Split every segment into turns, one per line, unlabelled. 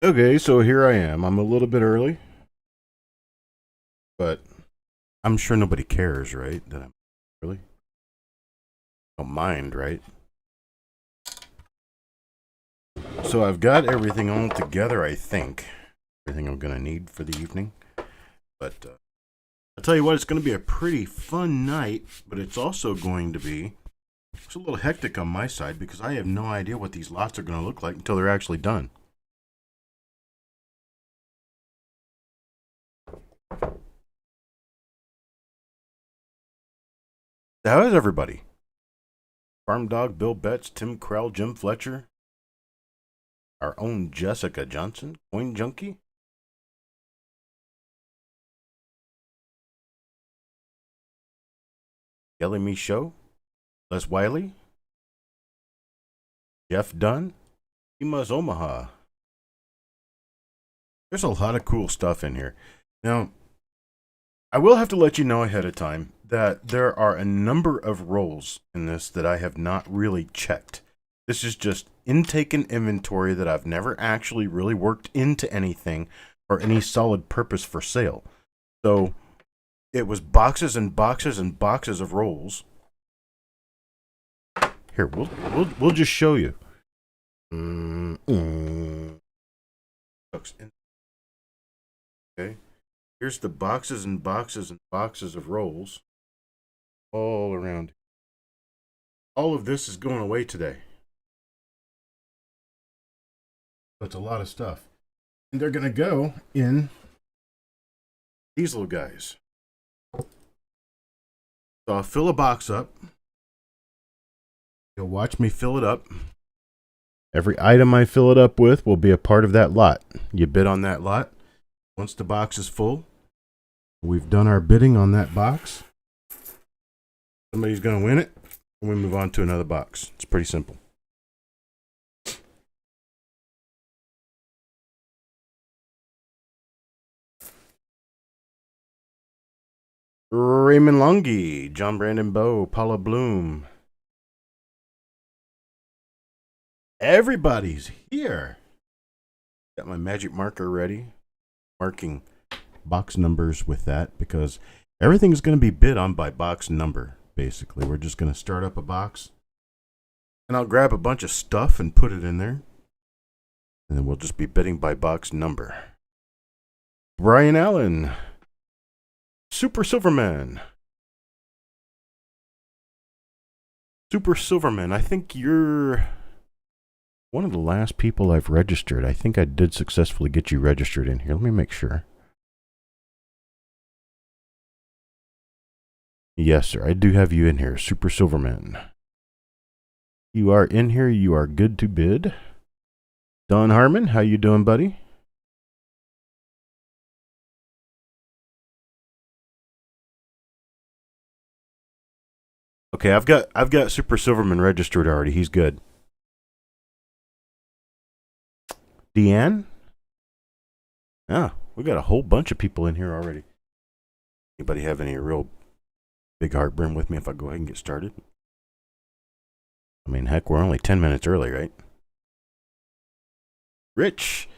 Okay, so here I am. I'm a little bit early, but I'm sure nobody cares, right? That I'm early. Don't mind, right? So I've got everything all together, I think. Everything I'm going to need for the evening. But I'll tell you what, it's going to be a pretty fun night, but it's also going to be it's a little hectic on my side because I have no idea what these lots are going to look like until they're actually done. How is everybody? Farm Dog, Bill Betts, Tim Krell, Jim Fletcher, our own Jessica Johnson, Coin Junkie, Kelly Michaud, Les Wiley, Jeff Dunn, Ima's Omaha. There's a lot of cool stuff in here. Now, I will have to let you know ahead of time that there are a number of roles in this that I have not really checked. This is just intake and inventory that I've never actually really worked into anything or any solid purpose for sale. So it was boxes and boxes and boxes of rolls. Here, we'll just show you. Okay. Here's the boxes and boxes and boxes of rolls all around. All of this is going away today. That's a lot of stuff. And they're going to go in these little guys. So I'll fill a box up. You'll watch me fill it up. Every item I fill it up with will be a part of that lot. You bid on that lot. Once the box is full, we've done our bidding on that box. Somebody's going to win it, and we move on to another box. It's pretty simple. Raymond Lungi, John Brandon Bowe, Paula Bloom. Everybody's here. Got my magic marker ready, marking box numbers with that because everything's going to be bid on by box number, basically. We're just going to start up a box, and I'll grab a bunch of stuff and put it in there, and then we'll just be bidding by box number. Brian Allen, Super Silverman. Super Silverman, I think you're one of the last people I've registered. I think I did successfully get you registered in here. Let me make sure. Yes, sir. I do have you in here, Super Silverman. You are in here. You are good to bid. Don Harmon, how you doing, buddy? Okay, I've got Super Silverman registered already. He's good. Deanne? Ah, we got a whole bunch of people in here already. Anybody have any real big heartburn with me if I go ahead and get started? I mean, heck, we're only 10 minutes early, right? Rich.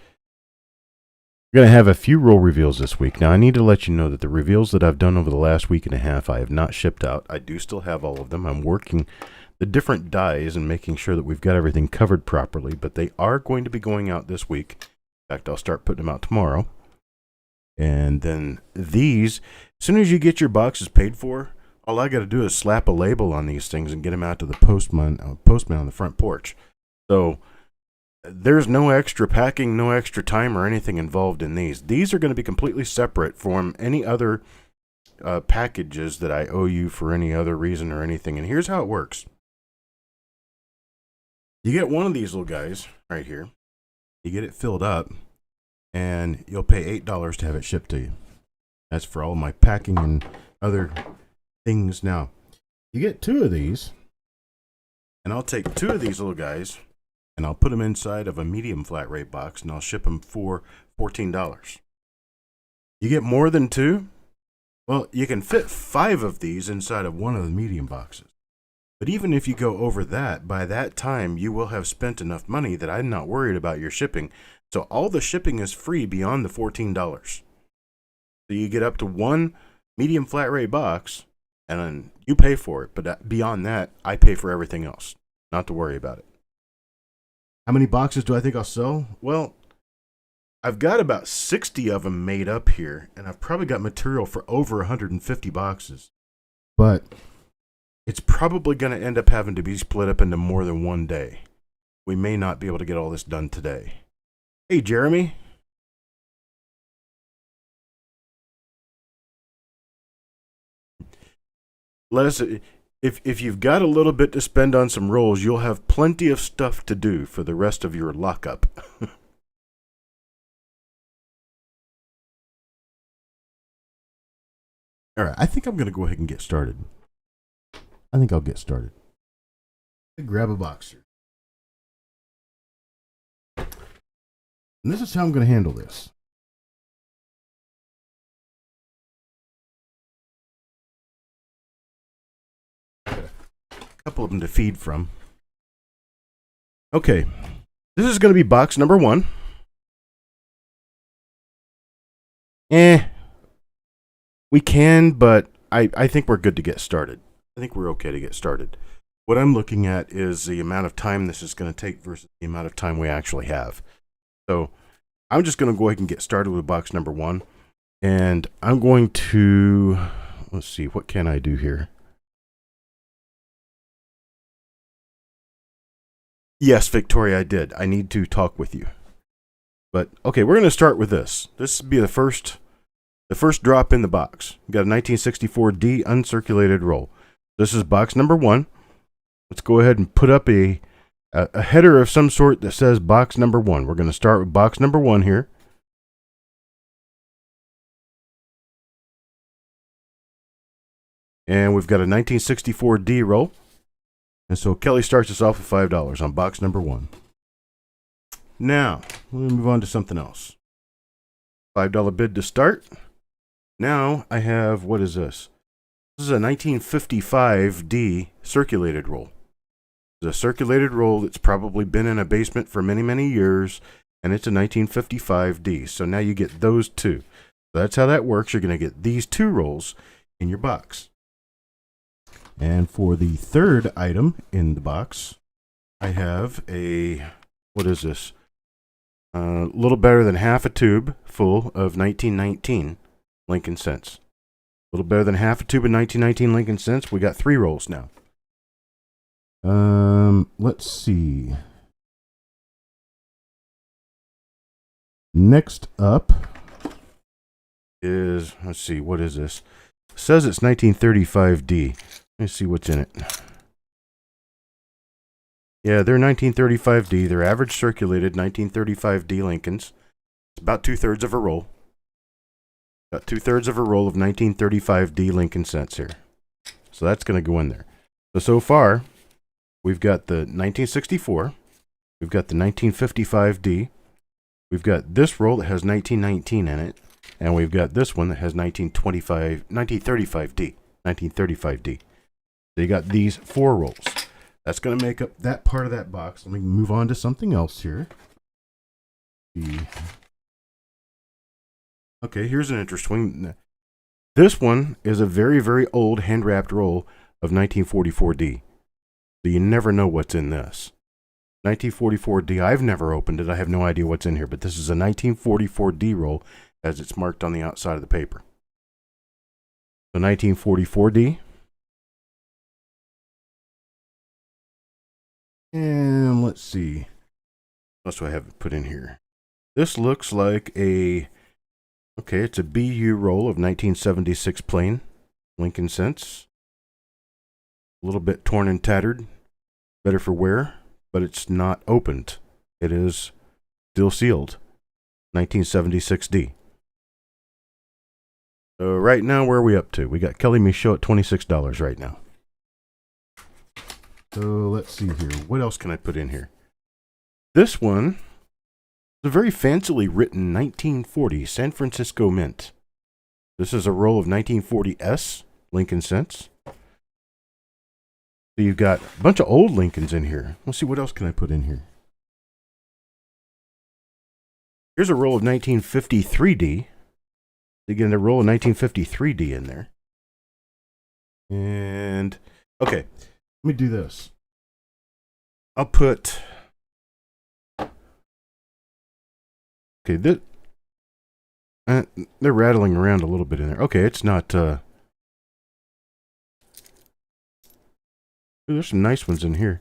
We're going to have a few roll reveals this week. Now, I need to let you know that the reveals that I've done over the last week and a half, I have not shipped out. I do still have all of them. I'm working the different dies and making sure that we've got everything covered properly, but they are going to be going out this week. In fact, I'll start putting them out tomorrow. And then these, as soon as you get your boxes paid for, all I got to do is slap a label on these things and get them out to the postman on the front porch. So there's no extra packing, no extra time or anything involved in these. These are going to be completely separate from any other packages that I owe you for any other reason or anything. And here's how it works. You get one of these little guys right here. You get it filled up, and you'll pay $8 to have it shipped to you. That's for all my packing and other things. Now, you get two of these, and I'll take two of these little guys, and I'll put them inside of a medium flat rate box, and I'll ship them for $14. You get more than two? Well, you can fit 5 of these inside of one of the medium boxes. But even if you go over that, by that time you will have spent enough money that I'm not worried about your shipping. So all the shipping is free beyond the $14. So you get up to one medium flat rate box, and then you pay for it. But beyond that, I pay for everything else. Not to worry about it. How many boxes do I think I'll sell? Well, I've got about 60 of them made up here, and I've probably got material for over 150 boxes. But it's probably going to end up having to be split up into more than one day. We may not be able to get all this done today. Hey, Jeremy. Let us, if you've got a little bit to spend on some rolls, you'll have plenty of stuff to do for the rest of your lockup. All right, I think I'm going to go ahead and get started. I think I'll get started. Grab a boxer. And this is how I'm going to handle this. A couple of them to feed from. Okay, this is going to be box number 1. We can, but I think we're good to get started. I think we're okay to get started. What I'm looking at is the amount of time this is going to take versus the amount of time we actually have. So I'm just going to go ahead and get started with box number 1. And I'm going to, let's see, what can I do here? Yes, Victoria, I did. I need to talk with you. But, okay, we're going to start with this. This will be the first drop in the box. We've got a 1964D uncirculated roll. This is box number 1. Let's go ahead and put up a header of some sort that says box number 1. We're going to start with box number 1 here. And we've got a 1964D roll. And so Kelly starts us off with $5 on box number 1. Now, we'll move on to something else. $5 bid to start. Now I have, what is this? This is a 1955D circulated roll. It's a circulated roll that's probably been in a basement for many, many years, and it's a 1955D. So now you get those two. So that's how that works. You're going to get these 2 rolls in your box. And for the third item in the box, I have a, what is this? A little better than half a tube full of 1919 Lincoln Cents. A little better than half a tube of 1919 Lincoln Cents. We got 3 rolls now. Let's see. Next up is, let's see, what is this? It says it's 1935D. Let's see what's in it. Yeah, they're 1935D. They're average circulated 1935D Lincolns. It's about 2/3 of a roll. Got 2/3 of a roll of 1935D Lincoln Cents here. So that's going to go in there. So far, we've got the 1964. We've got the 1955D. We've got this roll that has 1919 in it. And we've got this one that has 1935D. 1935D. So you got these 4 rolls. That's going to make up that part of that box. Let me move on to something else here. Okay, here's an interesting. This one is a very, very old hand-wrapped roll of 1944D. So you never know what's in this. 1944D, I've never opened it. I have no idea what's in here, but this is a 1944D roll as it's marked on the outside of the paper. So 1944D. And let's see. What else do I have put in here? This looks like a, okay, it's a BU roll of 1976 plain Lincoln Cents. A little bit torn and tattered. Better for wear, but it's not opened. It is still sealed. 1976D. So right now, where are we up to? We got Kelly Michaud at $26 right now. So let's see here. What else can I put in here? This one is a very fancily written 1940 San Francisco Mint. This is a roll of 1940S Lincoln Cents. So you've got a bunch of old Lincolns in here. Let's see, what else can I put in here? Here's a roll of 1953D. You get a roll of 1953D in there. And, okay, let me do this. I'll put, okay, they're rattling around a little bit in there. Okay, it's not, there's some nice ones in here.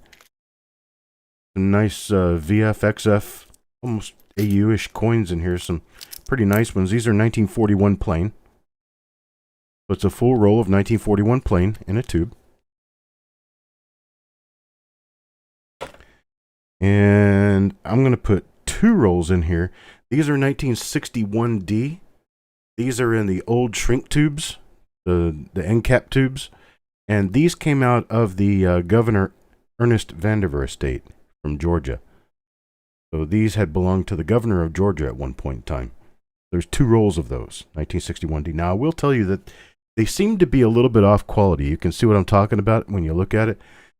Some nice VF, XF, almost AU-ish coins in here. Some pretty nice ones. These are 1941 plain. So it's a full roll of 1941 plain in a tube. And I'm going to put 2 rolls in here. These are 1961D. These are in the old shrink tubes, the end cap tubes. And these came out of the Governor Ernest Vandiver estate from Georgia. So these had belonged to the governor of Georgia at one point in time. There's 2 rolls of those, 1961D. Now, I will tell you that they seem to be a little bit off quality. You can see what I'm talking about when you look at it.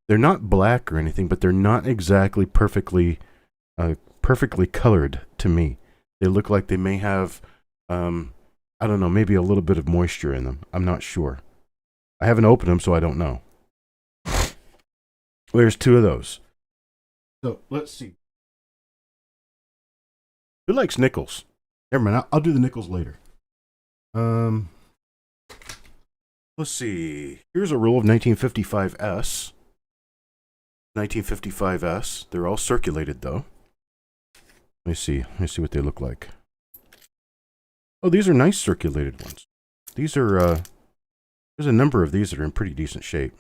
They're not black or anything, but they're not exactly perfectly colored to me. They look like they may have, I don't know, maybe a little bit of moisture in them. I'm not sure. I haven't opened them, so I don't know. Well, there's 2 of those. So let's see. Who likes nickels? Never mind, I'll do the nickels later. Let's see. Here's a roll of 1955S. 1955S. They're all circulated, though. Let me see what they look like. Oh, these are nice circulated ones. These are, there's a number of these that are in pretty decent shape.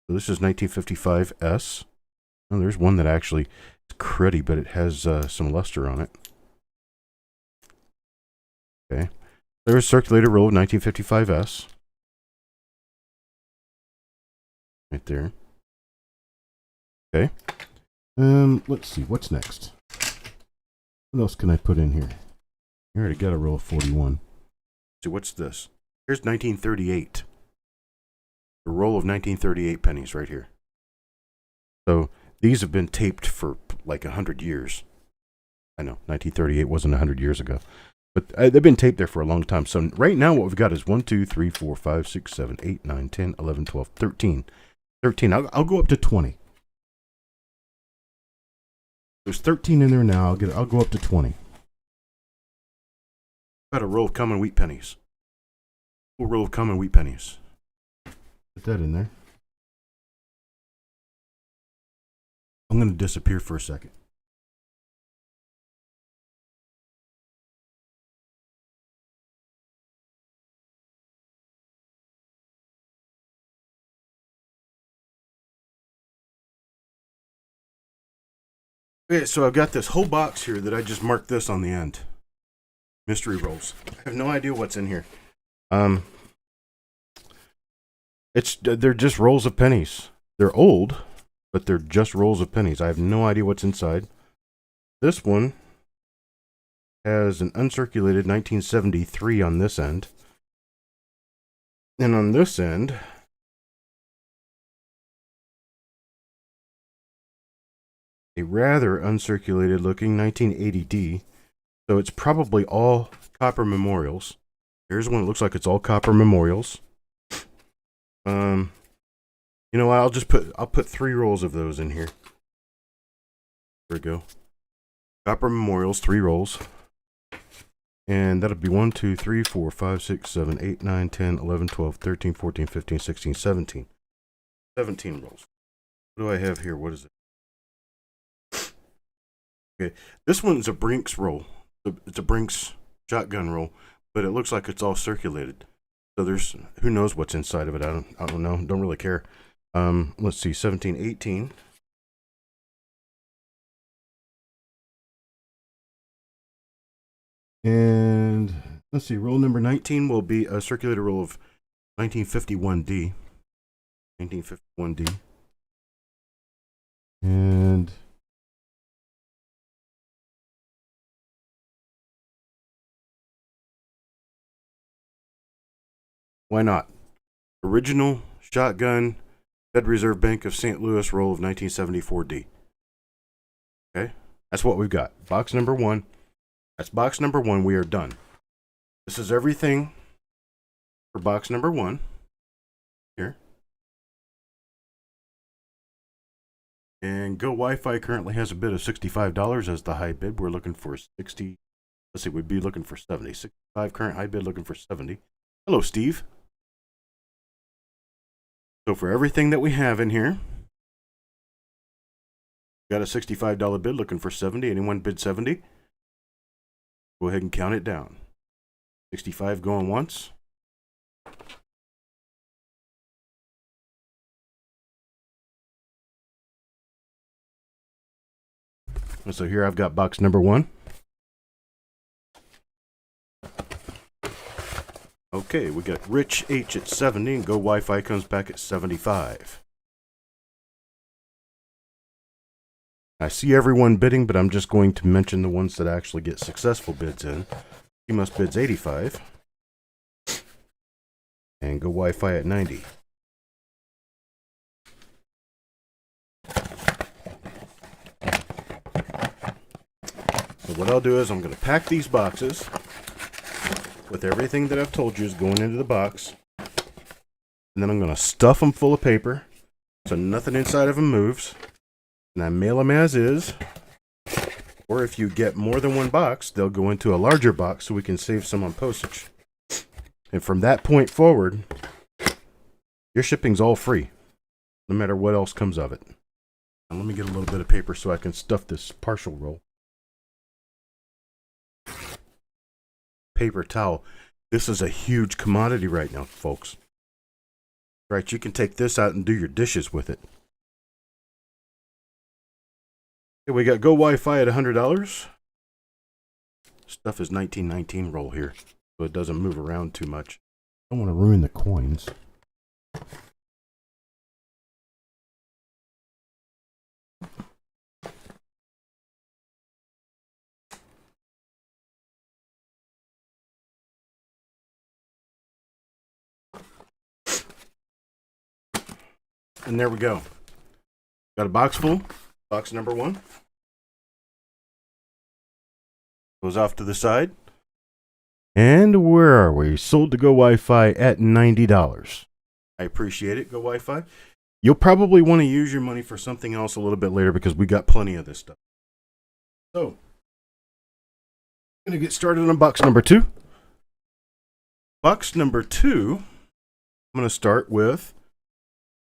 So this is 1955S. Oh, there's one that actually is cruddy, but it has some luster on it. Okay. There's a circulated roll of 1955S. Right there. Okay. Let's see. What's next? What else can I put in here? I already got a roll of 41. So what's this? Here's 1938. A roll of 1938 pennies right here. So these have been taped for like 100 years. I know, 1938 wasn't 100 years ago. But they've been taped there for a long time. So right now what we've got is 1, 2, 3, 4, 5, 6, 7, 8, 9, 10, 11, 12, 13. 13. I'll go up to 20. There's 13 in there now. I'll go up to 20. Got a roll of common wheat pennies. Full roll of common wheat pennies. Put that in there. I'm going to disappear for a second. Okay, so I've got this whole box here that I just marked this on the end. Mystery rolls. I have no idea what's in here. They're just rolls of pennies. They're old, but they're just rolls of pennies. I have no idea what's inside. This one has an uncirculated 1973 on this end. And on this end, a rather uncirculated looking 1980D. So it's probably all copper memorials. Here's one that looks like it's all copper memorials. You know what? I'll put 3 rolls of those in here. There we go. Copper memorials, 3 rolls. And that'll be 1, 2, 3, 4, 5, 6, 7, 8, 9, 10, 11, 12, 13, 14, 15, 16, 17. 17 rolls. What do I have here? What is it? Okay, this one's a Brinks roll. It's a Brinks shotgun roll, but it looks like it's all circulated. So there's, who knows what's inside of it? I don't know. Don't really care. Let's see, 17, 18. And let's see, roll number 19 will be a circulated roll of 1951D. 1951D. And why not? Original Shotgun, Fed Reserve Bank of St. Louis roll of 1974D. Okay, that's what we've got. Box number 1. That's box number 1. We are done. This is everything for box number 1. Here. And Go Wi-Fi currently has a bid of $65 as the high bid. We're looking for 60. Let's see, we'd be looking for 70. 65 current high bid, looking for 70. Hello, Steve. So for everything that we have in here, got a $65 bid, looking for 70. Anyone bid 70? Go ahead and count it down. 65 going once. And so here I've got box number 1. Okay, we got Rich H at 70 and Go Wi-Fi comes back at 75. I see everyone bidding, but I'm just going to mention the ones that actually get successful bids in. He must bids 85. And Go Wi-Fi at 90. So what I'll do is I'm going to pack these boxes with everything that I've told you is going into the box. And then I'm going to stuff them full of paper so nothing inside of them moves. And I mail them as is. Or if you get more than one box, they'll go into a larger box so we can save some on postage. And from that point forward, your shipping's all free, no matter what else comes of it. Now let me get a little bit of paper so I can stuff this partial roll. Paper towel. This is a huge commodity right now, folks. Right, you can take this out and do your dishes with it. Okay, we got Go Wi-Fi at $100. Stuff is 1919 roll here, so it doesn't move around too much. I don't want to ruin the coins. And there we go. Got a box full. Box number 1. Goes off to the side. And where are we? Sold to Go Wi-Fi at $90. I appreciate it, Go Wi-Fi. You'll probably want to use your money for something else a little bit later because we got plenty of this stuff. So, I'm going to get started on box number 2. Box number 2, I'm going to start with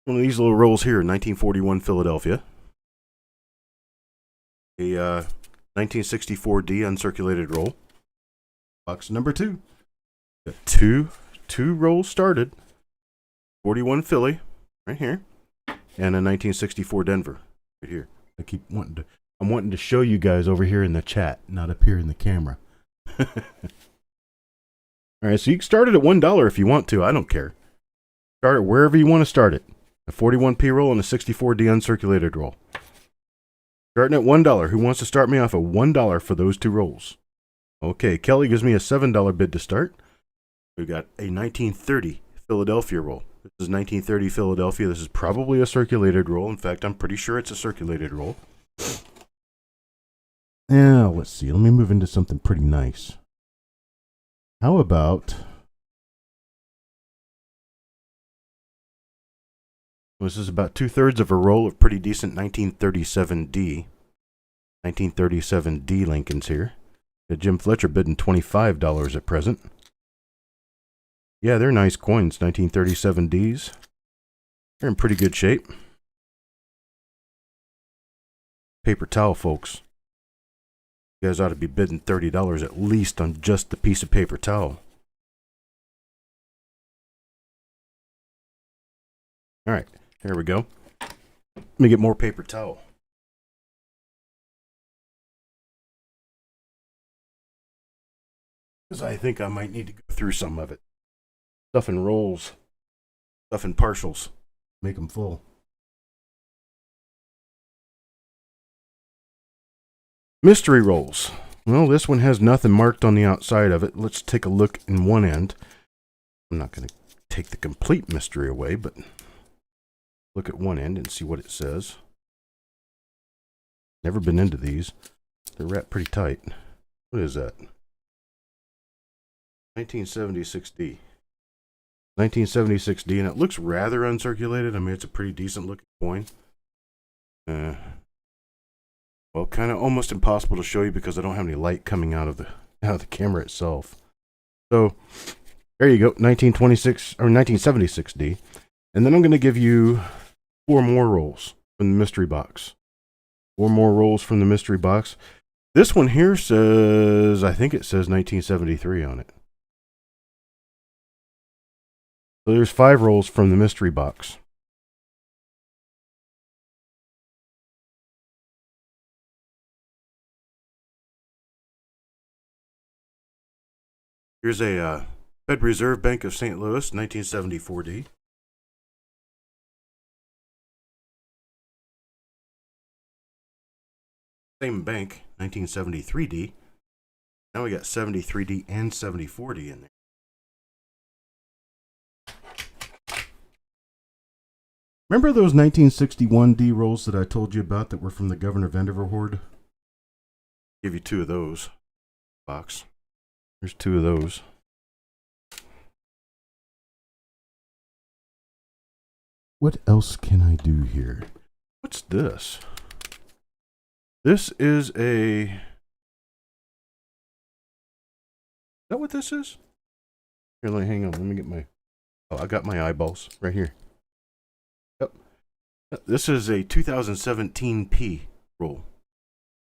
one of these little rolls here, 1941 Philadelphia. A 1964D uncirculated roll. Box number 2. Got two rolls started. 41 Philly, right here, and a 1964 Denver, right here. I'm wanting to show you guys over here in the chat, not up here in the camera. All right, so you can start it at $1 if you want to. I don't care. Start it wherever you want to start it. A 41P roll and a 64D uncirculated roll. Starting at $1. Who wants to start me off at $1 for those 2 rolls? Okay, Kelly gives me a $7 bid to start. We've got a 1930 Philadelphia roll. This is 1930 Philadelphia. This is probably a circulated roll. In fact, I'm pretty sure it's a circulated roll. Now, let's see. Let me move into something pretty nice. How about... This is about 2/3 of a roll of pretty decent 1937D. 1937D Lincolns here. Got Jim Fletcher bidding $25 at present. Yeah, they're nice coins, 1937Ds. They're in pretty good shape. Paper towel, folks. You guys ought to be bidding $30 at least on just the piece of paper towel. All right. There we go. Let me get more paper towel. Because I think I might need to go through some of it. Stuff in rolls. Stuff in partials. Make them full. Mystery rolls. Well, this one has nothing marked on the outside of it. Let's take a look in one end. I'm not going to take the complete mystery away, but look at one end and see what it says. Never been into these. They're wrapped pretty tight. What is that? 1976D. 1976D, and it looks rather uncirculated. I mean, it's a pretty decent looking coin. Well, kind of almost impossible to show you because I don't have any light coming out of the camera itself. So there you go, 1926 or 1976D, and then I'm going to give you 4 more rolls from the mystery box. 4 more rolls from the mystery box. This one here says, I think it says 1973 on it. So there's 5 rolls from the mystery box. Here's a Fed Reserve Bank of St. Louis, 1974D. Same bank, 1973D. Now we got 73D and 74D in there. Remember those 1961D rolls that I told you about that were from the Governor Vanderver hoard? Give you 2 of those. Box. There's 2 of those. What else can I do here? What's this? This is a... Is that what this is? Here, hang on. Let me get my... Oh, I got my eyeballs right here. Yep. This is a 2017P roll.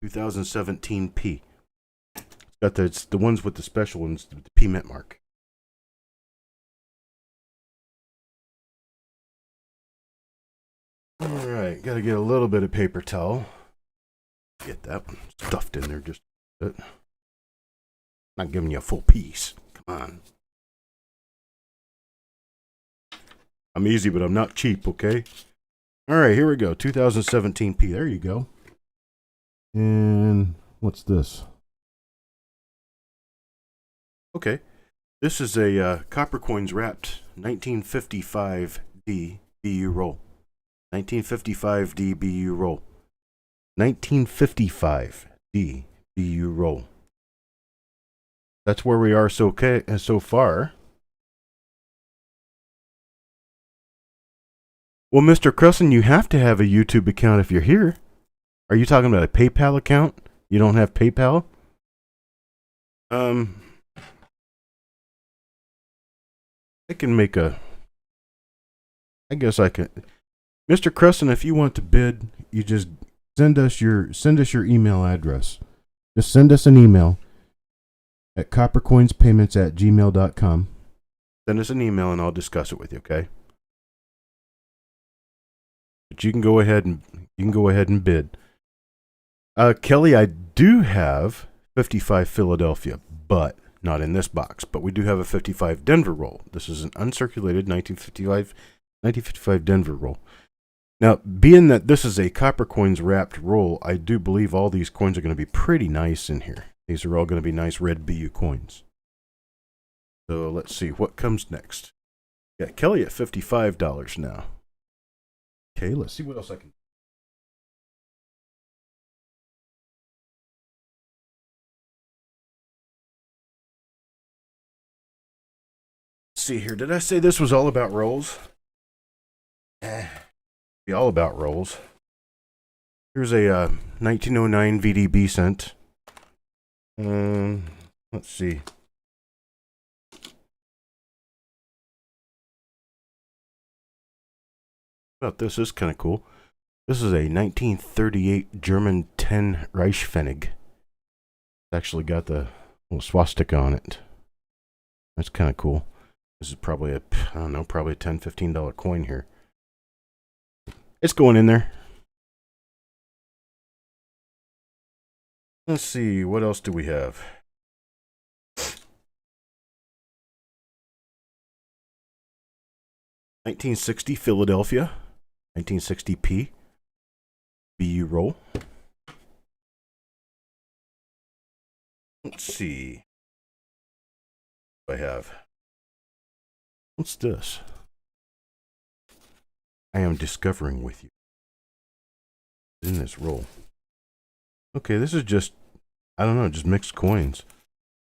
2017P. It's the ones with the special ones, the P mint mark. All right, got to get a little bit of paper towel. Get that one stuffed in there just a bit. Not giving you a full piece. Come on. I'm easy, but I'm not cheap, okay? All right, here we go. 2017P. There you go. And what's this? Okay, this is a Coppercoins wrapped 1955D BU roll. 1955D BU roll. 1955D BU roll. That's where we are so far. Well, Mr. Crusson, you have to have a YouTube account if you're here. Are you talking about a PayPal account? You don't have PayPal? I can make a... I guess I can... Mr. Crusson, if you want to bid, you just send us your email address. Just send us an email at coppercoinspayments@gmail.com. Send us an email and I'll discuss it with you, okay? But you can go ahead and bid. Kelly, I do have 55 Philadelphia, but not in this box. But we do have a 55 Denver roll. This is an uncirculated 1955 Denver roll. Now, being that this is a Coppercoins wrapped roll, I do believe all these coins are going to be pretty nice in here. These are all going to be nice red BU coins. So let's see what comes next. Got Kelly at $55 now. Okay, let's see what else I can. Let's see here. Did I say this was all about rolls? Be all about rolls. Here's a 1909 VDB cent. Let's see. About this is kind of cool. This is a 1938 German 10 Reichspfennig. It's actually got the little swastika on it. That's kind of cool. This is probably a, I don't know, probably a $10, $15 coin here. It's going in there. Let's see, what else do we have? $1960 Philadelphia, 1960p BU roll. Let's see what I have. What's this? I am discovering with you. In this roll. Okay, this is just, I don't know, just mixed coins.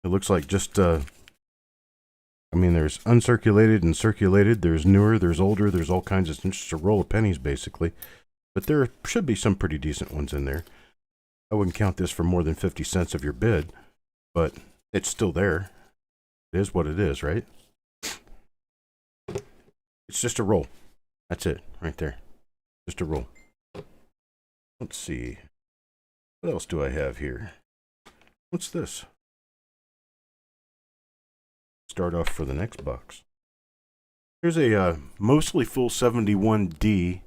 It looks like just, I mean, there's uncirculated and circulated. There's newer, there's older, there's all kinds of, just a roll of pennies, basically. But there should be some pretty decent ones in there. I wouldn't count this for more than 50 cents of your bid, but it's still there. It is what it is, right? It's just a roll. That's it, right there. Just a roll. Let's see. What else do I have here? What's this? Start off for the next box. Here's a mostly full 71D.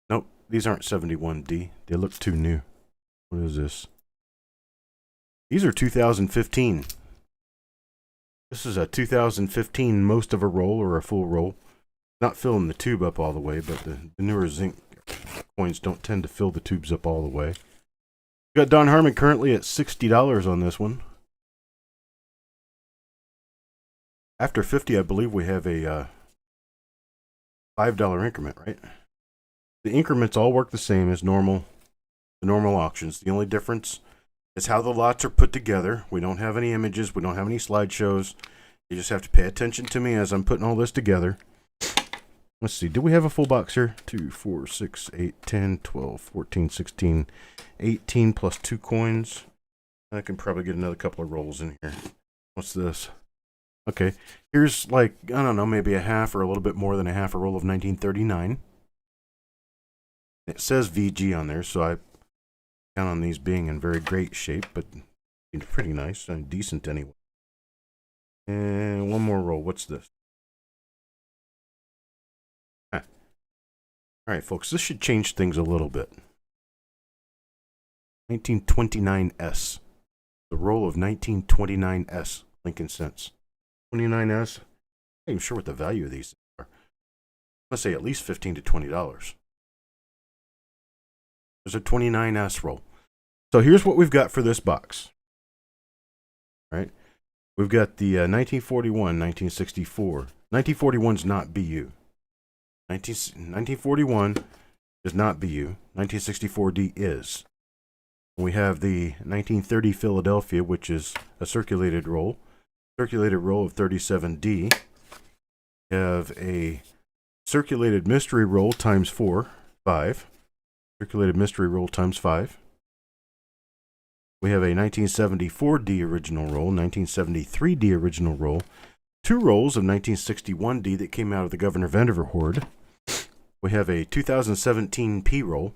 Nope, these aren't 71D. They look too new. What is this? These are 2015. This is a 2015 most of a roll or a full roll. Not filling the tube up all the way, but the newer zinc coins don't tend to fill the tubes up all the way. We got Don Harmon currently at $60 on this one. After 50, I believe we have a $5 increment, right? The increments all work the same as normal, the normal auctions. The only difference is how the lots are put together. We don't have any images. We don't have any slideshows. You just have to pay attention to me as I'm putting all this together. Let's see. Do we have a full box here? 2, 4, 6, 8, 10, 12, 14, 16, 18 plus 2 coins. I can probably get another couple of rolls in here. What's this? Okay. Here's like, I don't know, maybe a half or a little bit more than a half a roll of 1939. It says VG on there, so I count on these being in very great shape, but pretty nice and decent anyway. And one more roll. What's this? All right, folks, this should change things a little bit. 1929S. The roll of 1929S, Lincoln cents. 29S. I'm not even sure what the value of these are. Let's say at least $15 to $20. There's a 29S roll. So here's what we've got for this box. All right. We've got the 1941, 1964. 1941's not BU. 1941 is not BU. 1964D is. We have the 1930 Philadelphia, which is a circulated roll. Circulated roll of 37D. We have a circulated mystery roll times 4, 5. Circulated mystery roll times 5. We have a 1974D original roll, 1973D original roll, 2 rolls of 1961D that came out of the Governor Vandiver hoard. We have a 2017 P roll.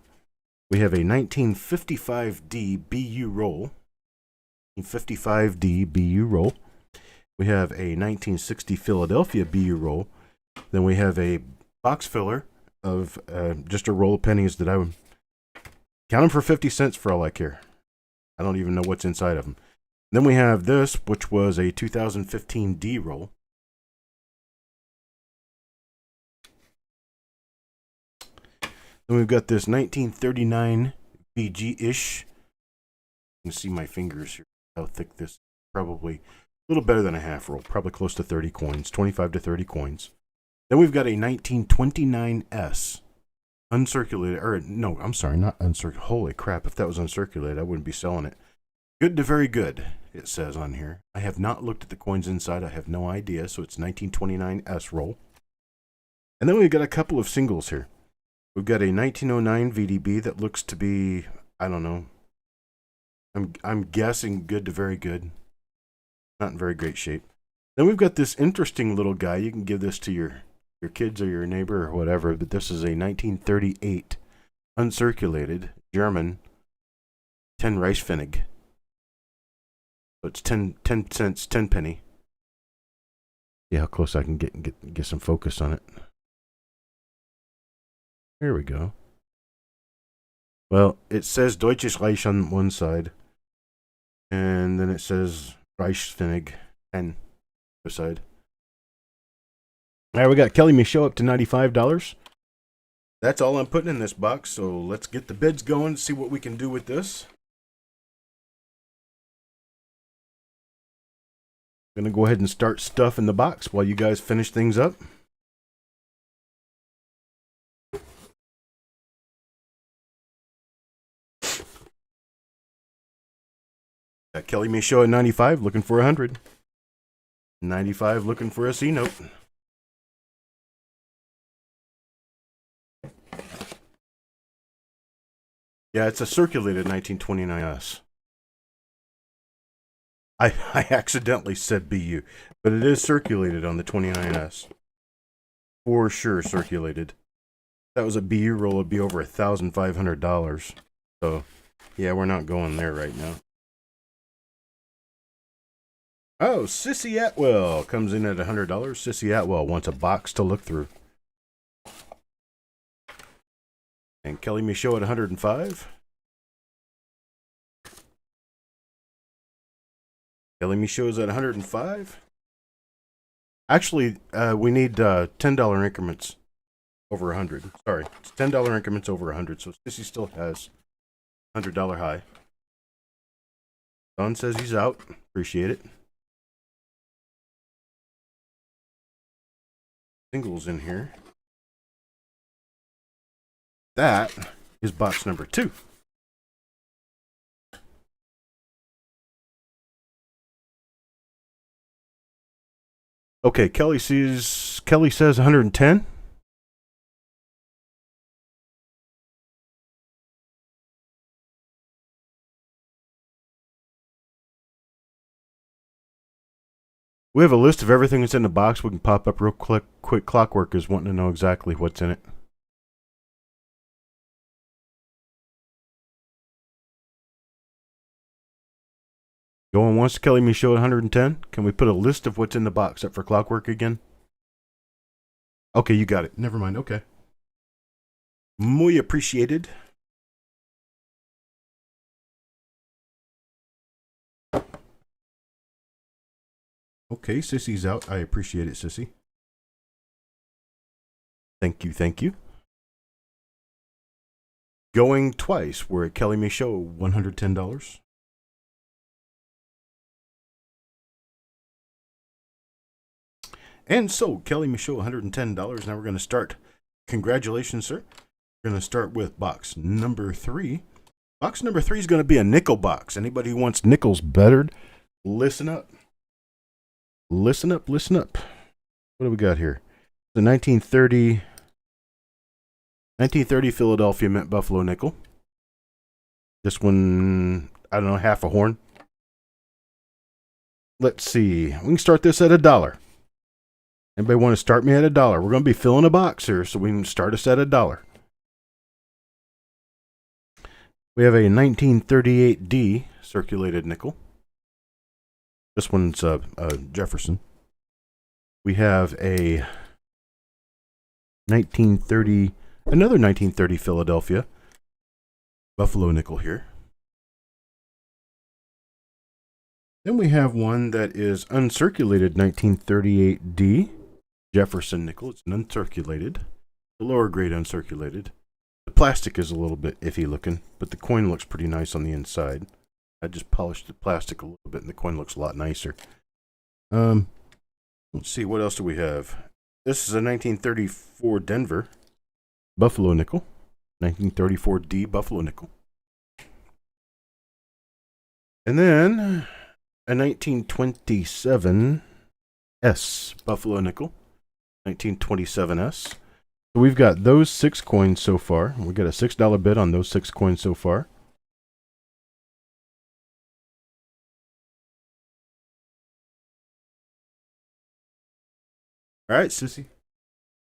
We have a 1955D BU roll. 1955D BU roll. We have a 1960 Philadelphia BU roll. Then we have a box filler of just a roll of pennies that I would count them for 50 cents for all I care. I don't even know what's inside of them. Then we have this, which was a 2015 D roll. Then we've got this 1939 VG-ish. You can see my fingers here, how thick this is. Probably a little better than a half roll, probably close to 30 coins, 25 to 30 coins. Then we've got a 1929S, uncirculated, or no, I'm sorry, not uncirculated. Holy crap, if that was uncirculated, I wouldn't be selling it. Good to very good, it says on here. I have not looked at the coins inside. I have no idea, so it's 1929S roll. And then we've got a couple of singles here. We've got a 1909 VDB that looks to be, I don't know, I'm guessing good to very good. Not in very great shape. Then we've got this interesting little guy. You can give this to your kids or your neighbor or whatever, but this is a 1938 uncirculated German 10 Reichspfennig. So it's 10 cents, 10 penny. See how close I can get some focus on it. There we go. Well, it says Deutsches Reich on one side, and then it says Reichspfennig 10 on the other side. All right, we got Kelly Michaud up to $95. That's all I'm putting in this box, so let's get the bids going, see what we can do with this. Gonna go ahead and start stuffing the box while you guys finish things up. Got Kelly May Show at 95, looking for 100. 95, looking for a C note. Yeah, it's a circulated 1929S. I accidentally said BU, but it is circulated on the 29S. For sure circulated. If that was a BU roll, it'd be over $1,500. So, yeah, we're not going there right now. Oh, Sissy Atwell comes in at $100. Sissy Atwell wants a box to look through. And Kelly May Show at 105. Kelly May Show is at 105. Actually, we need $10 increments over 100. Sorry, it's $10 increments over 100. So Sissy still has $100 high. Don says he's out. Appreciate it. Singles in here. That is box number 2. Okay, Kelly says 110. We have a list of everything that's in the box. We can pop up real quick. Clockwork is wanting to know exactly what's in it. Going once, Kelly May Show at 110. Can we put a list of what's in the box up for Clockwork again? Okay, you got it. Never mind. Okay. Muy appreciated. Okay, Sissy's out. I appreciate it, Sissy. Thank you, thank you. Going twice. We're at Kelly May Show, $110. And so, Kelly May Show, $110. Now we're going to start. Congratulations, sir. We're going to start with box number 3. Box number 3 is going to be a nickel box. Anybody who wants nickels bettered, listen up. Listen up, listen up. What do we got here? The 1930 Philadelphia Mint Buffalo nickel. This one, I don't know, half a horn. Let's see. We can start this at $1. Anybody want to start me at $1? We're going to be filling a box here, so we can start us at $1. We have a 1938D circulated nickel. This one's Jefferson. We have a another 1930 Philadelphia Buffalo nickel here. Then we have one that is uncirculated 1938D Jefferson nickel. It's an uncirculated, the lower grade uncirculated. The plastic is a little bit iffy looking, but the coin looks pretty nice on the inside. I just polished the plastic a little bit, and the coin looks a lot nicer. Let's see, what else do we have? This is a 1934 Denver Buffalo nickel. 1934D Buffalo nickel. And then a 1927 S Buffalo nickel. 1927S. So we've got those 6 coins so far. We got a $6 bid on those 6 coins so far. All right, Sissy.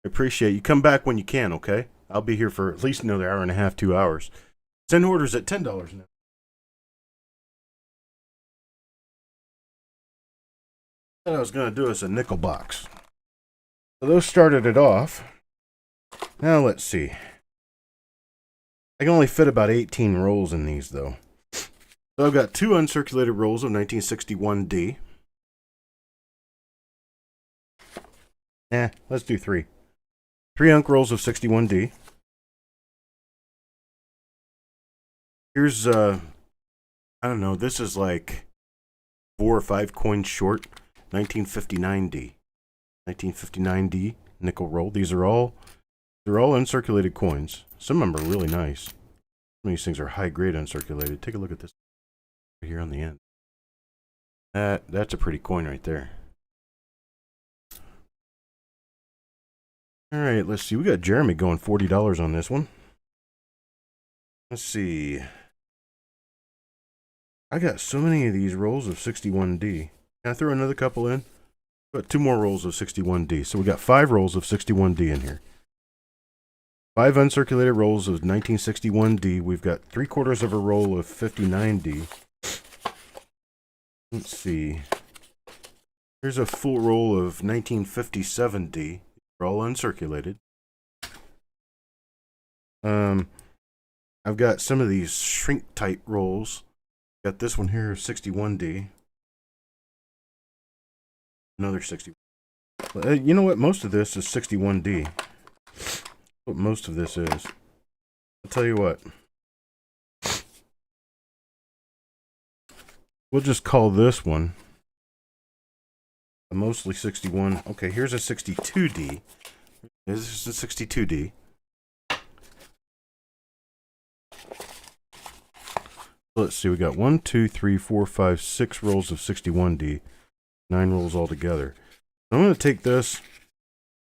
I appreciate you. Come back when you can, okay? I'll be here for at least another hour and a half, 2 hours. Send orders at $10 now. What I was going to do is a nickel box. So those started it off. Now let's see. I can only fit about 18 rolls in these, though. So I've got 2 uncirculated rolls of 1961D. Let's do 3. 3 unk rolls of 61D. Here's, I don't know, this is like 4 or 5 coins short. 1959D. 1959D nickel roll. They're all uncirculated coins. Some of them are really nice. Some of these things are high grade uncirculated. Take a look at this right here on the end. That's a pretty coin right there. All right, let's see. We got Jeremy going $40 on this one. Let's see. I got so many of these rolls of 61D. Can I throw another couple in? Got 2 more rolls of 61D. So we got 5 rolls of 61D in here. 5 uncirculated rolls of 1961D. We've got 3/4 of a roll of 59D. Let's see. Here's a full roll of 1957D. They're all uncirculated. I've got some of these shrink tight rolls. Got this one here, 61D. Another 60. You know what? Most of this is 61D. What most of this is. I'll tell you what. We'll just call this one mostly 61. Okay, here's a 62D. This is a 62D. Let's see, we got 1, 2, 3, 4, 5, 6 rolls of 61D. 9 rolls altogether. I'm going to take this.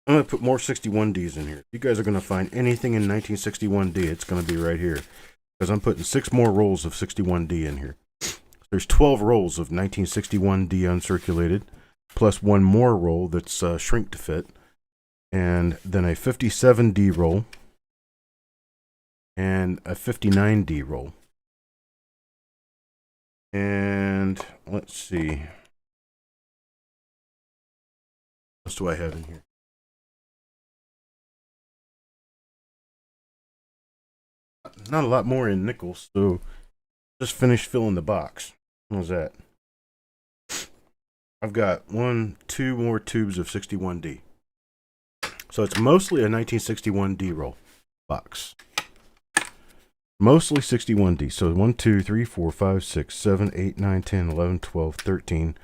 I'm going to put more 61Ds in here. If you guys are going to find anything in 1961D, it's going to be right here. Because I'm putting 6 more rolls of 61D in here. There's 12 rolls of 1961D uncirculated, plus 1 more roll that's shrink to fit, and then a 57D roll, and a 59D roll. And let's see. What else do I have in here? Not a lot more in nickels, so just finished filling the box. How's that? I've got 2 more tubes of 61D. So it's mostly a 1961D roll box. Mostly 61D. So 1, 2, 3, 4, 5, 6, 7, 8, 9, 10, 11, 12, 13,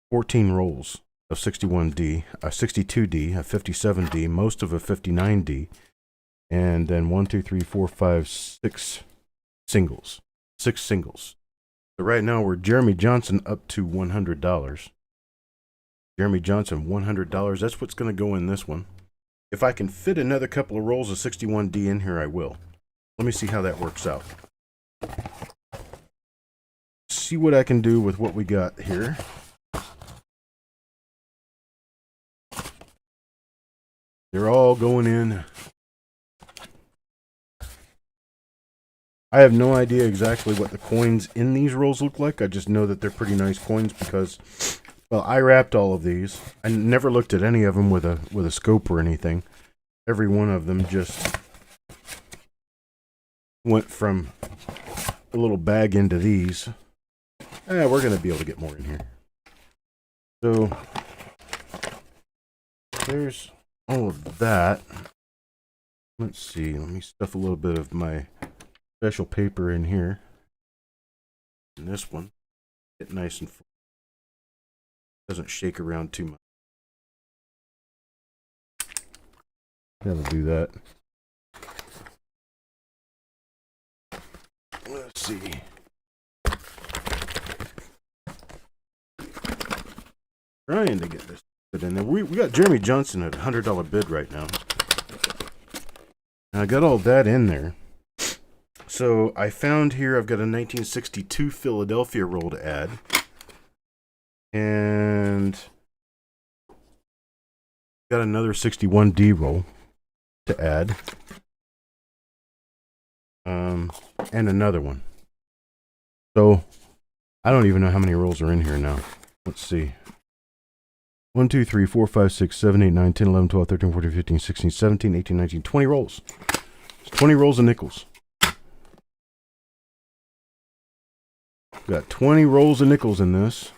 14 rolls of 61D, a 62D, a 57D, most of a 59D, and then 1, 2, 3, 4, 5, 6 singles. 6 singles. So right now we're Jeremy Johnson up to $100. Jeremy Johnson, $100. That's what's going to go in this one. If I can fit another couple of rolls of 61D in here, I will. Let me see how that works out. See what I can do with what we got here. They're all going in. I have no idea exactly what the coins in these rolls look like. I just know that they're pretty nice coins because, well, I wrapped all of these. I never looked at any of them with a scope or anything. Every one of them just went from a little bag into these. We're going to be able to get more in here. So there's all of that. Let's see. Let me stuff a little bit of my special paper in here. And this one, get nice and full. Doesn't shake around too much. That'll do that. Let's see. Trying to get this bid in there. We got Jeremy Johnson at $100 bid right now. And I got all that in there. So I found here I've got a 1962 Philadelphia roll to add. And got another 61D roll to add. And another one. So I don't even know how many rolls are in here now. Let's see. 1, 2, 3, 4, 5, 6, 7, 8, 9, 10, 11, 12, 13, 14, 15, 16, 17, 18, 19, 20 rolls. It's 20 rolls of nickels. Got 20 rolls of nickels in this.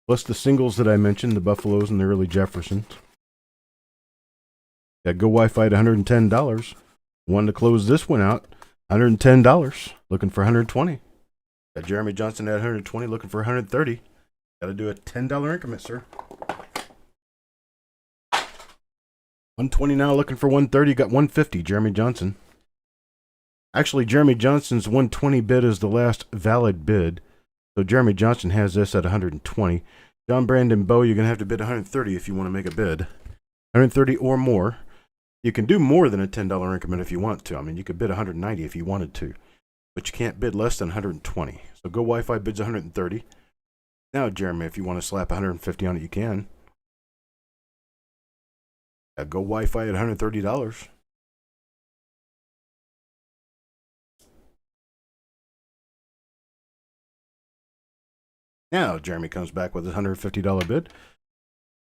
Plus the singles that I mentioned, the Buffaloes and the early Jeffersons. Got Go Wi-Fi at $110. Wanted to close this one out. $110. Looking for $120. Got Jeremy Johnson at $120. Looking for $130. Gotta do a $10 increment, sir. 120 now, looking for 130. Got 150, Jeremy Johnson. Actually, Jeremy Johnson's 120 bid is the last valid bid. So Jeremy Johnson has this at 120. John Brandon Bowe, you're going to have to bid 130 if you want to make a bid. 130 or more. You can do more than a $10 increment if you want to. I mean, you could bid 190 if you wanted to. But you can't bid less than 120. So Go Wi-Fi bids 130. Now, Jeremy, if you want to slap 150 on it, you can. Go Wi-Fi at $130. Now, Jeremy comes back with a $150 bid.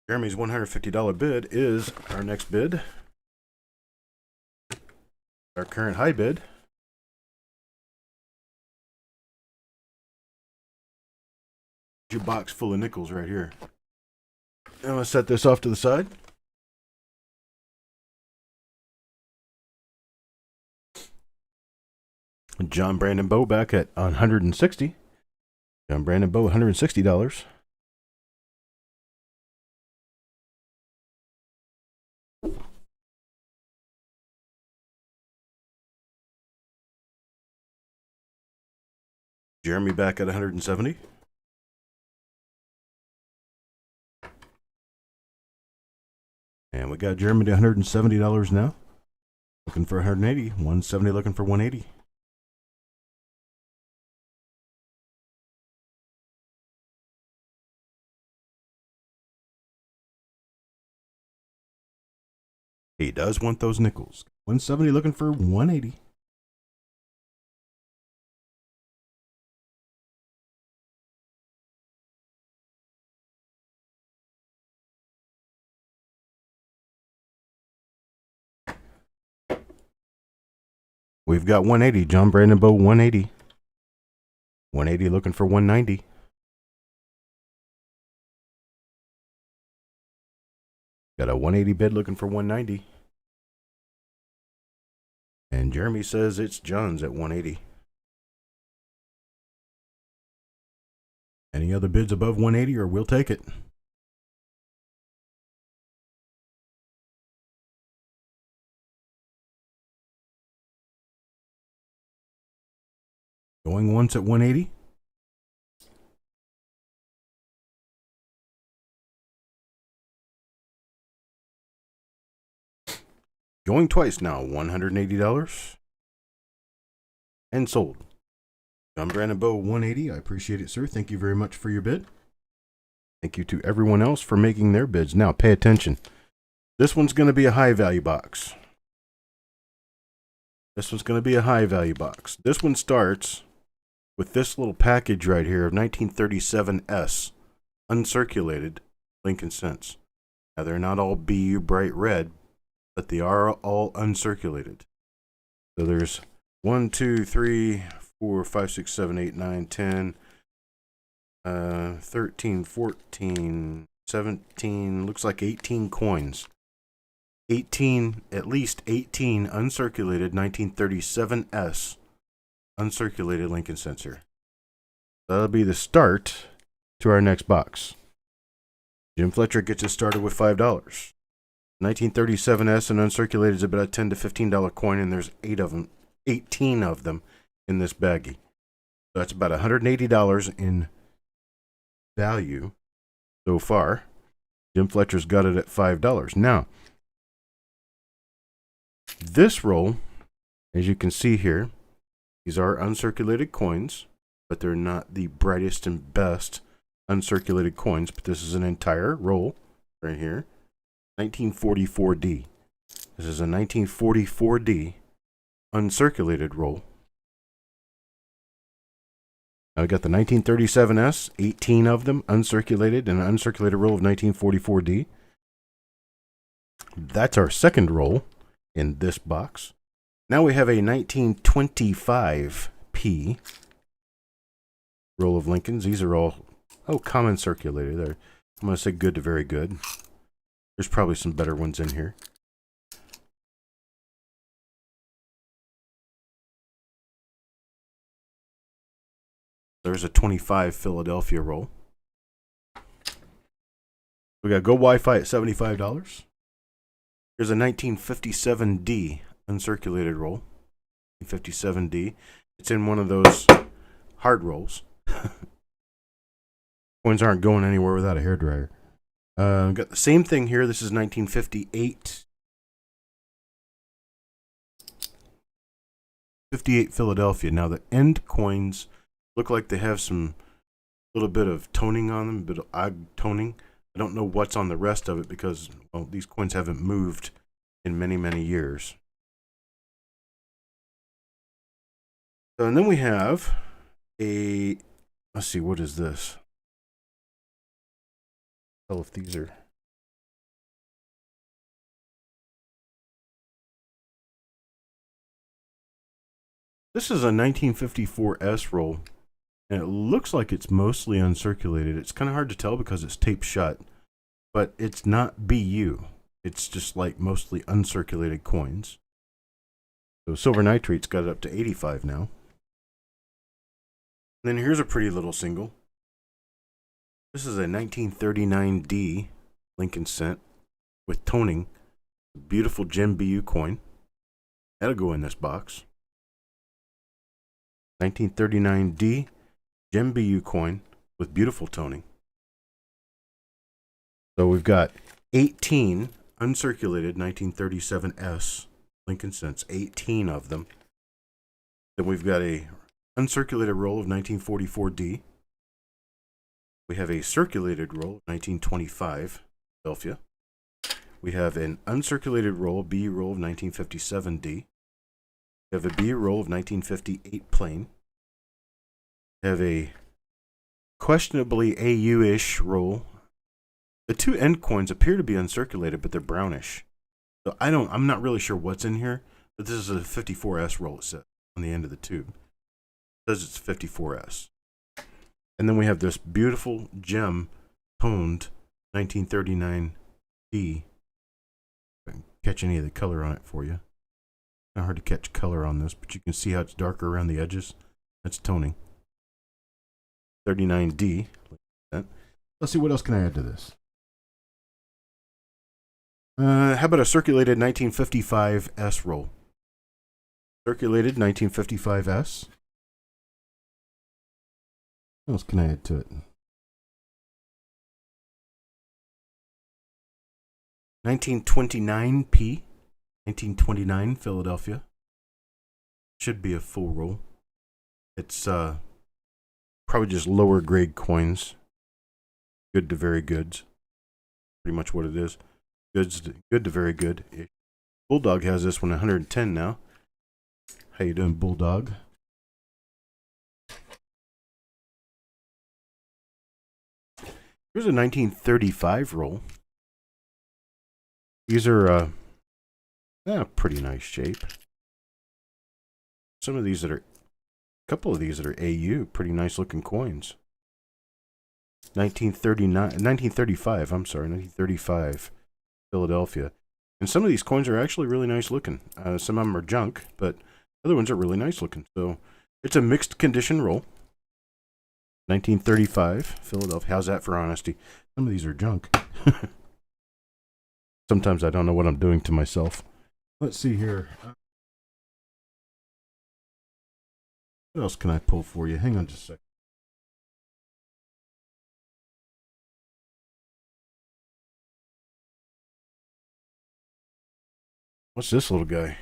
Jeremy's $150 bid is our next bid. Our current high bid. Your box full of nickels right here. I'm going to set this off to the side. John Brandon Bowe back at 160. John Brandon Bowe, $160. Jeremy back at 170. And we got Jeremy to $170 now. Looking for 180. 170 looking for 180. He does want those nickels. 170 looking for 180. We've got 180. John Brandon Bowe, 180. 180 looking for 190. Got a 180 bid looking for 190. And Jeremy says it's John's at 180. Any other bids above 180 or we'll take it. Going once at 180. Going twice now, $180. And sold. John Brandon Bowe, 180. I appreciate it, sir. Thank you very much for your bid. Thank you to everyone else for making their bids. Now, pay attention. This one's going to be a high value box. This one's going to be a high value box. This one starts with this little package right here of 1937S, uncirculated Lincoln cents. Now, they're not all BU bright red, but they are all uncirculated. So there's 1, 2, 3, 4, 5, 6, 7, 8, 9, 10, 13, 14, 17, looks like 18 coins. 18, at least 18 uncirculated 1937S uncirculated Lincoln cents here. That'll be the start to our next box. Jim Fletcher gets us started with $5. 1937S and uncirculated is about a $10 to $15 coin, and there's 18 of them in this baggie. So that's about $180 in value so far. Jim Fletcher's got it at $5. Now, this roll, as you can see here, these are uncirculated coins, but they're not the brightest and best uncirculated coins. But this is an entire roll right here. 1944D. This is a 1944D uncirculated roll. Now we got the 1937S, 18 of them uncirculated, and an uncirculated roll of 1944D. That's our second roll in this box. Now we have a 1925P roll of Lincolns. These are all, common circulated. I'm going to say good to very good. There's probably some better ones in here. There's a 25 Philadelphia roll. We got Go Wi-Fi at $75. Here's a 1957D uncirculated roll. 57D. It's in one of those hard rolls. Coins aren't going anywhere without a hairdryer. Got the same thing here. This is 1958. 58 Philadelphia. Now the end coins look like they have some little bit of toning on them, a bit of odd toning. I don't know what's on the rest of it because, well, these coins haven't moved in many, many years. And then we have a, let's see, what is this? Tell if these are. This is a 1954S roll, and it looks like it's mostly uncirculated. It's kind of hard to tell because it's taped shut, but it's not BU. It's just like mostly uncirculated coins. So silver nitrate's got it up to 85 now. And then here's a pretty little single. This is a 1939D Lincoln cent with toning. Beautiful gem BU coin. That'll go in this box. 1939D gem BU coin with beautiful toning. So we've got 18 uncirculated 1937S Lincoln cents, 18 of them. Then we've got a uncirculated roll of 1944D. We have a circulated roll of 1925 Philadelphia. We have an uncirculated roll, BU roll of 1957D. We have a BU roll of 1958 plain. We have a questionably AU-ish roll. The two end coins appear to be uncirculated, but they're brownish. So I'm not really sure what's in here, but this is a 54S roll, it says on the end of the tube. It says it's 54S. And then we have this beautiful gem toned 1939D. If I can catch any of the color on it for you. Not hard to catch color on this, but you can see how it's darker around the edges. That's toning. 39D. Let's see, what else can I add to this? How about a circulated 1955S roll? Circulated 1955S. What else can I add to it? 1929P. 1929 Philadelphia. Should be a full roll. It's probably just lower grade coins. Good to very goods. Pretty much what it is. Good to very good. Bulldog has this one 110 now. How you doing, Bulldog? Here's a 1935 roll. These are pretty nice shape. Some of these a couple of these that are AU, pretty nice looking coins. 1935 Philadelphia. And some of these coins are actually really nice looking. Some of them are junk, but other ones are really nice looking. So it's a mixed condition roll. 1935 Philadelphia. How's that for honesty? Some of these are junk. Sometimes I don't know what I'm doing to myself. Let's see here. What else can I pull for you? Hang on just a second. What's this little guy?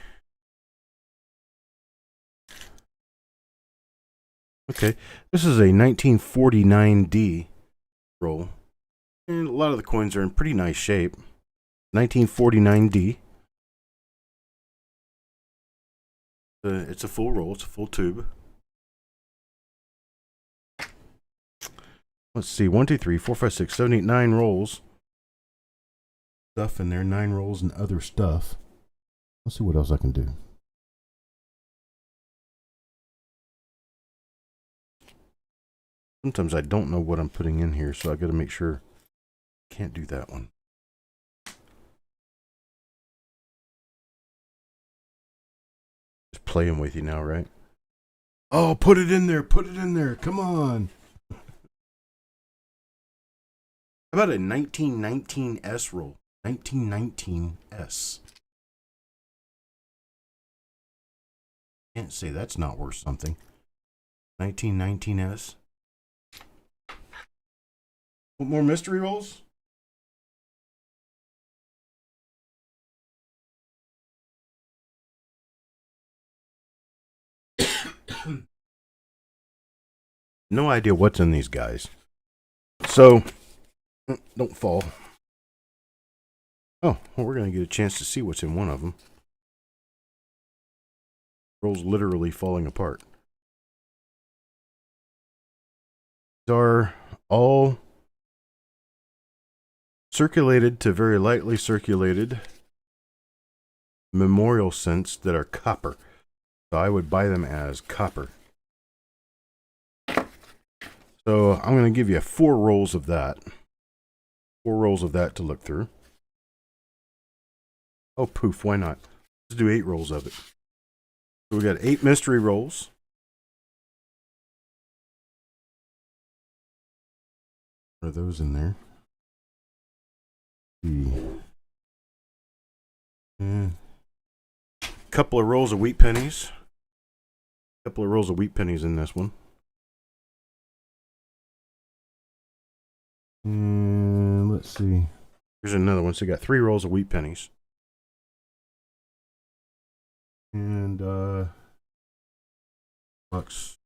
Okay, this is a 1949D roll. And a lot of the coins are in pretty nice shape. 1949D. It's a full roll. It's a full tube. Let's see. 1, 2, 3, 4, 5, 6, 7, 8, 9 rolls. Stuff in there. 9 rolls and other stuff. Let's see what else I can do. Sometimes I don't know what I'm putting in here, so I got to make sure. Can't do that one. Just playing with you now, right? Oh, put it in there. Put it in there. Come on. How about a 1919S roll? 1919S. Can't say that's not worth something. 1919S. What more mystery rolls? No idea what's in these guys. So, don't fall. Oh, well, we're going to get a chance to see what's in one of them. Roll's literally falling apart. These are all circulated to very lightly circulated memorial cents that are copper. So I would buy them as copper. So I'm going to give you 4 rolls of that. 4 rolls of that to look through. Oh, poof, why not? Let's do 8 rolls of it. So we got 8 mystery rolls. What are those in there? Couple of rolls of wheat pennies. Couple of rolls of wheat pennies in this one. And let's see. Here's another one. So you got 3 rolls of wheat pennies. And bucks.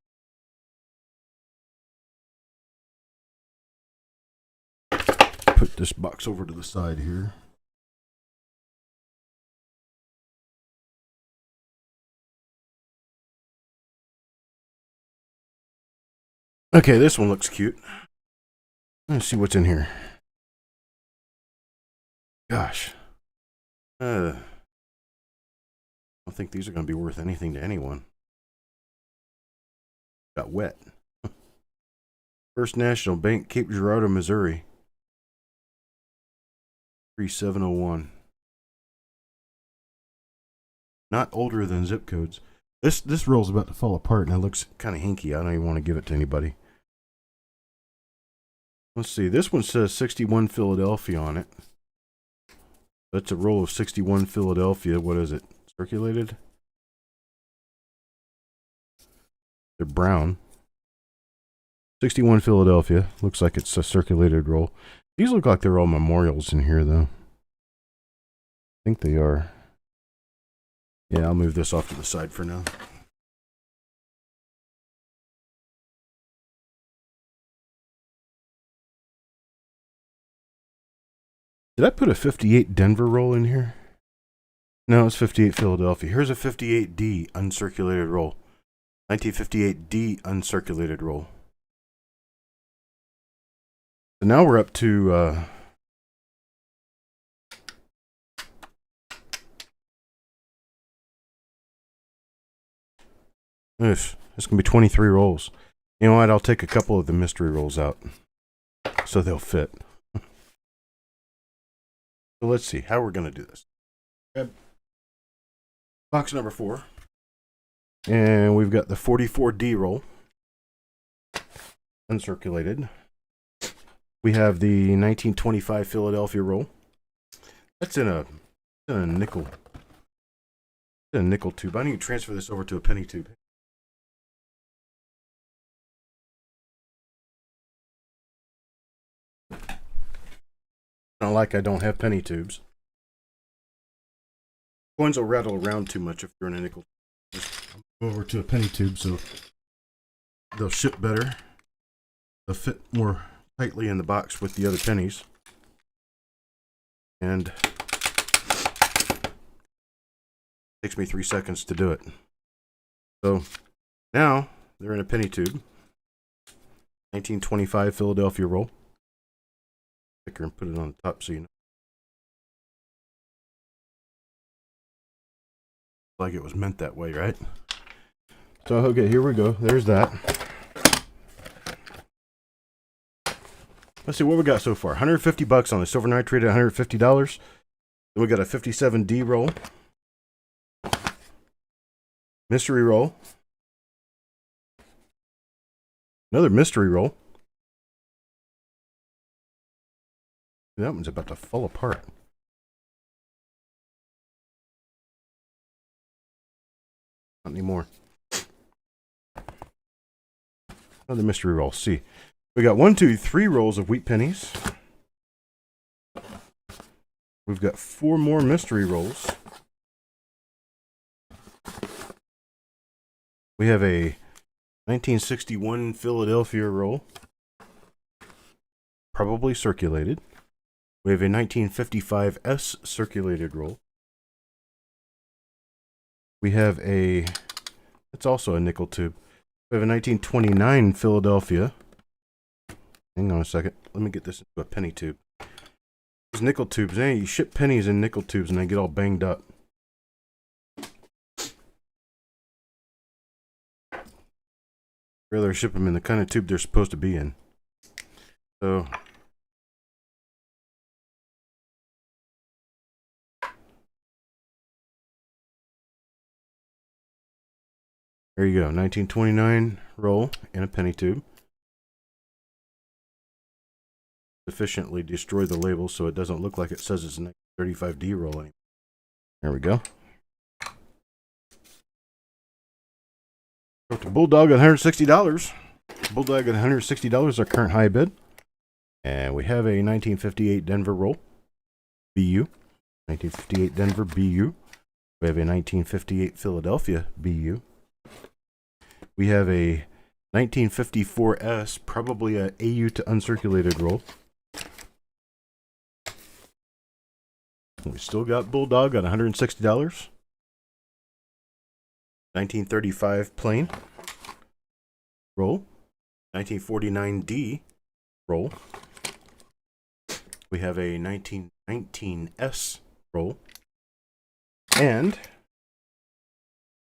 Put this box over to the side here. Okay, this one looks cute. Let's see what's in here. Gosh. I don't think these are going to be worth anything to anyone. Got wet. First National Bank, Cape Girardeau, Missouri. 3701. Not older than zip codes. This roll's about to fall apart and it looks kind of hinky. I don't even want to give it to anybody. Let's see. This one says 61 Philadelphia on it. That's a roll of 61 Philadelphia. What is it? Circulated? They're brown. 61 Philadelphia. Looks like it's a circulated roll. These look like they're all memorials in here, though. I think they are. Yeah, I'll move this off to the side for now. Did I put a 58 Denver roll in here? No, it's 58 Philadelphia. Here's a 58D uncirculated roll. 1958D uncirculated roll. So now we're up to this can be 23 rolls. You know what? I'll take a couple of the mystery rolls out so they'll fit. So let's see how we're going to do this. Grab box number 4. And we've got the 44D roll. Uncirculated. We have the 1925 Philadelphia roll. That's in a nickel. It's in a nickel tube. I need to transfer this over to a penny tube. Not like I don't have penny tubes. Coins will rattle around too much if you're in a nickel. Just go over to a penny tube so they'll ship better. They'll fit more tightly in the box with the other pennies. And it takes me 3 seconds to do it. So now they're in a penny tube. 1925 Philadelphia roll. Sticker and put it on the top so you know. Like it was meant that way, right? So okay, here we go. There's that. Let's see what we got so far. 150 bucks on the silver nitrate at $150. Then we got a 57D roll. Mystery roll. Another mystery roll. That one's about to fall apart. Not anymore. Another mystery roll. See, we got 1, 2, 3 rolls of wheat pennies. We've got 4 more mystery rolls. We have a 1961 Philadelphia roll, probably circulated. We have a 1955 S circulated roll. We have a, it's also a nickel tube. We have a 1929 Philadelphia. Hang on a second. Let me get this into a penny tube. These nickel tubes, you ship pennies in nickel tubes and they get all banged up. Rather ship them in the kind of tube they're supposed to be in. So there you go, 1929 roll in a penny tube. Sufficiently destroy the label so it doesn't look like it says it's a 35D roll anymore. There we go. Go to Bulldog at $160. Bulldog at $160 is our current high bid. And we have a 1958 Denver roll. BU. 1958 Denver BU. We have a 1958 Philadelphia BU. We have a 1954 S, probably a AU to uncirculated roll. We still got Bulldog at $160. 1935 plain roll. 1949D roll. We have a 1919 S roll. And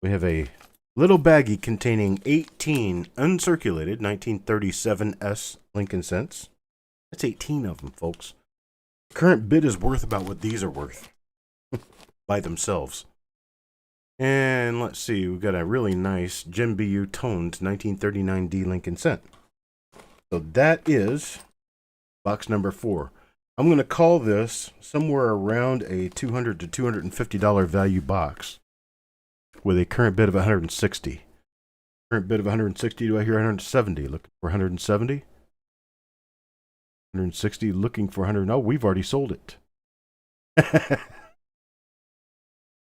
we have a little baggie containing 18 uncirculated 1937 S Lincoln cents. That's 18 of them, folks. Current bid is worth about what these are worth by themselves. And let's see, we've got a really nice Jim BU toned 1939D Lincoln cent. So that is box number 4. I'm going to call this somewhere around a $200 to $250 value box with a current bid of $160. Current bid of $160. Do I hear $170? Looking for $170? $160, looking for $100. No, we've already sold it.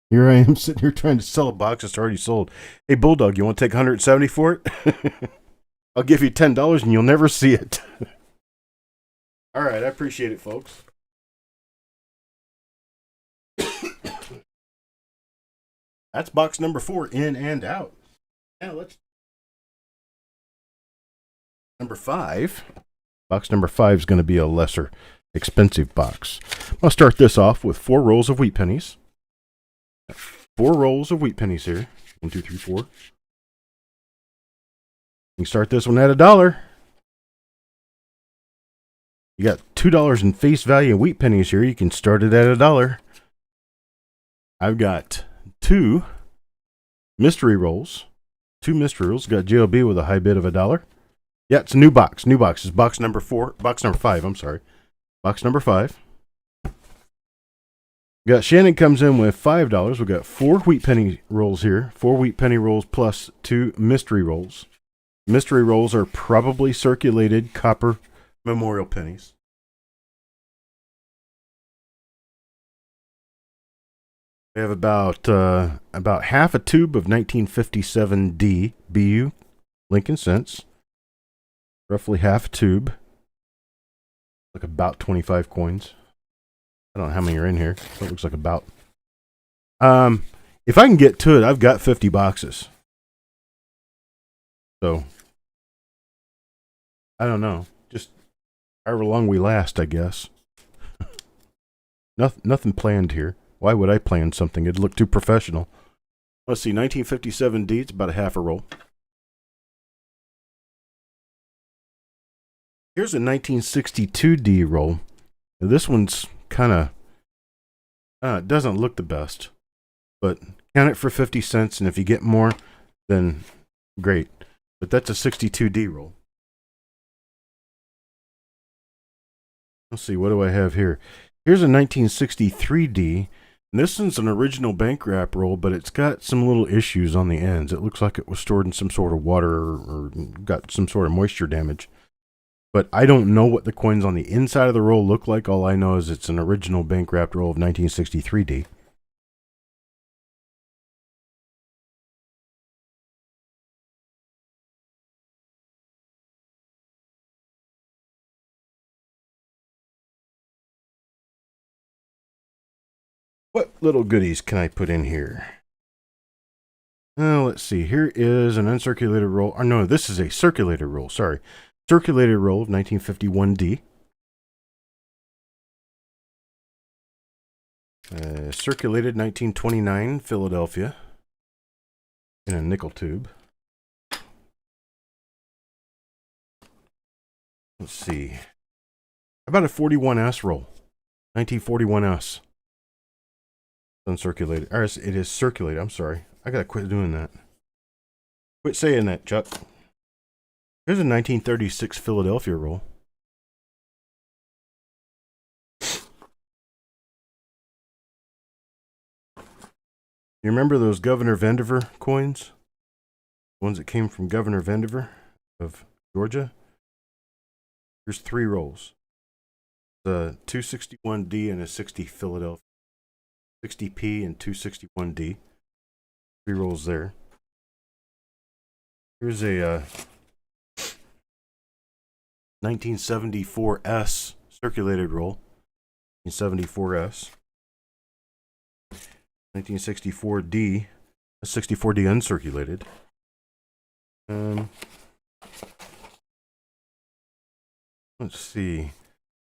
Here I am sitting here trying to sell a box that's already sold. Hey, Bulldog, you want to take $170 for it? I'll give you $10 and you'll never see it. All right, I appreciate it, folks. That's box number 4, in and out. Now let's... Number 5. Box number 5 is going to be a lesser expensive box. I'll start this off with 4 rolls of wheat pennies. 4 rolls of wheat pennies here. 1, 2, 3, 4. You can start this one at $1. You got $2 in face value in wheat pennies here. You can start it at $1. I've got 2 mystery rolls. 2 mystery rolls. Got JLB with a high bid of $1. Yeah, it's a new box. New box. It's box number 4. Box number 5, I'm sorry. Box number 5. We got Shannon comes in with $5. We've got 4 wheat penny rolls here. 4 wheat penny rolls plus 2 mystery rolls. Mystery rolls are probably circulated copper memorial pennies. We have about half a tube of 1957D BU Lincoln cents. Roughly half a tube. Like about 25 coins. I don't know how many are in here. So it looks like about. If I can get to it, I've got 50 boxes. So I don't know. Just however long we last, I guess. Nothing planned here. Why would I plan something? It'd look too professional. Let's see, 1957D, it's about a half a roll. Here's a 1962D roll. Now, this one's kind of, it doesn't look the best, but count it for 50 cents, and if you get more, then great. But that's a 62D roll. Let's see, what do I have here? Here's a 1963D. And this one's an original bank wrap roll, but it's got some little issues on the ends. It looks like it was stored in some sort of water or got some sort of moisture damage. But I don't know what the coins on the inside of the roll look like. All I know is it's an original bank wrapped roll of 1963D. What little goodies can I put in here? Let's see. Here is an uncirculated roll. Or no, this is a circulated roll. Sorry. Circulated roll of 1951D. Circulated 1929 Philadelphia in a nickel tube. Let's see. How about a 41S roll? 1941S. Uncirculated. Or it is circulated. I'm sorry. I gotta quit doing that. Quit saying that, Chuck. Here's a 1936 Philadelphia roll. You remember those Governor Vandiver coins? The ones that came from Governor Vandiver of Georgia? Here's 3 rolls. The 261D and a 60 Philadelphia. 60P and 261D. 3 rolls there. Here's a 1974S circulated roll. 1974S. 1964D. A 64D uncirculated. Let's see.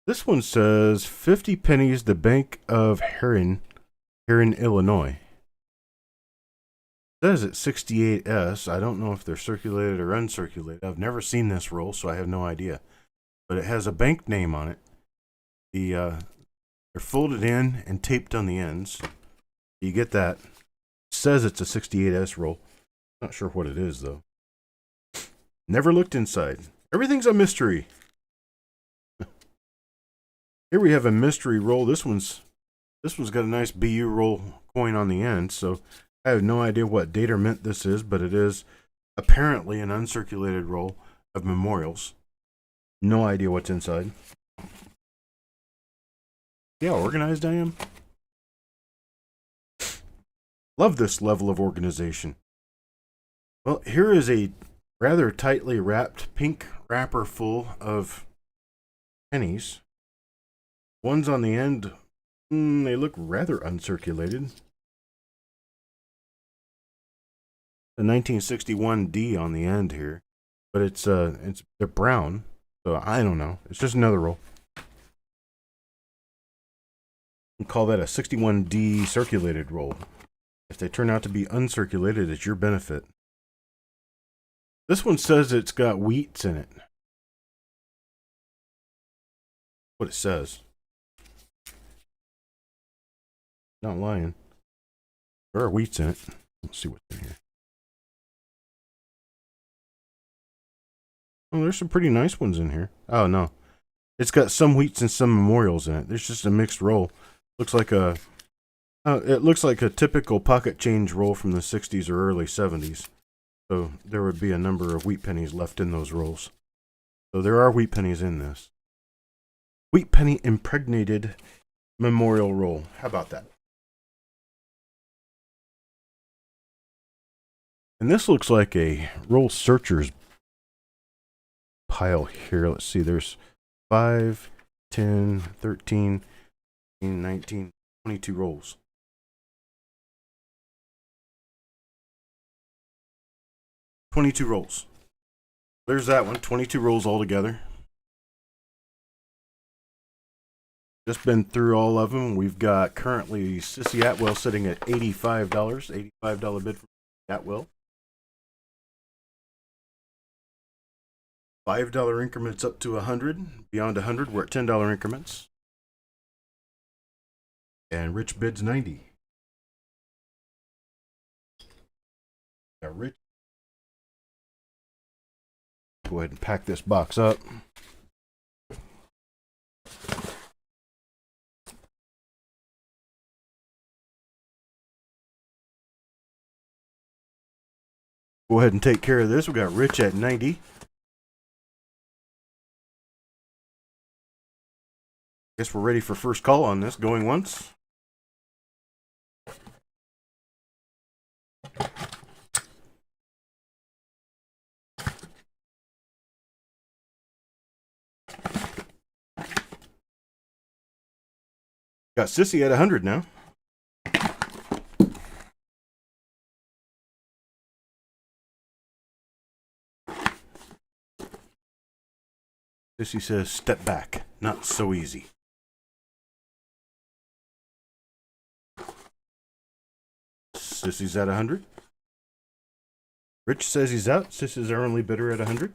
This one says 50 pennies, the Bank of Heron, Illinois. It says it's 68S. I don't know if they're circulated or uncirculated. I've never seen this roll, so I have no idea. But it has a bank name on it. They're folded in and taped on the ends. You get that. It says it's a 68S roll. Not sure what it is, though. Never looked inside. Everything's a mystery. Here we have a mystery roll. This one's got a nice BU roll coin on the end, so I have no idea what date or mint this is, but it is apparently an uncirculated roll of memorials. No idea what's inside. See how organized I am? Love this level of organization. Well, here is a rather tightly wrapped pink wrapper full of pennies. Ones on the end, they look rather uncirculated. The 1961D on the end here, but they're brown, so I don't know. It's just another roll. We call that a 61D circulated roll. If they turn out to be uncirculated, it's your benefit. This one says it's got wheats in it. What it says. Not lying. There are wheats in it. Let's see what's in here. Oh, there's some pretty nice ones in here. Oh, no. It's got some wheats and some memorials in it. There's just a mixed roll. It looks like a typical pocket change roll from the 60s or early 70s. So there would be a number of wheat pennies left in those rolls. So there are wheat pennies in this. Wheat penny impregnated memorial roll. How about that? And this looks like a roll searcher's pile here. Let's see. There's 5, 10, 13, 19, 22 rolls. There's that one. 22 rolls altogether. Just been through all of them. We've got currently Sissy Atwell sitting at $85. $85 bid from Atwell. $5 increments up to 100. Beyond 100, we're at $10 increments. And Rich bids 90. Got Rich. Go ahead and pack this box up. Go ahead and take care of this. We got Rich at 90. Guess we're ready for first call on this. Going once. Got Sissy at 100 now. Sissy says, step back. Not so easy. Sissy's at 100. Rich says he's out. Sissy's our only bidder at 100.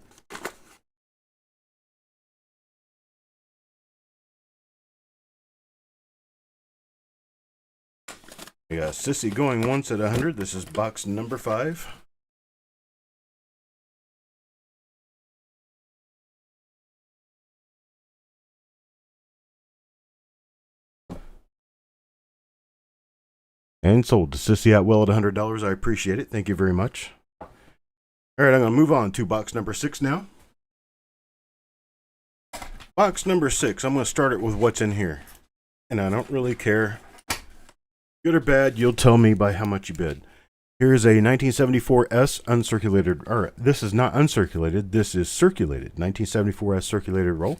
We got Sissy going once at 100. This is box number 5. And sold to Sissy Atwell at $100. I appreciate it. Thank you very much. All right, I'm going to move on to box number 6 now. Box number 6, I'm going to start it with what's in here. And I don't really care. Good or bad, you'll tell me by how much you bid. Here's a 1974S uncirculated, or this is not uncirculated, this is circulated. 1974S circulated roll.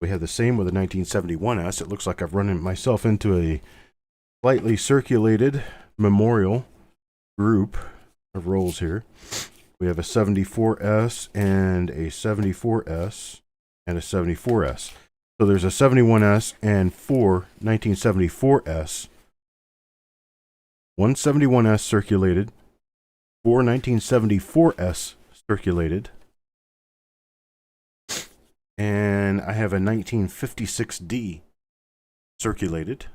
We have the same with a 1971S. It looks like I've run myself into a slightly circulated memorial group of rolls here. We have a 74S and a 74S and a 74S. So there's a 71S and 4 1974S. 171S circulated, 4 1974S circulated, and I have a 1956D circulated.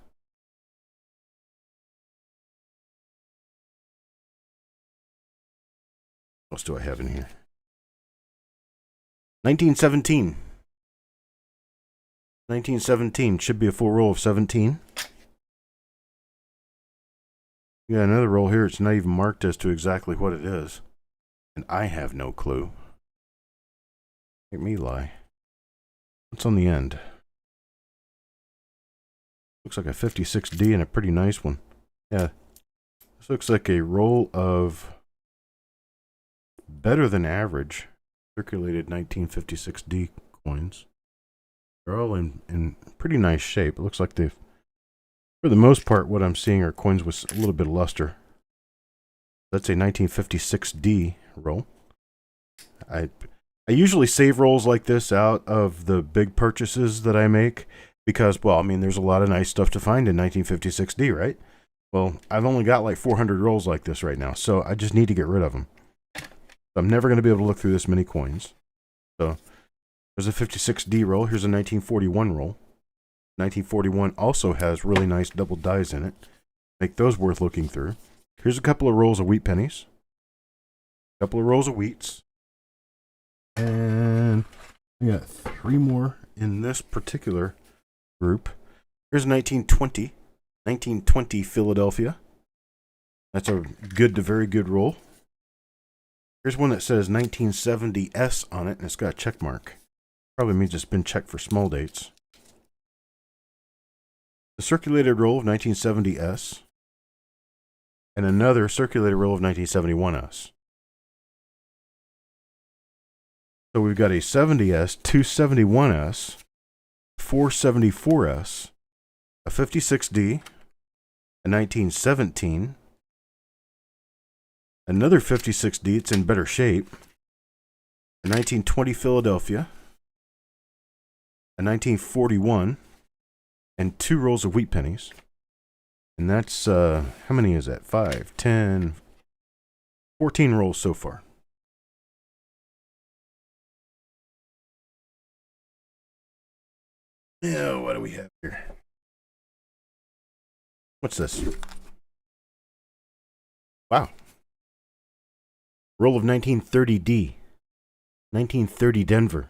What else do I have in here? 1917. 1917 should be a full roll of 17. We got another roll here. It's not even marked as to exactly what it is. And I have no clue. Make me lie. What's on the end? Looks like a 56D and a pretty nice one. Yeah. This looks like a roll of better than average circulated 1956D coins. They're all in pretty nice shape. It looks like they've, for the most part, what I'm seeing are coins with a little bit of luster. That's a 1956D roll. I usually save rolls like this out of the big purchases that I make because, well, I mean, there's a lot of nice stuff to find in 1956D, right? Well, I've only got like 400 rolls like this right now, so I just need to get rid of them. I'm never going to be able to look through this many coins. So there's a 56D roll. Here's a 1941 roll. 1941 also has really nice double dies in it. Make those worth looking through. Here's a couple of rolls of wheat pennies. A couple of rolls of wheats. And we got 3 more in this particular group. Here's a 1920. 1920 Philadelphia. That's a good to very good roll. Here's one that says 1970S on it, and it's got a check mark. Probably means it's been checked for small dates. The circulated roll of 1970S, and another circulated roll of 1971S. So we've got a 70S, 271S, 474S, a 56D, a 1917, another 56D, it's in better shape, a 1920 Philadelphia, a 1941, and 2 rolls of wheat pennies. And that's, how many is that? 5, 10, 14 rolls so far. Yeah, what do we have here? What's this? Wow. Roll of 1930D. 1930 Denver.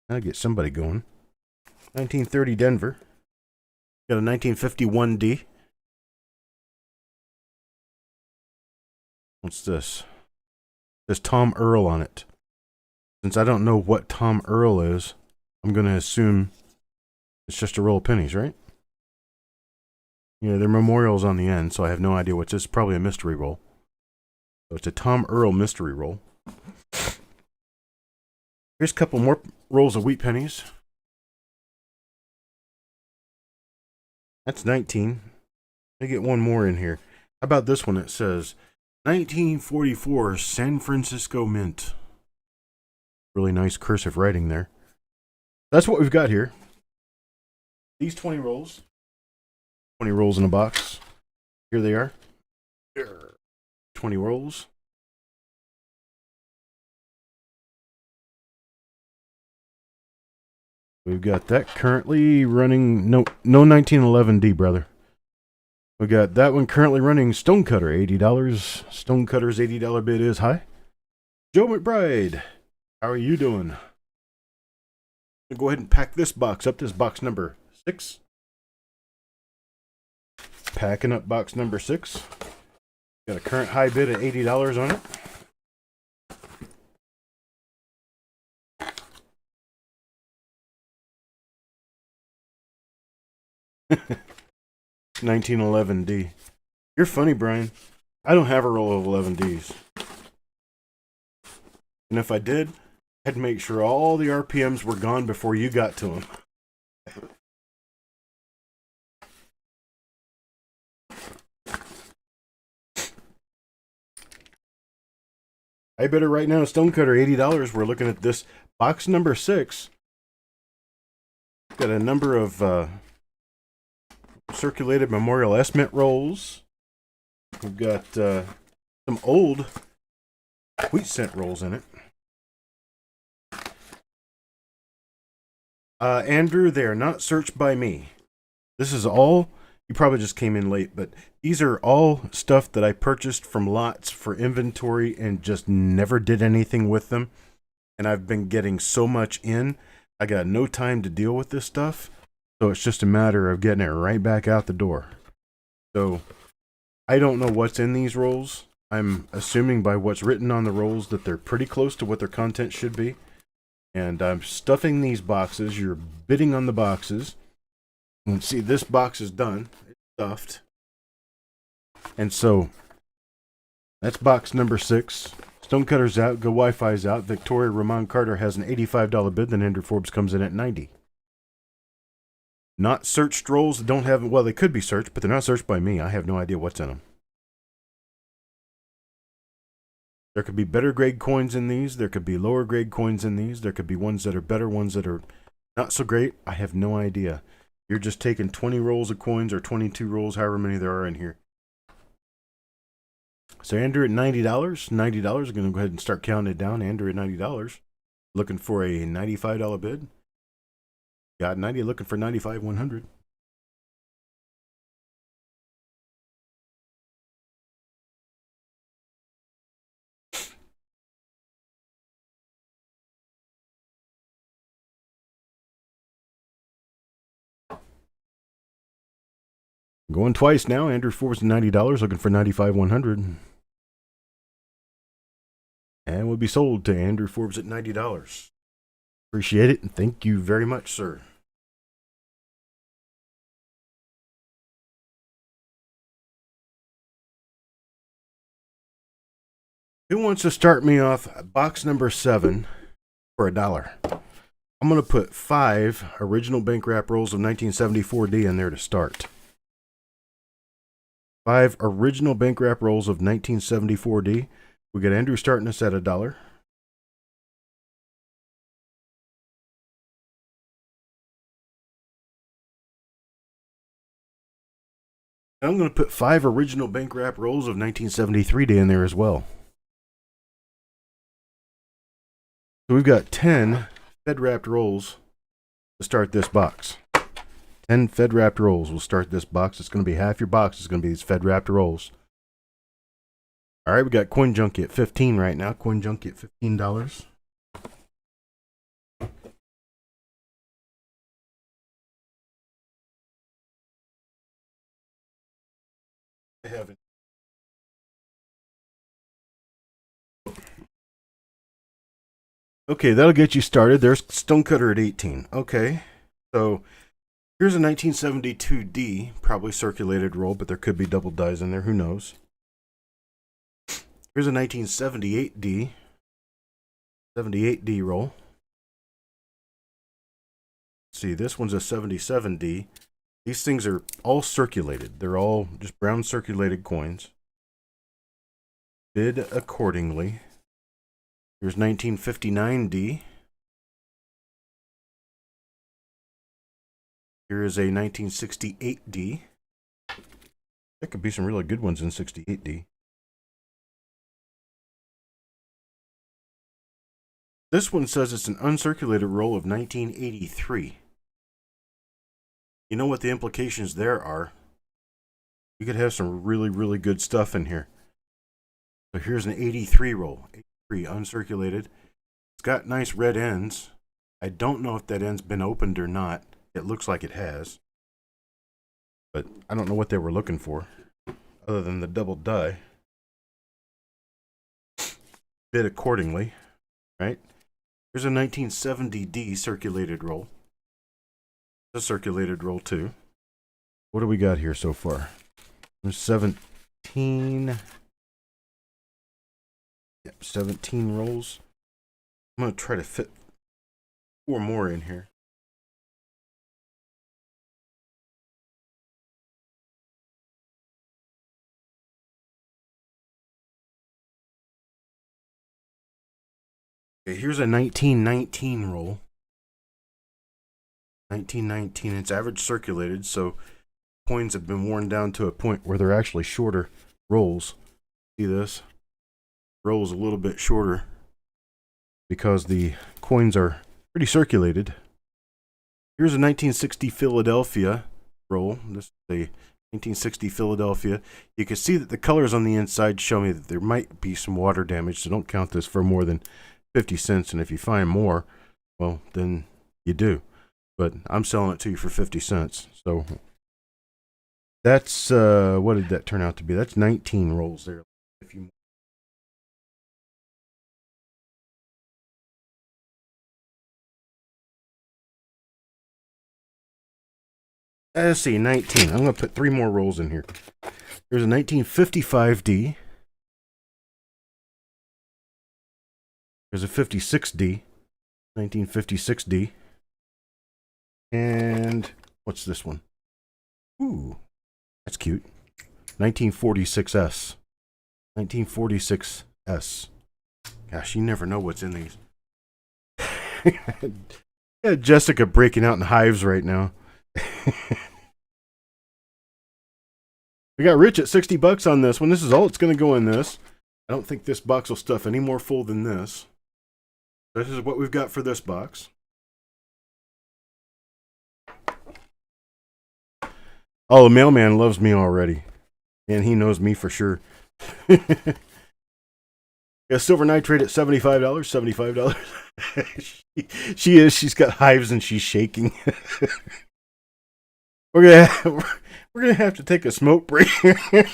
I'll get somebody going. 1930 Denver. Got a 1951D. What's this? There's Tom Earl on it. Since I don't know what Tom Earl is, I'm going to assume it's just a roll of pennies, right? Yeah, they're memorials on the end, so I have no idea what's this. Probably a mystery roll. So it's a Tom Earl mystery roll. Here's a couple more rolls of wheat pennies. That's 19. Let me get one more in here. How about this one? It says 1944 San Francisco Mint. Really nice cursive writing there. That's what we've got here. These 20 rolls. 20 rolls in a box. Here they are. 20 rolls. We've got that currently running. No 1911D, brother. We got that one currently running Stonecutter, $80. Stonecutter's $80 bid is high. Joe McBride, how are you doing? Go ahead and pack this box up. This is box number 6. Packing up box number 6. Got a current high bid of $80 on it. $19.11D. You're funny, Brian. I don't have a roll of 11Ds. And if I did, I'd make sure all the RPMs were gone before you got to them. I better right now, Stonecutter, $80. We're looking at this box number 6. Got a number of circulated memorial estimate rolls. We've got some old wheat cent rolls in it. Andrew, they are not searched by me. This is all, you probably just came in late, but these are all stuff that I purchased from lots for inventory and just never did anything with them. And I've been getting so much in, I got no time to deal with this stuff. So it's just a matter of getting it right back out the door. So I don't know what's in these rolls. I'm assuming by what's written on the rolls that they're pretty close to what their content should be. And I'm stuffing these boxes. You're bidding on the boxes. And see, this box is done. It's stuffed. And so that's box number 6. Stonecutter's out. Go Wi-Fi's out. Victoria Ramon Carter has an $85 bid. Then Andrew Forbes comes in at $90. Not searched rolls. Don't have, well, they could be searched, but they're not searched by me. I have no idea what's in them. There could be better grade coins in these. There could be lower grade coins in these. There could be ones that are better, ones that are not so great. I have no idea. You're just taking 20 rolls of coins or 22 rolls, however many there are in here. So Andrew at $90. $90. I'm going to go ahead and start counting it down. Andrew at $90. Looking for a $95 bid. Got 90, looking for 95, 100. Going twice now. Andrew Forbes at $90, looking for 95, 100. And will be sold to Andrew Forbes at $90. Appreciate it, and thank you very much, sir. Who wants to start me off box number 7 for $1? I'm going to put 5 original bank wrap rolls of 1974D in there to start. 5 original bank wrap rolls of 1974D. We got Andrew starting us at $1. I'm going to put 5 original bank wrap rolls of 1973D in there as well. So we've got 10 Fed wrapped rolls to start this box. 10 Fed wrapped rolls will start this box. It's going to be half your box. It's going to be these Fed wrapped rolls. All right, we got Coin Junkie at 15 right now. Coin Junkie at $15. I haven't. Okay, that'll get you started. There's Stonecutter at 18. Okay, so here's a 1972D, probably circulated roll, but there could be double dies in there. Who knows? Here's a 1978D, 78D roll. Let's see, this one's a 77D. These things are all circulated. They're all just brown circulated coins. Bid accordingly. Here's 1959D. Here is a 1968D. There could be some really good ones in 68D. This one says it's an uncirculated roll of 1983. You know what the implications there are? You could have some really, really good stuff in here. So here's an 83 roll. 83 uncirculated. It's got nice red ends. I don't know if that end's been opened or not. It looks like it has. But I don't know what they were looking for, other than the double die. Bid accordingly, right? Here's a 1970D circulated roll. A circulated roll too. What do we got here so far? There's 17. Yep, 17 rolls. I'm going to try to fit 4 more in here. Okay, here's a 1919 roll. 1919, it's average circulated, so coins have been worn down to a point where they're actually shorter rolls. See this? Roll's a little bit shorter because the coins are pretty circulated. Here's a 1960 Philadelphia roll. This is a 1960 Philadelphia. You can see that the colors on the inside show me that there might be some water damage, so don't count this for more than 50 cents, and if you find more, well, then you do. But I'm selling it to you for 50 cents. So that's, what did that turn out to be? That's 19 rolls there. If you let's see, 19. I'm going to put 3 more rolls in here. There's a 1955D. There's a 56D. 1956D. And what's this one? Ooh, that's cute. 1946S. 1946S. Gosh, you never know what's in these. Yeah, Jessica breaking out in hives right now. We got Rich at $60 on this one. This is all it's going to go in this. I don't think this box will stuff any more full than this. This is what we've got for this box. Oh, the mailman loves me already. And he knows me for sure. Got silver nitrate at $75. $75. She is. She's got hives and she's shaking. We're gonna have to take a smoke break. I'm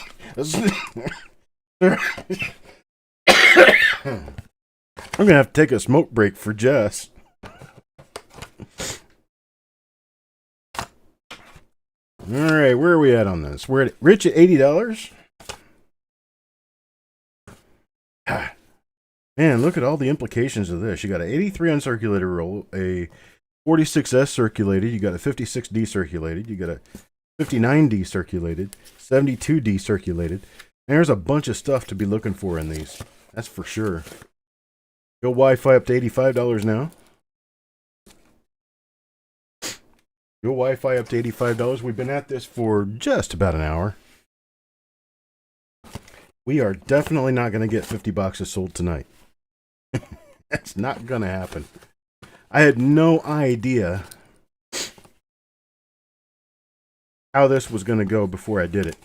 gonna have to take a smoke break for Jess. All right, where are we at on this? We're at Rich at $80. Man, look at all the implications of this. You got an 83 uncirculated roll, a 46S circulated, you got a 56D circulated, you got a 59D circulated, 72D circulated. There's a bunch of stuff to be looking for in these. That's for sure. Go Wi-Fi up to $85 now. Go Wi-Fi up to $85. We've been at this for just about an hour. We are definitely not going to get 50 boxes sold tonight. That's not going to happen. I had no idea how this was going to go before I did it.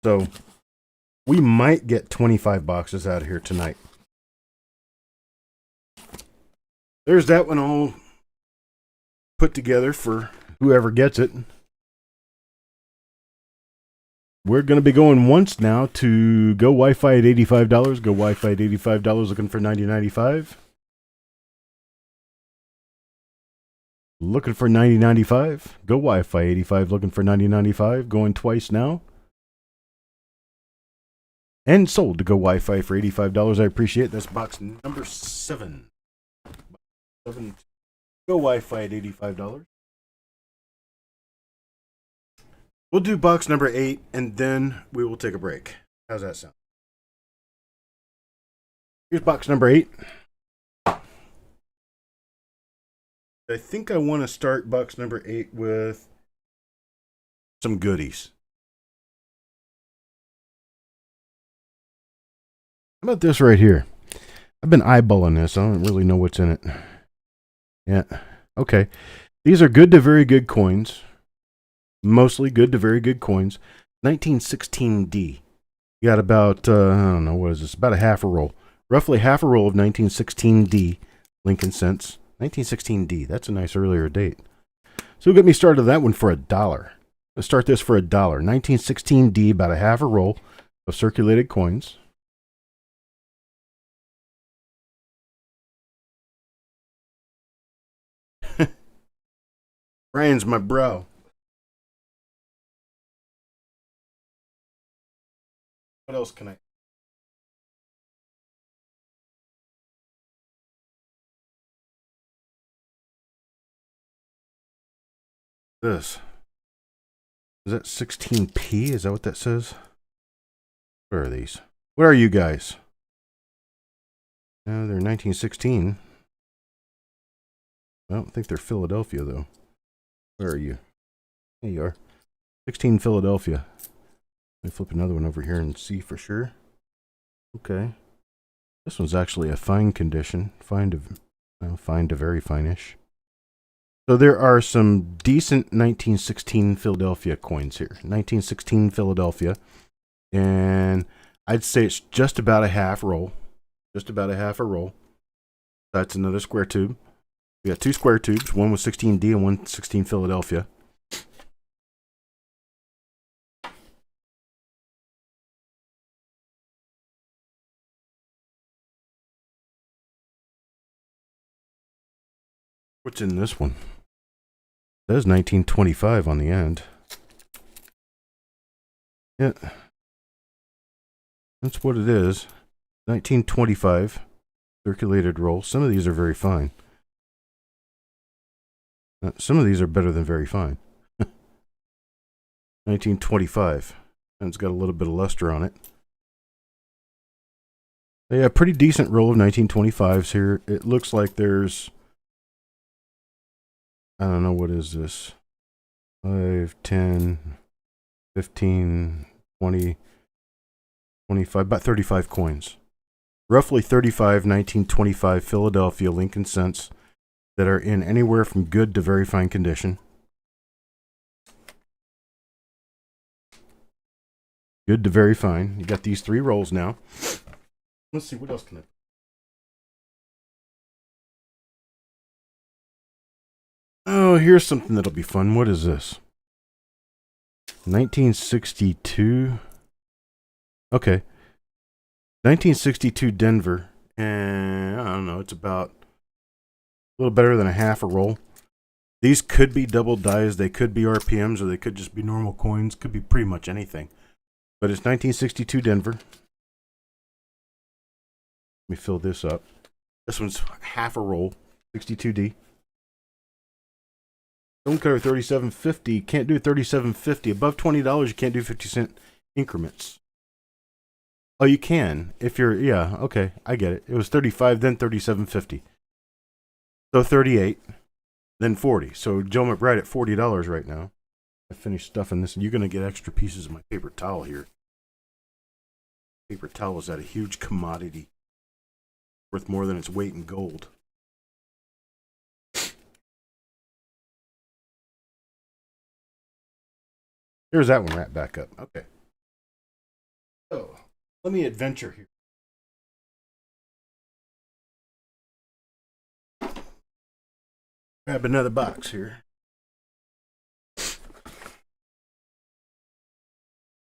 So we might get 25 boxes out of here tonight. There's that one all put together for whoever gets it. We're going to be going once now to Go Wi-Fi at $85. Go Wi-Fi at $85 looking for $90.95. Looking for 90.95. Go Wi-Fi 85. Looking for 90.95. Going twice now. And sold to Go Wi-Fi for $85. I appreciate it. That's box number 7. 7. Go Wi-Fi at $85. We'll do box number 8, and then we will take a break. How's that sound? Here's box number 8. I think I want to start box number 8 with some goodies. How about this right here? I've been eyeballing this. I don't really know what's in it. Yeah. Okay. These are good to very good coins. Mostly good to very good coins. 1916D. You got about, I don't know, what is this? About a half a roll. Roughly half a roll of 1916D Lincoln cents. 1916D. That's a nice earlier date. So get me started that one for $1. Let's start this for $1. 1916D, about a half a roll of circulated coins. Brian's my bro. What else can I? This. Is that 16p? Is that what that says? What are these? What are you guys? They're 1916. I don't think they're Philadelphia, though. Where are you? There you are. 16 Philadelphia. Let me flip another one over here and see for sure. Okay. This one's actually a fine condition. Fine to very fine-ish. So there are some decent 1916 Philadelphia coins here. 1916 Philadelphia. And I'd say it's just about a half roll. Just about a half a roll. That's another square tube. We got 2 square tubes. One with 16D and one 16 Philadelphia. What's in this one? It says 1925 on the end. Yeah. That's what it is. 1925 circulated roll. Some of these are very fine. Some of these are better than very fine. 1925. And it's got a little bit of luster on it. Yeah, pretty decent roll of 1925s here. It looks like there's... I don't know, what is this? 5, 10, 15, 20, 25, about 35 coins. Roughly 35 1925 Philadelphia Lincoln cents that are in anywhere from good to very fine condition. Good to very fine. You got these 3 rolls now. Let's see, what else can I... Oh, here's something that'll be fun. What is this? 1962. Okay. 1962 Denver. And I don't know, it's about a little better than a half a roll. These could be double dies. They could be RPMs, or they could just be normal coins. Could be pretty much anything. But it's 1962 Denver. Let me fill this up. This one's half a roll. 62D. Stone cutter 37.50. Can't do 37.50. Above $20, you can't do 50-cent increments. Oh, you can if you're... Yeah, okay, I get it. It was 35, then 37.50. So 38, then 40. So Joe McBride at $40 right now. I finished stuffing this, and you're going to get extra pieces of my paper towel here. Paper towel is at a huge commodity, worth more than its weight in gold. Here's that one wrapped back up. Okay. So, let me adventure here. Grab another box here.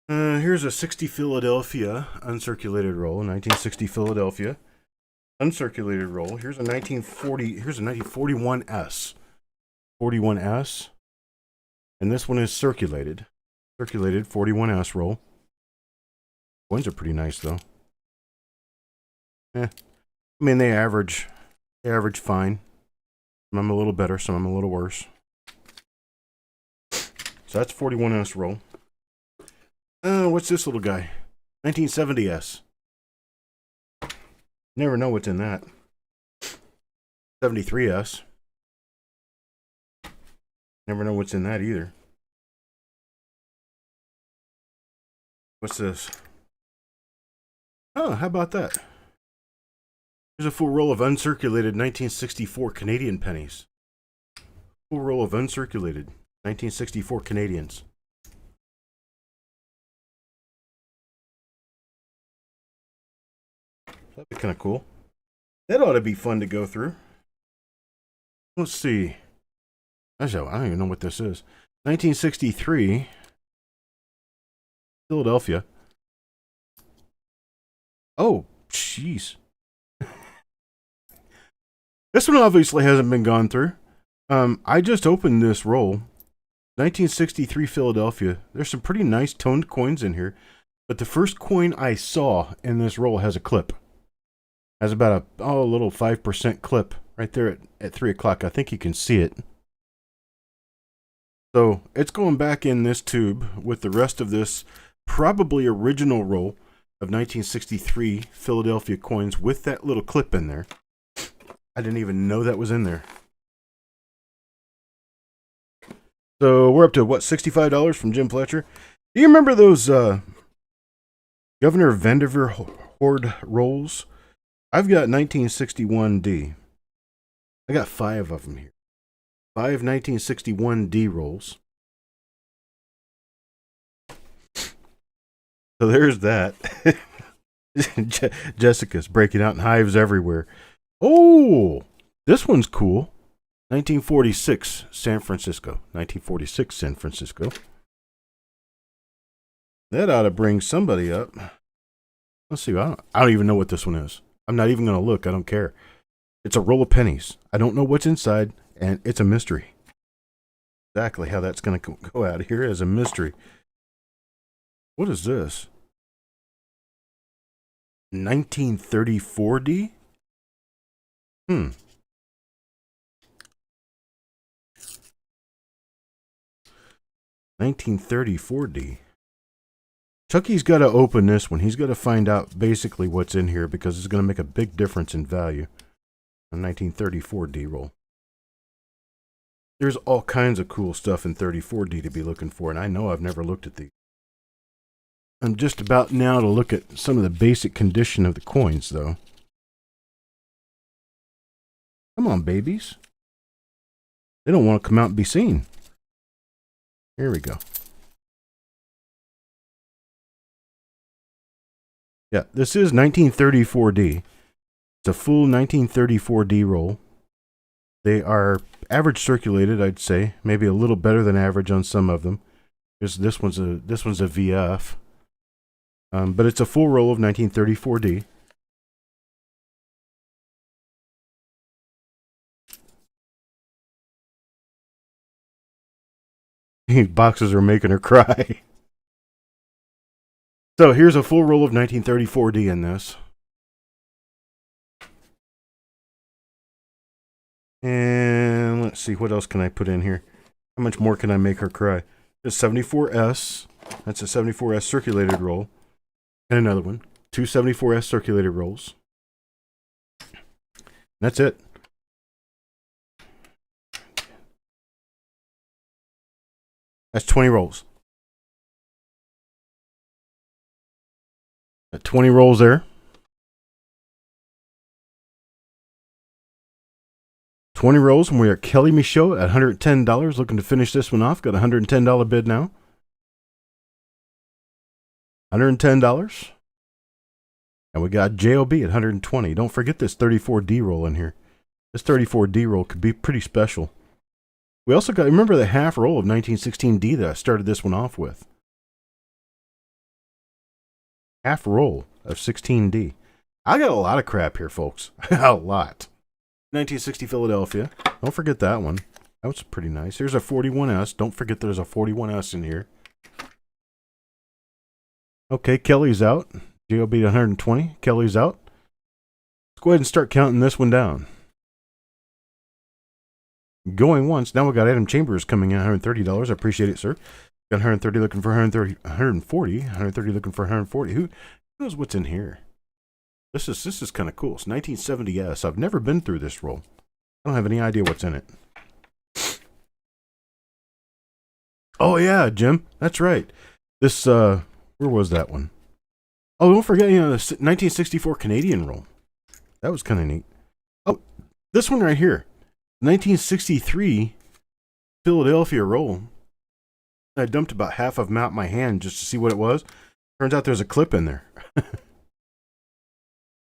Here's a 60 Philadelphia uncirculated roll, 1960 Philadelphia uncirculated roll. Here's a 1940. Here's a 1941 S. 41S. And this one is circulated. Circulated 41S roll. Coins are pretty nice though. I mean they average fine. Some I'm a little better, some I'm a little worse. So that's 41S roll. What's this little guy? 1970S. Never know what's in that. 73S. Never know what's in that either. What's this? Oh, how about that? Here's a full roll of uncirculated 1964 Canadian pennies. Full roll of uncirculated 1964 Canadians. That'd be kind of cool. That ought to be fun to go through. Let's see. Actually, I don't even know what this is. 1963. Philadelphia. Oh, jeez. This one obviously hasn't been gone through. I just opened this roll. 1963 Philadelphia. There's some pretty nice toned coins in here. But the first coin I saw in this roll has a clip. Has about a little 5% clip right there at 3 o'clock. I think you can see it. So it's going back in this tube with the rest of this probably original roll of 1963 Philadelphia coins with that little clip in there. I didn't even know that was in there. So we're up to what, $65 from Jim Fletcher? Do you remember those Governor Vanderveer Hoard rolls? I've got 1961D. I got 5 of them here. 5 1961D rolls. So there's that. Jessica's breaking out in hives everywhere. Oh, this one's cool. 1946 San Francisco. 1946 San Francisco. That ought to bring somebody up. Let's see. I don't even know what this one is. I'm not even going to look. I don't care. It's a roll of pennies. I don't know what's inside, and it's a mystery. Exactly how that's going to go out here is a mystery. What is this? 1934D? 1934D. Chucky's got to open this one. He's got to find out basically what's in here because it's going to make a big difference in value. A 1934D roll. There's all kinds of cool stuff in 34D to be looking for, and I know I've never looked at these. I'm just about now to look at some of the basic condition of the coins, though. Come on, babies. They don't want to come out and be seen. Here we go. Yeah, this is 1934D. It's a full 1934D roll. They are average circulated, I'd say. Maybe a little better than average on some of them. This one's a VF. But it's a full roll of 1934D. Boxes are making her cry. So here's a full roll of 1934D in this. And let's see, what else can I put in here? How much more can I make her cry? There's 74S. That's a 74S circulated roll. And another one. 2 74S circulated rolls. That's it. That's 20 rolls. Got 20 rolls there. 20 rolls, and we're at Kelly Michaud at $110. Looking to finish this one off. Got a $110 bid now. $110. And we got JOB at $120. Don't forget this 34D roll in here. This 34D roll could be pretty special. We also got, remember the half roll of 1916D that I started this one off with. Half roll of 16D. I got a lot of crap here, folks. A lot. 1960 Philadelphia. Don't forget that one. That was pretty nice. Here's a 41S. Don't forget there's a 41S in here. Okay, Kelly's out. GOB to 120. Kelly's out. Let's go ahead and start counting this one down. Going once. Now we got Adam Chambers coming in $130. I appreciate it, sir. Got 130 looking for 130, 140. 130 looking for 140. Who knows what's in here? This is kind of cool. It's 1970S. I've never been through this roll. I don't have any idea what's in it. Oh yeah, Jim. That's right. This where was that one? Oh, don't forget, the 1964 Canadian roll. That was kind of neat. Oh, this one right here. 1963 Philadelphia roll. I dumped about half of them out my hand just to see what it was. Turns out there's a clip in there.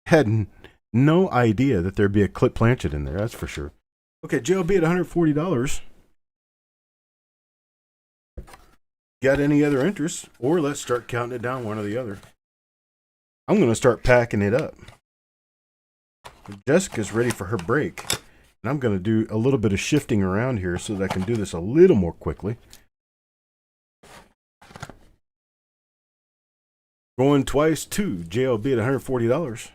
Had no idea that there'd be a clip planted in there, that's for sure. Okay, JLB at $140. Got any other interest? Or let's start counting it down, one or the other. I'm going to start packing it up. Jessica's ready for her break. And I'm going to do a little bit of shifting around here so that I can do this a little more quickly. Going twice to JLB at $140.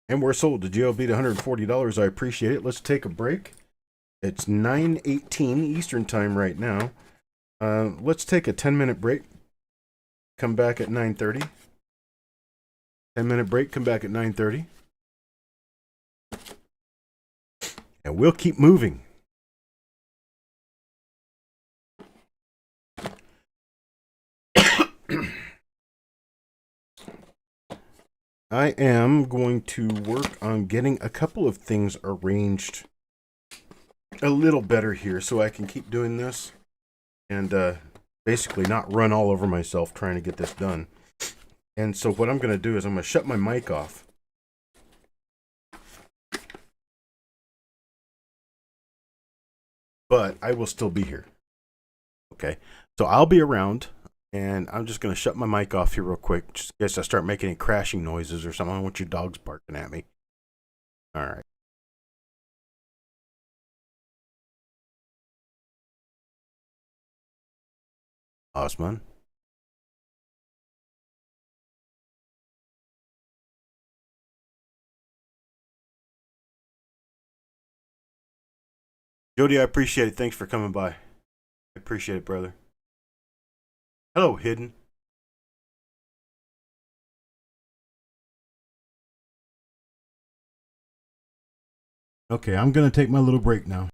And we're sold to JLB at $140. I appreciate it. Let's take a break. It's 9:18 Eastern time right now. Let's take a 10-minute break. Come back at 9:30. 10-minute break. Come back at 9:30. And we'll keep moving. I am going to work on getting a couple of things arranged a little better here so I can keep doing this and basically not run all over myself trying to get this done. And so what I'm going to do is I'm going to shut my mic off. But I will still be here. Okay. So I'll be around. And I'm just going to shut my mic off here real quick. Just in case I start making any crashing noises or something. I don't want your dogs barking at me. All right. Osman. Jody, I appreciate it. Thanks for coming by. I appreciate it, brother. Hello, Hidden. Okay, I'm going to take my little break now.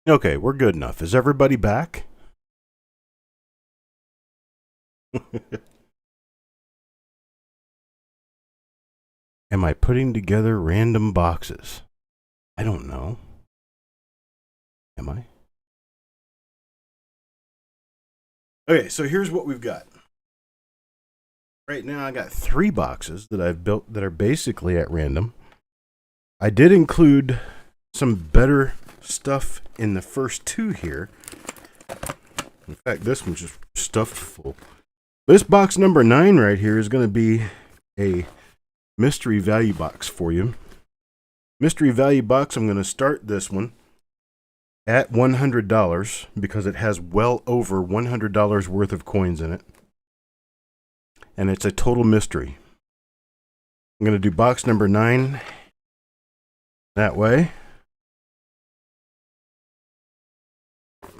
Okay, we're good enough. Is everybody back? Am I putting together random boxes? I don't know. Am I? Okay, so here's what we've got. Right now I got 3 boxes that I've built that are basically at random. I did include some better stuff in the first 2 here. In fact, this one's just stuffed full. This box number 9 right here is going to be a mystery value box for you. Mystery value box, I'm going to start this one at $100 because it has well over $100 worth of coins in it. And it's a total mystery. I'm going to do box number 9 that way.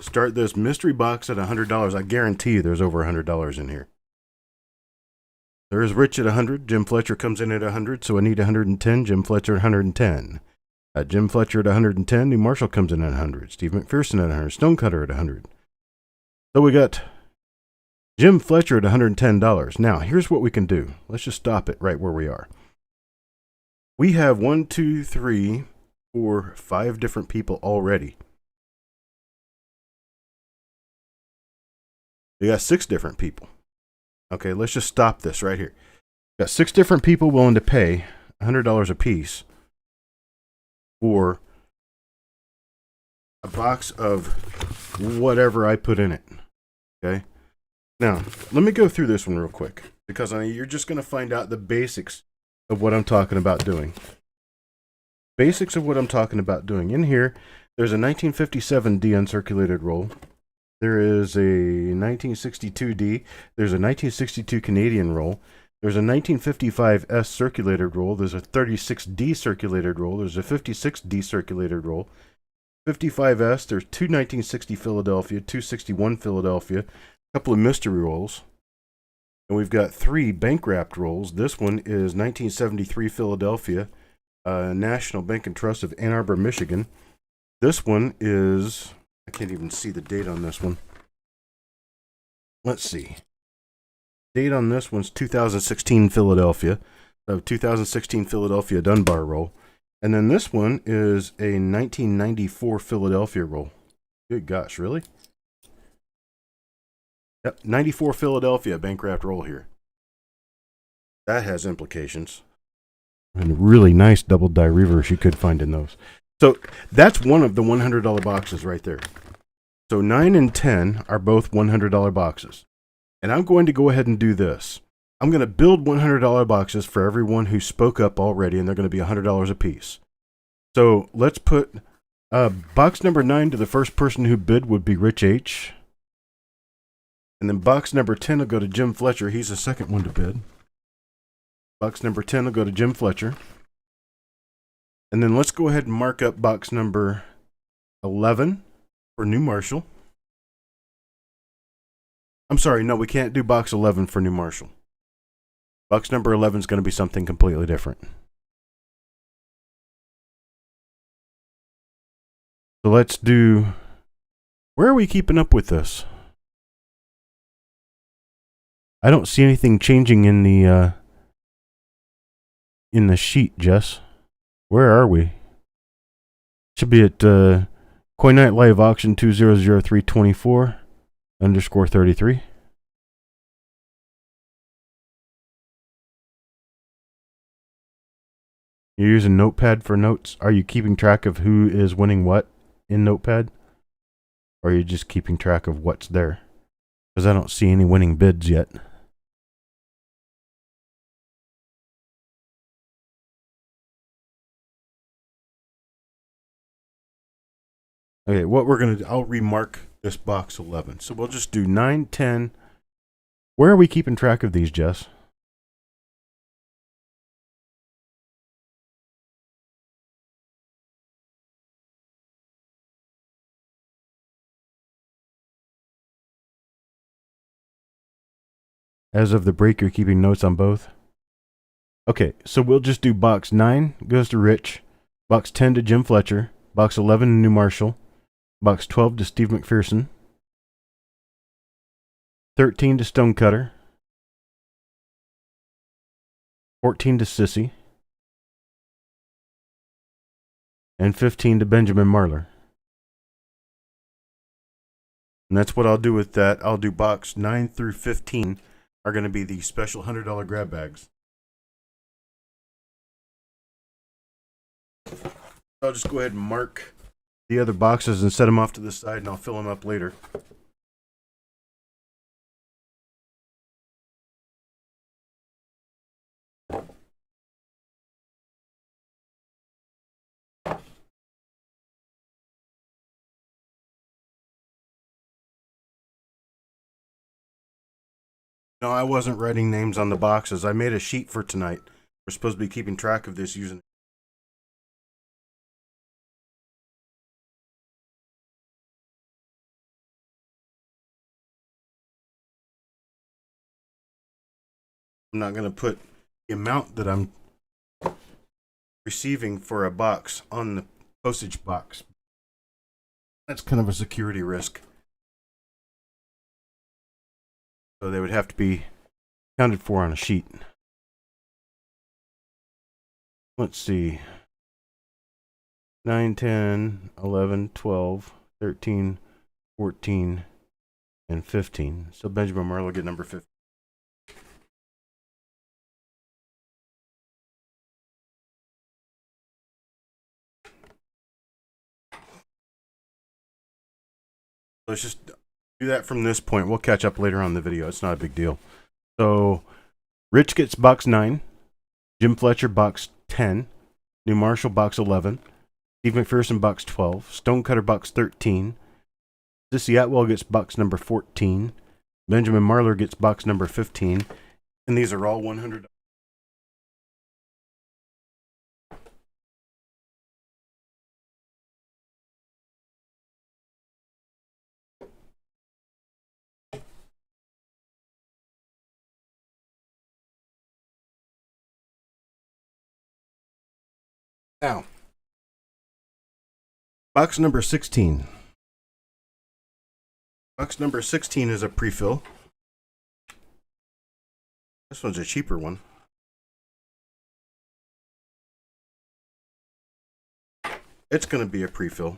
Start this mystery box at $100. I guarantee you there's over $100 in here. There is Rich at 100. Jim Fletcher comes in at 100, so I need 110. Jim Fletcher at 110. Jim Fletcher at 110. New Marshall comes in at 100. Steve McPherson at 100. Stonecutter at 100. So we got Jim Fletcher at $110. Now, here's what we can do. Let's just stop it right where we are. We have 1, 2, 3, 4, 5 different people already. We got 6 different people. Okay, let's just stop this right here. Got 6 different people willing to pay $100 a piece for a box of whatever I put in it. Okay? Now, let me go through this one real quick because you're just going to find out the basics of what I'm talking about doing. Basics of what I'm talking about doing. In here, there's a 1957 D uncirculated roll. There is a 1962D. There's a 1962 Canadian roll. There's a 1955 S circulated roll. There's a 36D circulated roll. There's a 56D circulated roll. 55S. There's 2 1960 Philadelphia, 261 Philadelphia, a couple of mystery rolls. And we've got 3 bank wrapped rolls. This one is 1973 Philadelphia, National Bank and Trust of Ann Arbor, Michigan. This one is... I can't even see the date on this one. Let's see. Date on this one's 2016 Philadelphia. So 2016 Philadelphia Dunbar roll. And then this one is a 1994 Philadelphia roll. Good gosh, really? Yep, 94 Philadelphia bank wrapped roll here. That has implications. And really nice double die reverse you could find in those. So that's one of the $100 boxes right there. So 9 and 10 are both $100 boxes. And I'm going to go ahead and do this. I'm going to build $100 boxes for everyone who spoke up already, and they're going to be $100 a piece. So let's put box number 9 to the first person who bid would be Rich H. And then box number 10 will go to Jim Fletcher. He's the second one to bid. Box number 10 will go to Jim Fletcher. And then let's go ahead and mark up box number 11 for New Marshall. I'm sorry, no, we can't do box 11 for New Marshall. Box number 11 is going to be something completely different. So let's do... Where are we keeping up with this? I don't see anything changing in the sheet, Jess. Where are we? Should be at Coin Night Live Auction 200324 _ 33. You're using Notepad for notes? Are you keeping track of who is winning what in Notepad? Or are you just keeping track of what's there? Because I don't see any winning bids yet. Okay, what we're going to do, I'll remark this box 11. So we'll just do 9, 10. Where are we keeping track of these, Jess? As of the break, you're keeping notes on both? Okay, so we'll just do box 9 goes to Rich, box 10 to Jim Fletcher, box 11 to New Marshall, Box 12 to Steve McPherson. 13 to Stonecutter. 14 to Sissy. And 15 to Benjamin Marler. And that's what I'll do with that. I'll do box 9 through 15 are going to be the special $100 grab bags. I'll just go ahead and mark the other boxes and set them off to the side, and I'll fill them up later. No, I wasn't writing names on the boxes. I made a sheet for tonight. We're supposed to be keeping track of this using... I'm not going to put the amount that I'm receiving for a box on the postage box. That's kind of a security risk. So they would have to be accounted for on a sheet. Let's see. 9, 10, 11, 12, 13, 14, and 15. So Benjamin Marlowe get number 15. Let's just do that from this point. We'll catch up later on in the video. It's not a big deal. So Rich gets box 9. Jim Fletcher box 10. New Marshall box 11. Steve McPherson box 12. Stonecutter box 13. Sissy Atwell gets box number 14. Benjamin Marler gets box number 15. And these are all $100. Now, box number 16. Box number 16 is a pre-fill. This one's a cheaper one. It's going to be a pre-fill.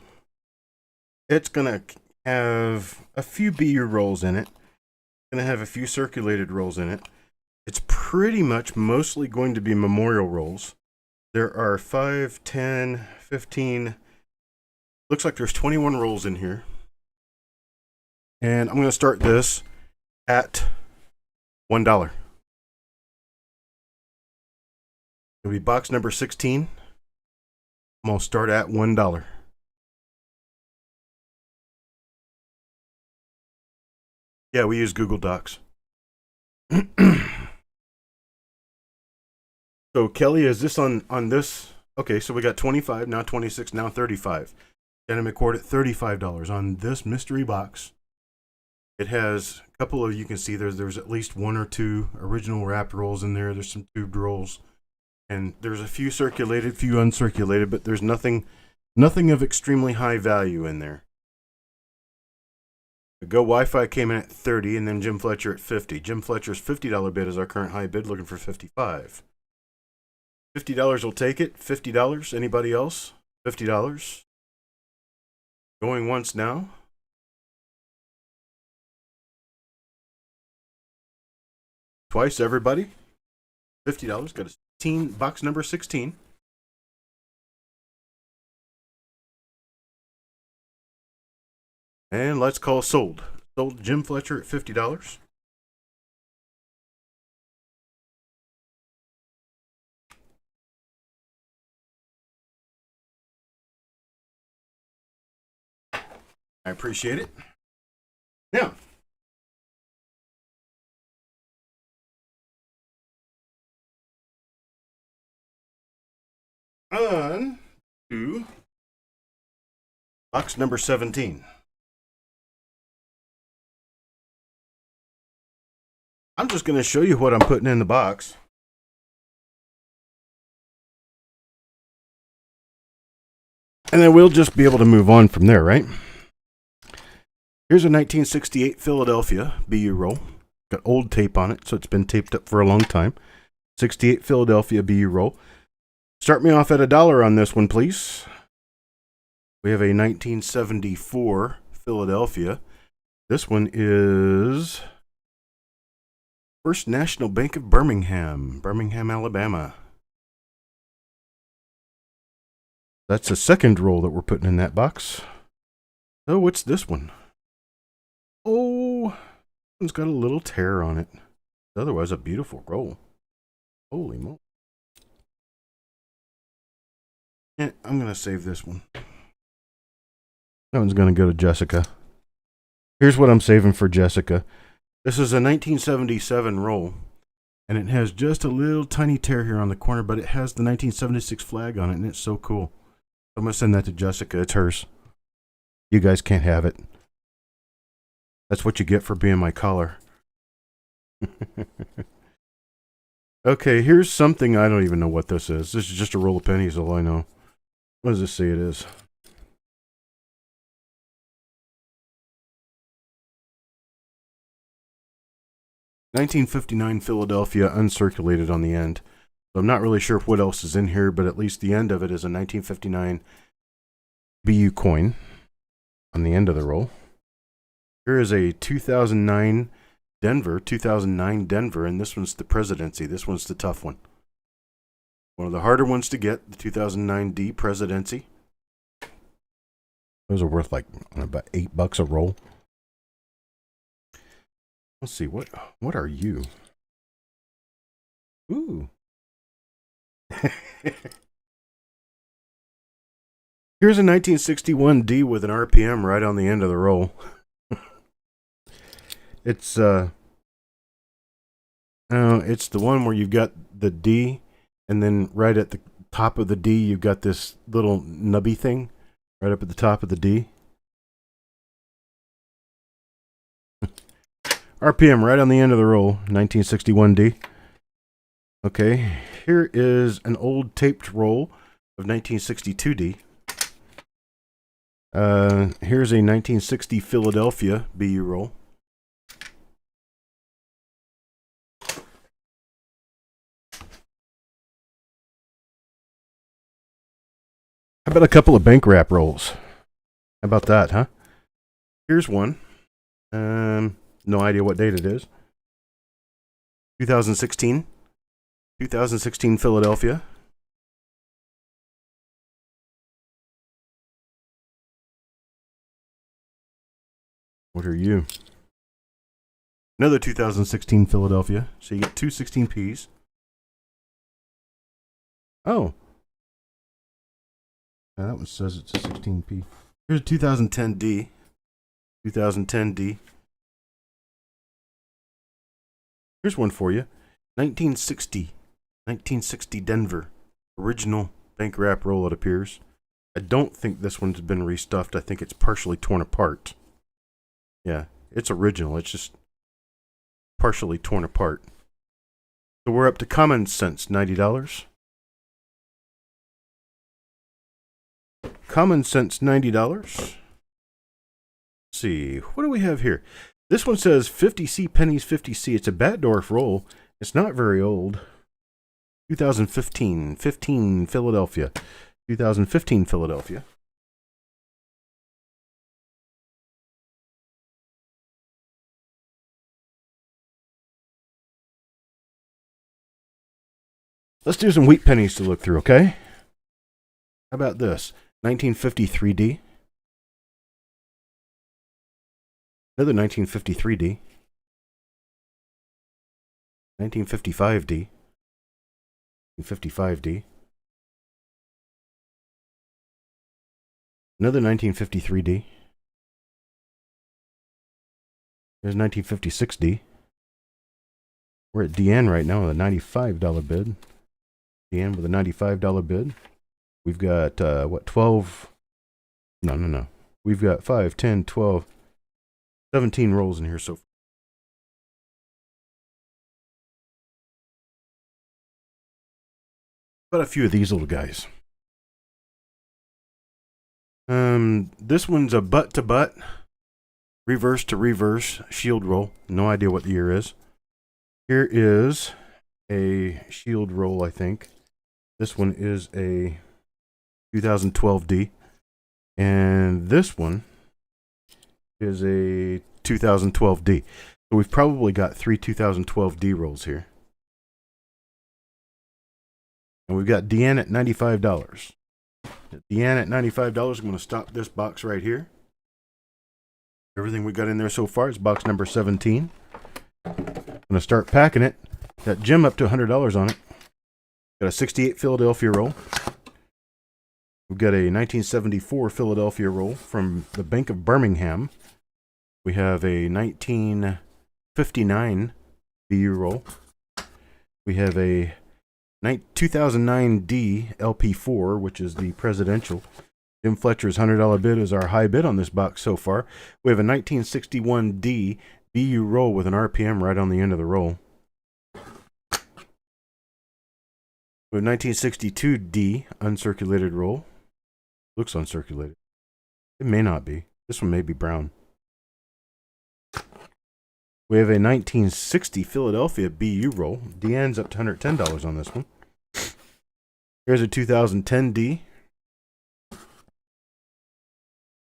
It's going to have a few BU rolls in it. It's going to have a few circulated rolls in it. It's pretty much mostly going to be memorial rolls. There are 5, 10, 15. Looks like there's 21 rolls in here. And I'm going to start this at $1. It'll be box number 16. I'm going to start at $1. Yeah, we use Google Docs. So Kelly, is this on this? Okay, so we got 25, now 26, now 35. Shannon McCord at $35 on this mystery box. It has a couple of, you can see there's at least 1 or 2 original wrapped rolls in there. There's some tubed rolls. And there's a few circulated, few uncirculated, but there's nothing of extremely high value in there. The Go Wi-Fi came in at 30, and then Jim Fletcher at 50. Jim Fletcher's $50 bid is our current high bid, looking for 55. $50 will take it. $50. Anybody else? $50. Going once now. Twice, everybody. $50. Got a 16, box number 16. And let's call sold. Sold Jim Fletcher at $50. I appreciate it. Now, on to box number 17. I'm just going to show you what I'm putting in the box. And then we'll just be able to move on from there, right? Here's a 1968 Philadelphia BU roll. Got old tape on it, so it's been taped up for a long time. 68 Philadelphia BU roll. Start me off at $1 on this one, please. We have a 1974 Philadelphia. This one is First National Bank of Birmingham, Alabama. That's the second roll that we're putting in that box. Oh, what's this one? Oh, it's got a little tear on it. Otherwise, a beautiful roll. Holy moly. Yeah, I'm going to save this one. That one's going to go to Jessica. Here's what I'm saving for Jessica. This is a 1977 roll, and it has just a little tiny tear here on the corner, but it has the 1976 flag on it, and it's so cool. I'm going to send that to Jessica. It's hers. You guys can't have it. That's what you get for being my caller. Okay, here's something I don't even know what this is. This is just a roll of pennies, all I know. What does this say it is? $1959 Philadelphia uncirculated on the end. So I'm not really sure what else is in here, but at least the end of it is a 1959 BU coin on the end of the roll. Here is a 2009 Denver, and this one's the presidency. This one's the tough one. One of the harder ones to get, the 2009 D presidency. Those are worth like about $8 a roll. Let's see, what are you? Ooh. Here's a 1961 D with an RPM right on the end of the roll. It's the one where you've got the D, and then right at the top of the D, you've got this little nubby thing right up at the top of the D. RPM right on the end of the roll, 1961 D. Okay, here is an old taped roll of 1962 D. Here's a 1960 Philadelphia BU roll. How about a couple of bank wrap rolls? How about that, huh? Here's one. No idea what date it is. 2016 Philadelphia. What are you? Another 2016 Philadelphia. So you get two 16Ps. Oh. Now that one says it's a 16P. Here's a 2010 D. 2010 D. Here's one for you. 1960 Denver. Original bank wrap roll, it appears. I don't think this one's been restuffed. I think it's partially torn apart. Yeah, it's original. It's just partially torn apart. So we're up to Common Sense, $90. Common Sense, $90. Let's see, what do we have here? This one says 50C pennies, 50C. It's a Batdorf roll. It's not very old. 2015 Philadelphia. 2015 Philadelphia. Let's do some wheat pennies to look through, okay? How about this? 1953 D. Another 1953 D. 1955 D. 1955 D. Another 1953 D. There's 1956 D. We're at DN right now with a $95 bid. DN with a $95 bid. We've got, 12? No. We've got 5, 10, 12, 17 rolls in here so far. About a few of these little guys. This one's a butt to butt. reverse to reverse shield roll. No idea what the year is. Here is a shield roll, I think. This one is a 2012D. And this one is a 2012D. So we've probably got 3 2012D rolls here. And we've got Deanne at $95. Deanne at $95. I'm going to stop this box right here. Everything we got in there so far is box number 17. I'm going to start packing it. Got Jim up to $100 on it. Got a 68 Philadelphia roll. We've got a 1974 Philadelphia roll from the Bank of Birmingham. We have a 1959 BU roll. We have a 2009D LP4, which is the presidential. Jim Fletcher's $100 bid is our high bid on this box so far. We have a 1961D BU roll with an RPM right on the end of the roll. We have 1962D uncirculated roll. Looks uncirculated. It may not be. This one may be brown. We have a 1960 Philadelphia BU roll. Deanne's up to $110 on this one. Here's a 2010D.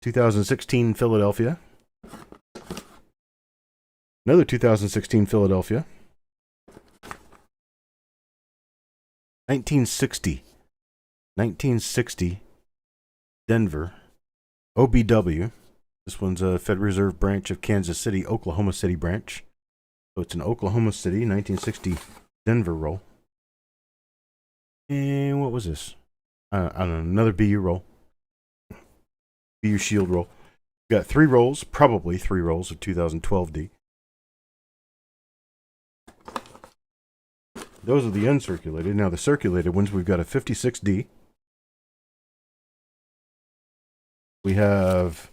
2016 Philadelphia. Another 2016 Philadelphia. 1960 Denver. OBW. This one's a Federal Reserve branch of Kansas City, Oklahoma City branch. So it's an Oklahoma City 1960 Denver roll. And what was this? I don't know, another BU roll. BU shield roll. We've got 3 rolls, probably 3 rolls of 2012D. Those are the uncirculated. Now the circulated ones, we've got a 56D. We have,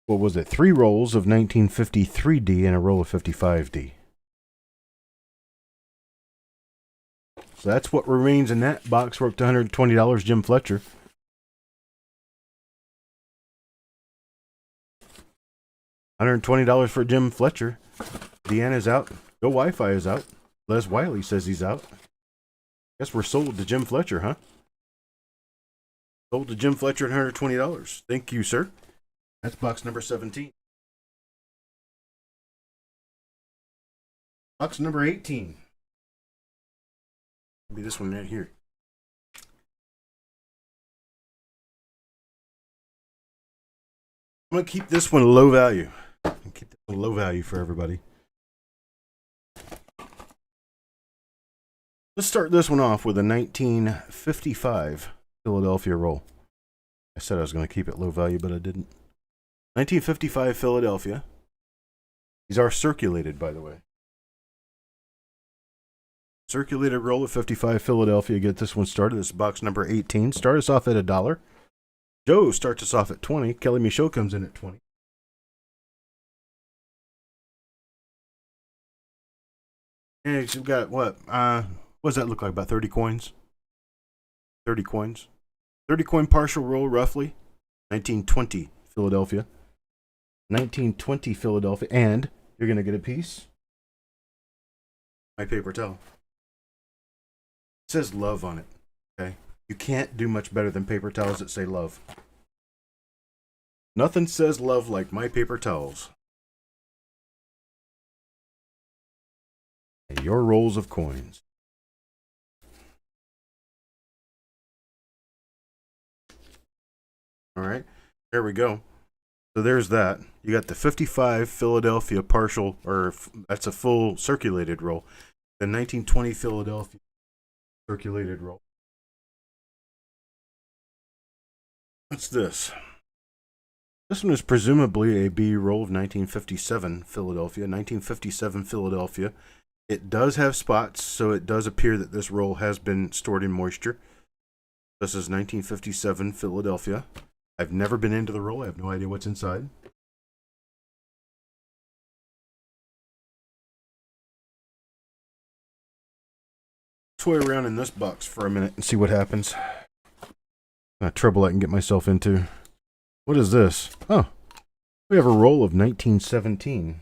what was it, 3 rolls of 1953D and a roll of 55D. So that's what remains in that box. We're up to $120, Jim Fletcher. $120 for Jim Fletcher. Deanna's out. Go Wi-Fi is out. Les Wiley says he's out. Guess we're sold to Jim Fletcher, huh? Sold to Jim Fletcher at $120. Thank you, sir. That's box number 17. Box number 18. Be this one right here. I'm going to keep this one low value. Keep this one low value for everybody. Let's start this one off with a 1955 Philadelphia roll. I said I was going to keep it low value, but I didn't. 1955 Philadelphia. These are circulated, by the way. Circulated roll of 55 Philadelphia. Get this one started. This is box number 18. Start us off at $1. Joe starts us off at 20. Kelly Michaud comes in at 20. And you've got what? What does that look like? About 30 coins? 30 coins. 30 coin partial roll, roughly. 1920 Philadelphia. 1920 Philadelphia. And you're going to get a piece. My paper towel. It says love on it. Okay? You can't do much better than paper towels that say love. Nothing says love like my paper towels. And your rolls of coins. All right, there we go. So there's that. You got the 55 Philadelphia partial, or that's a full circulated roll. The 1920 Philadelphia circulated roll. What's this? This one is presumably a B roll of 1957 Philadelphia. 1957 Philadelphia. It does have spots, so it does appear that this roll has been stored in moisture. This is 1957 Philadelphia. I've never been into the roll. I have no idea what's inside. Toy around in this box for a minute and see what happens. Trouble I can get myself into. What is this? Oh, We have a roll of 1917.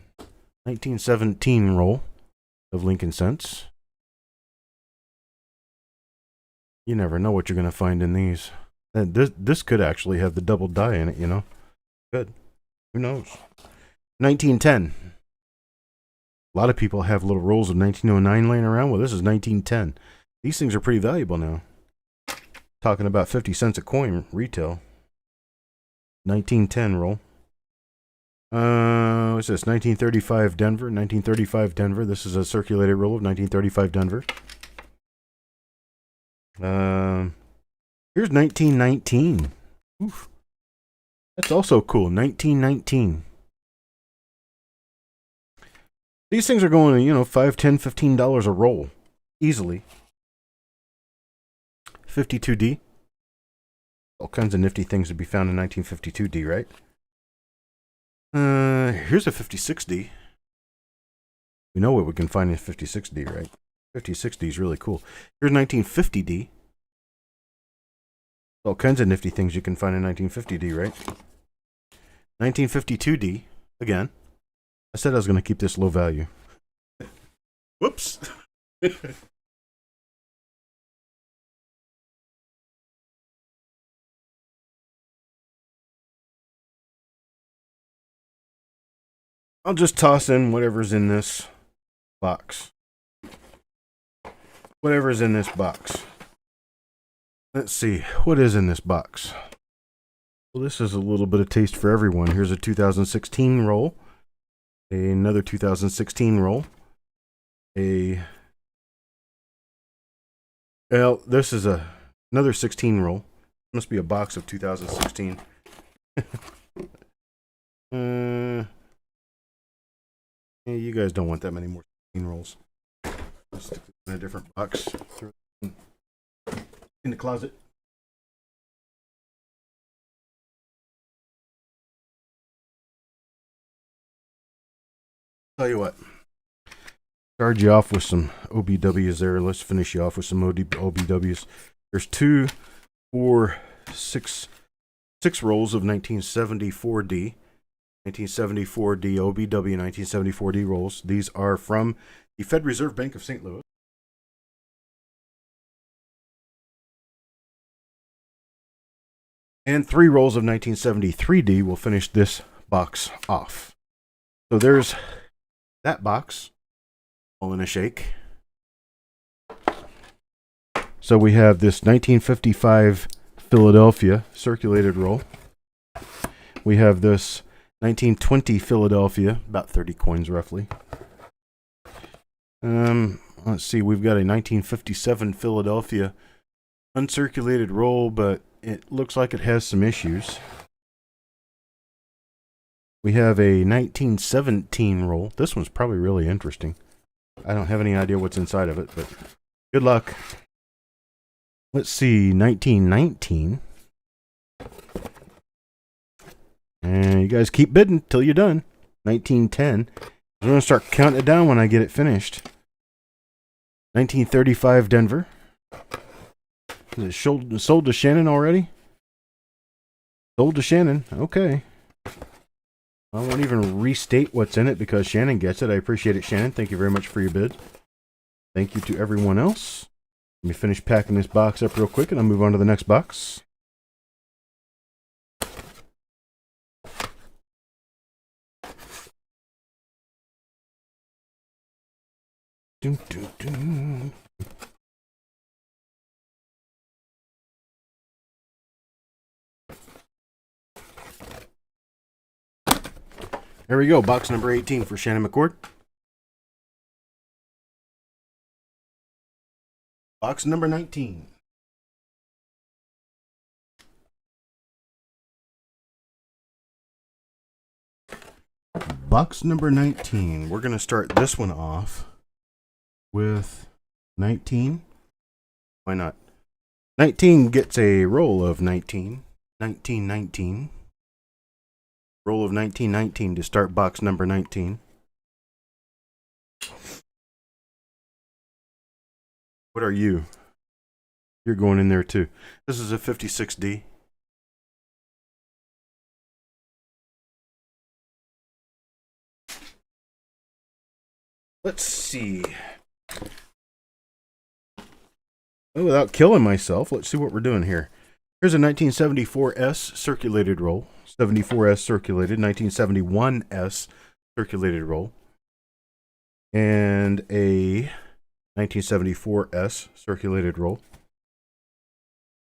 1917 roll of Lincoln Cents. You never know what you're going to find in these. And this could actually have the double die in it, you know. Good. Who knows? 1910. A lot of people have little rolls of 1909 laying around. Well, this is 1910. These things are pretty valuable now. Talking about 50 cents a coin retail. 1910 roll. What's this? 1935 Denver. 1935 Denver. This is a circulated roll of 1935 Denver. Here's 1919. Oof. That's also cool. 1919. These things are going to, $5, $10, $15 a roll. Easily. 52D. All kinds of nifty things to be found in 1952D, right? Here's a 56D. We know what we can find in 56D, right? 56D is really cool. Here's 1950D. All kinds of nifty things you can find in 1950D, right? 1952D. Again. I said I was going to keep this low value. Whoops. I'll just toss in whatever's in this box. Whatever's in this box. Let's see. What is in this box? Well, this is a little bit of taste for everyone. Here's a 2016 roll. Another 2016 roll. Well, this is another 16 roll. Must be a box of 2016. Yeah, you guys don't want that many more 16 rolls. Let's stick it in a different box. Throw it in the closet. Tell you what. Start you off with some OBWs there. Let's finish you off with some OBWs. There's 2, 4, 6 rolls of 1974D. 1974D OBW 1974D rolls. These are from the Fed Reserve Bank of St. Louis. And 3 rolls of 1973D will finish this box off. So there's that box all in a shake. So we have this 1955 Philadelphia circulated roll. We have this 1920 Philadelphia, about 30 coins roughly. Let's see, we've got a 1957 Philadelphia uncirculated roll, but it looks like it has some issues. We have a 1917 roll. This one's probably really interesting. I don't have any idea what's inside of it, but good luck. Let's see, 1919. And you guys keep bidding till you're done. 1910. I'm going to start counting it down when I get it finished. 1935 Denver. Is it sold to Shannon already? Sold to Shannon. Okay. I won't even restate what's in it because Shannon gets it. I appreciate it, Shannon. Thank you very much for your bid. Thank you to everyone else. Let me finish packing this box up real quick and I'll move on to the next box. Dun, dun, dun. There we go. Box number 18 for Shannon McCord. Box number 19. Box number 19. We're going to start this one off with 19. Why not? 19 gets a roll of 19. 1919. Roll of 1919 to start box number 19. What are you? You're going in there too. This is a 56D. Let's see. Well, without killing myself, let's see what we're doing here. Here's a 1974S circulated roll. 74S circulated. 1971S circulated roll. And a 1974S circulated roll.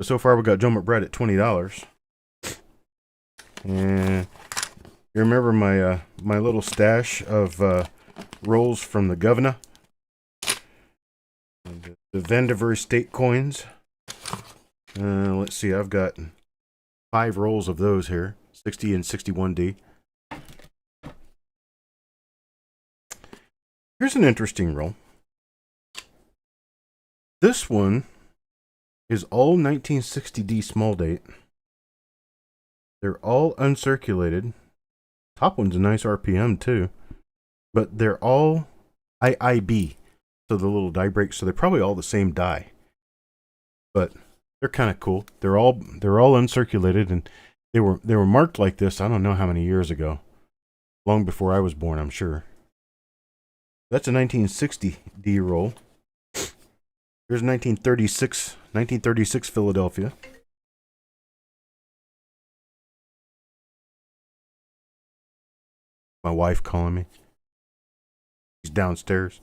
So far, we got Joe McBride at $20. And you remember my my little stash of rolls from the governor? The Vandiver State coins. Let's see, I've got 5 rolls of those here. 60 and 61D. Here's an interesting roll. This one is all 1960D small date. They're all uncirculated. Top one's a nice RPM too. But they're all IIB. So the little die breaks, so they're probably all the same die. But they're kind of cool. They're all uncirculated, and they were marked like this, I don't know how many years ago. Long before I was born, I'm sure. That's a 1960D roll. Here's 1936 Philadelphia. My wife calling me. She's downstairs.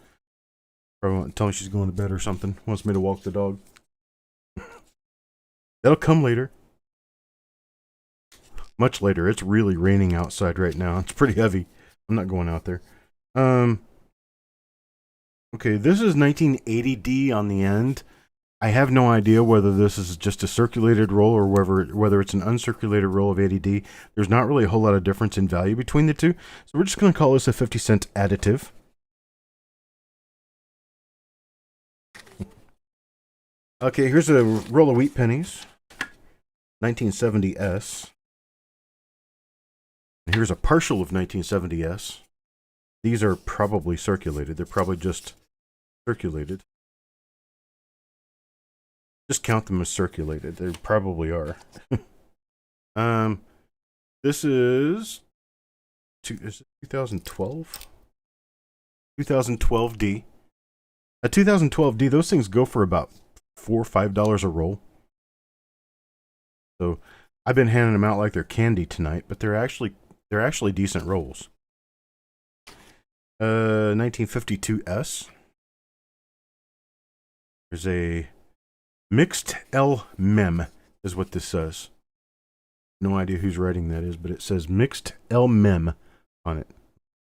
Probably want to tell me she's going to bed or something. Wants me to walk the dog. That'll come later. Much later. It's really raining outside right now. It's pretty heavy. I'm not going out there. Okay, this is 1980D on the end. I have no idea whether this is just a circulated roll or whether it's an uncirculated roll of 80D. There's not really a whole lot of difference in value between the two. So we're just going to call this a 50-cent additive. Okay, here's a roll of wheat pennies. 1970S. And here's a partial of 1970S. These are probably circulated. They're probably just circulated. Just count them as circulated. They probably are. This is 2012? 2012D. A 2012D, those things go for about $4 or $5 a roll. So I've been handing them out like they're candy tonight, but they're actually decent rolls. 1952S. There's a mixed L mem is what this says. No idea whose writing that is, but it says mixed L mem on it.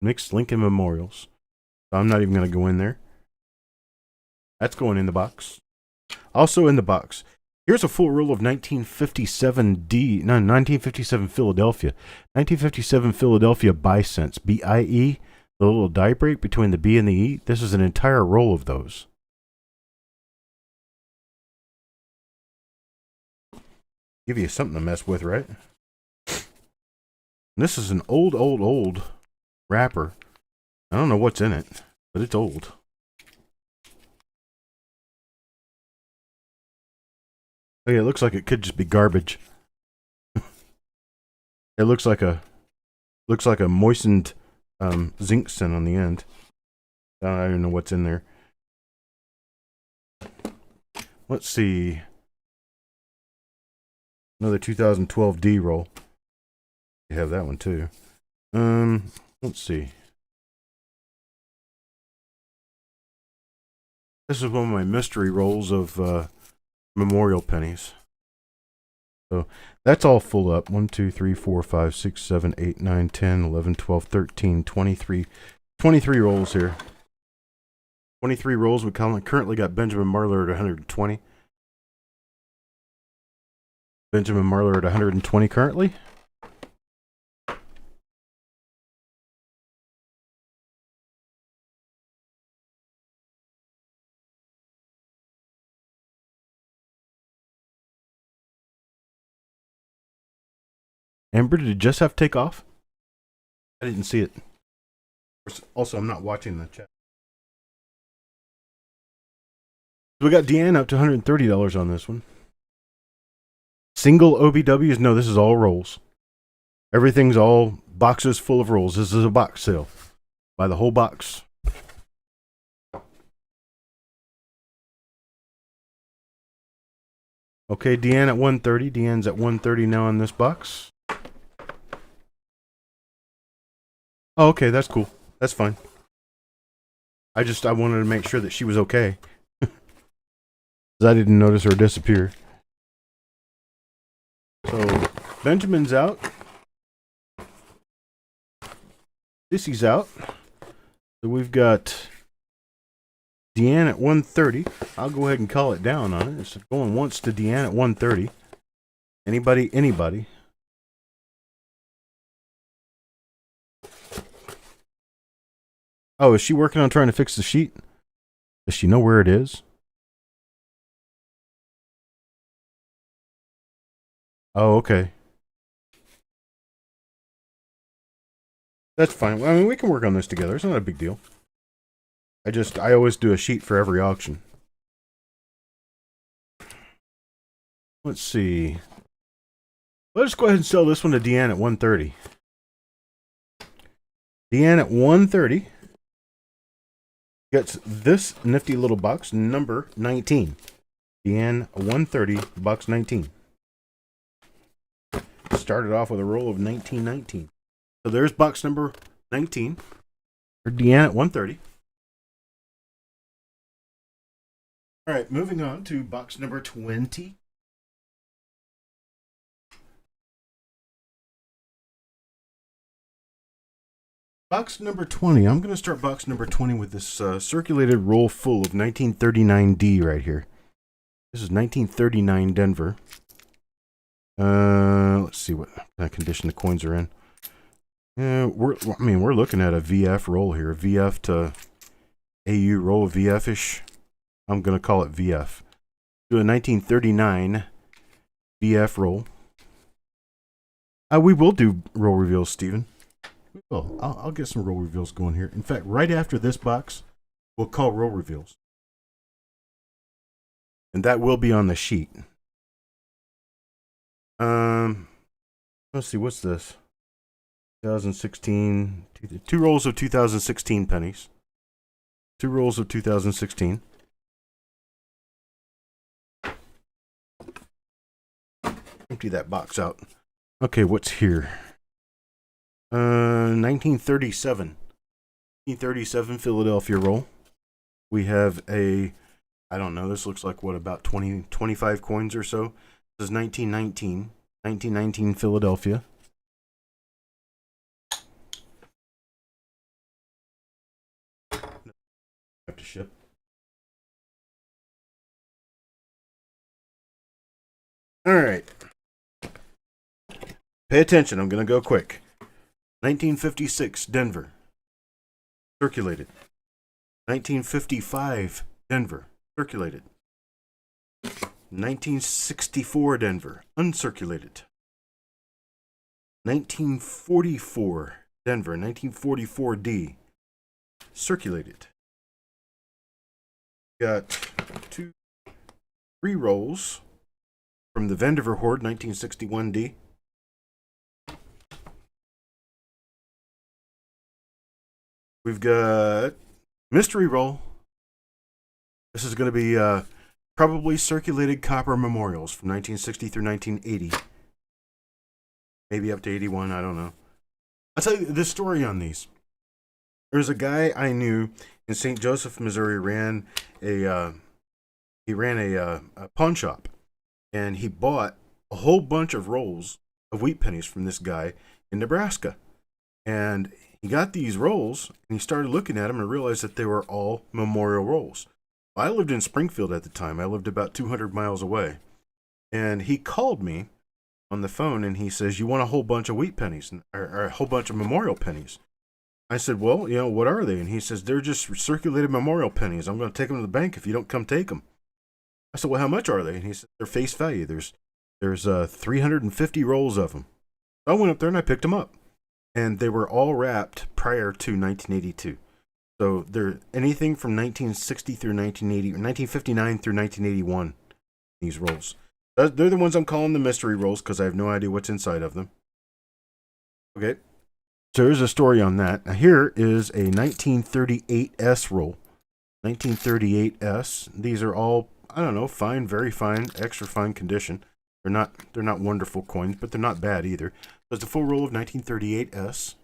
Mixed Lincoln Memorials. So I'm not even going to go in there. That's going in the box. Also in the box, here's a full roll of 1957 Philadelphia. 1957 Philadelphia bi-cents. B-I-E. The little die break between the B and the E. This is an entire roll of those. Give you something to mess with, right? This is an old wrapper. I don't know what's in it, but it's old. Oh yeah, it looks like it could just be garbage. It looks like a moistened zinc scent on the end. I don't even know what's in there. Let's see. Another 2012D roll. You have that one too. Let's see. This is one of my mystery rolls of memorial pennies. So that's all full up. 1, 2, 3, 4, 5, 6, 7, 8, 9, 10, 11, 12, 13, 23. 23 rolls here. 23 rolls. We currently got Benjamin Marler at 120. Benjamin Marler at 120 currently. Amber, did it just have takeoff? I didn't see it. Also, I'm not watching the chat. We got Deanne up to $130 on this one. Single OBWs? No, this is all rolls. Everything's all boxes full of rolls. This is a box sale. Buy the whole box. Okay, Deanne at 130. Deanne's at 130 now on this box. Oh, okay, that's cool. That's fine. I wanted to make sure that she was okay. Because I didn't notice her disappear. So, Benjamin's out. Sissy's out. So we've got Deanne at 130. I'll go ahead and call it down on it. It's going once to Deanne at 130. Anybody? Anybody? Oh, is she working on trying to fix the sheet? Does she know where it is? Oh, okay. That's fine. I mean, we can work on this together. It's not a big deal. I always do a sheet for every auction. Let's see. Let's go ahead and sell this one to Deanne at 130. Deanne at 130 gets this nifty little box, number 19. Deanne 130, box 19. Started off with a roll of 1919. So there's box number 19 for Deanne at 130. All right, moving on to box number 20. Box number 20. I'm going to start box number 20 with this circulated roll full of 1939D right here. This is 1939 Denver. Let's see what kind of condition the coins are in. We're looking at a VF roll here. VF to AU roll, VF-ish. I'm going to call it VF. Do a 1939 VF roll. We will do roll reveals, Steven. Well, I'll get some roll reveals going here. In fact, right after this box, we'll call roll reveals. And that will be on the sheet. Let's see, what's this? 2016. Two rolls of 2016 pennies. Two rolls of 2016. Empty that box out. Okay, what's here? 1937. 1937 Philadelphia roll. We have I don't know, this looks like what, about 25 coins or so. This is 1919. 1919 Philadelphia. Have to ship. All right. Pay attention. I'm going to go quick. 1956 Denver. Circulated. 1955 Denver. Circulated. 1964 Denver. Uncirculated. 1944 Denver. 1944D. Circulated. Got 3 rolls from the Vandiver Horde, 1961D. We've got mystery roll. This is going to be probably circulated copper memorials from 1960 through 1980. Maybe up to 81, I don't know. I'll tell you the story on these. There's a guy I knew in St. Joseph, Missouri, ran a pawn shop, and he bought a whole bunch of rolls of wheat pennies from this guy in Nebraska. And he got these rolls, and he started looking at them and realized that they were all memorial rolls. I lived in Springfield at the time. I lived about 200 miles away. And he called me on the phone, and he says, "You want a whole bunch of wheat pennies, or a whole bunch of memorial pennies?" I said, "Well, what are they?" And he says, "They're just circulated memorial pennies. I'm going to take them to the bank if you don't come take them." I said, "Well, how much are they?" And he said, "They're face value. There's 350 rolls of them." So I went up there and I picked them up. And they were all wrapped prior to 1982. So they're anything from 1960 through 1980, or 1959 through 1981, these rolls. They're the ones I'm calling the mystery rolls because I have no idea what's inside of them. Okay. So there's a story on that. Now here is a 1938S roll. 1938S. These are all, I don't know, fine, very fine, extra fine condition. They're not wonderful coins, but they're not bad either. There's the full roll of 1938S.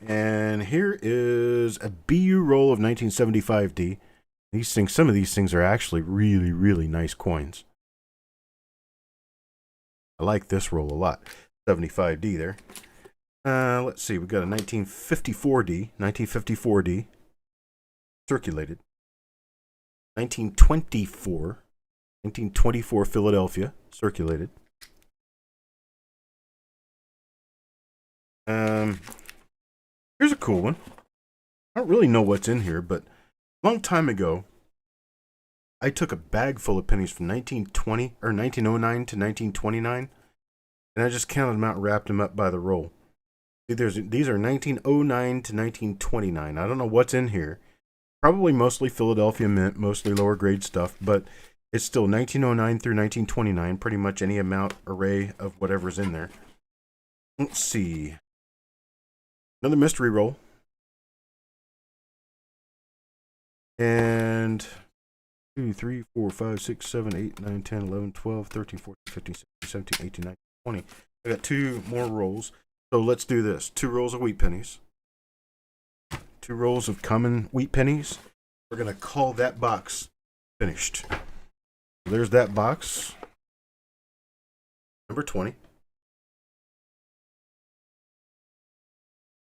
And here is a BU roll of 1975D. These things, some of these things are actually really, really nice coins. I like this roll a lot. 75D there. Let's see, we got a 1954D, circulated. 1924 Philadelphia, circulated. Here's a cool one. I don't really know what's in here, but a long time ago, I took a bag full of pennies from 1920 or 1909 to 1929, and I just counted them out and wrapped them up by the roll. See, these are 1909 to 1929. I don't know what's in here. Probably mostly Philadelphia Mint, mostly lower grade stuff, but it's still 1909 through 1929, pretty much any amount array of whatever's in there. Let's see. Another mystery roll. And 2, 3, 4, 5, 6, 7, 8, 9, 10, 11, 12, 13, 14, 15, 16, 17, 18, 19, 20. I got 2 more rolls. So let's do this. 2 rolls of wheat pennies. 2 rolls of common wheat pennies. We're going to call that box finished. There's that box. Number 20.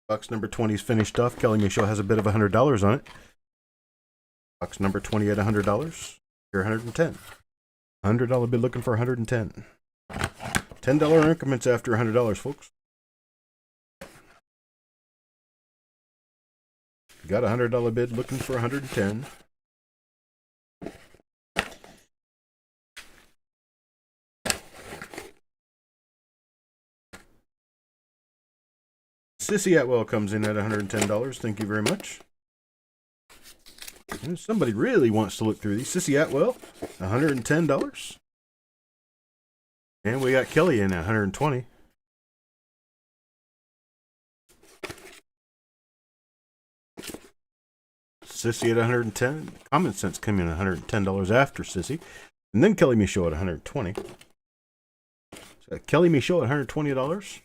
Box number 20 is finished off. Kelly Michaud has a bit of $100 on it. Box number 20 at $100. You're $110. $100 bid looking for $110. $10 increments after $100, folks. Got a $100 bid looking for $110. Sissy Atwell comes in at $110. Thank you very much. And somebody really wants to look through these. Sissy Atwell, $110. And we got Kelly in at $120. Sissy at $110. Common Sense coming in at $110 after Sissy. And then Kelly Michaud at $120. So Kelly Michaud at $120.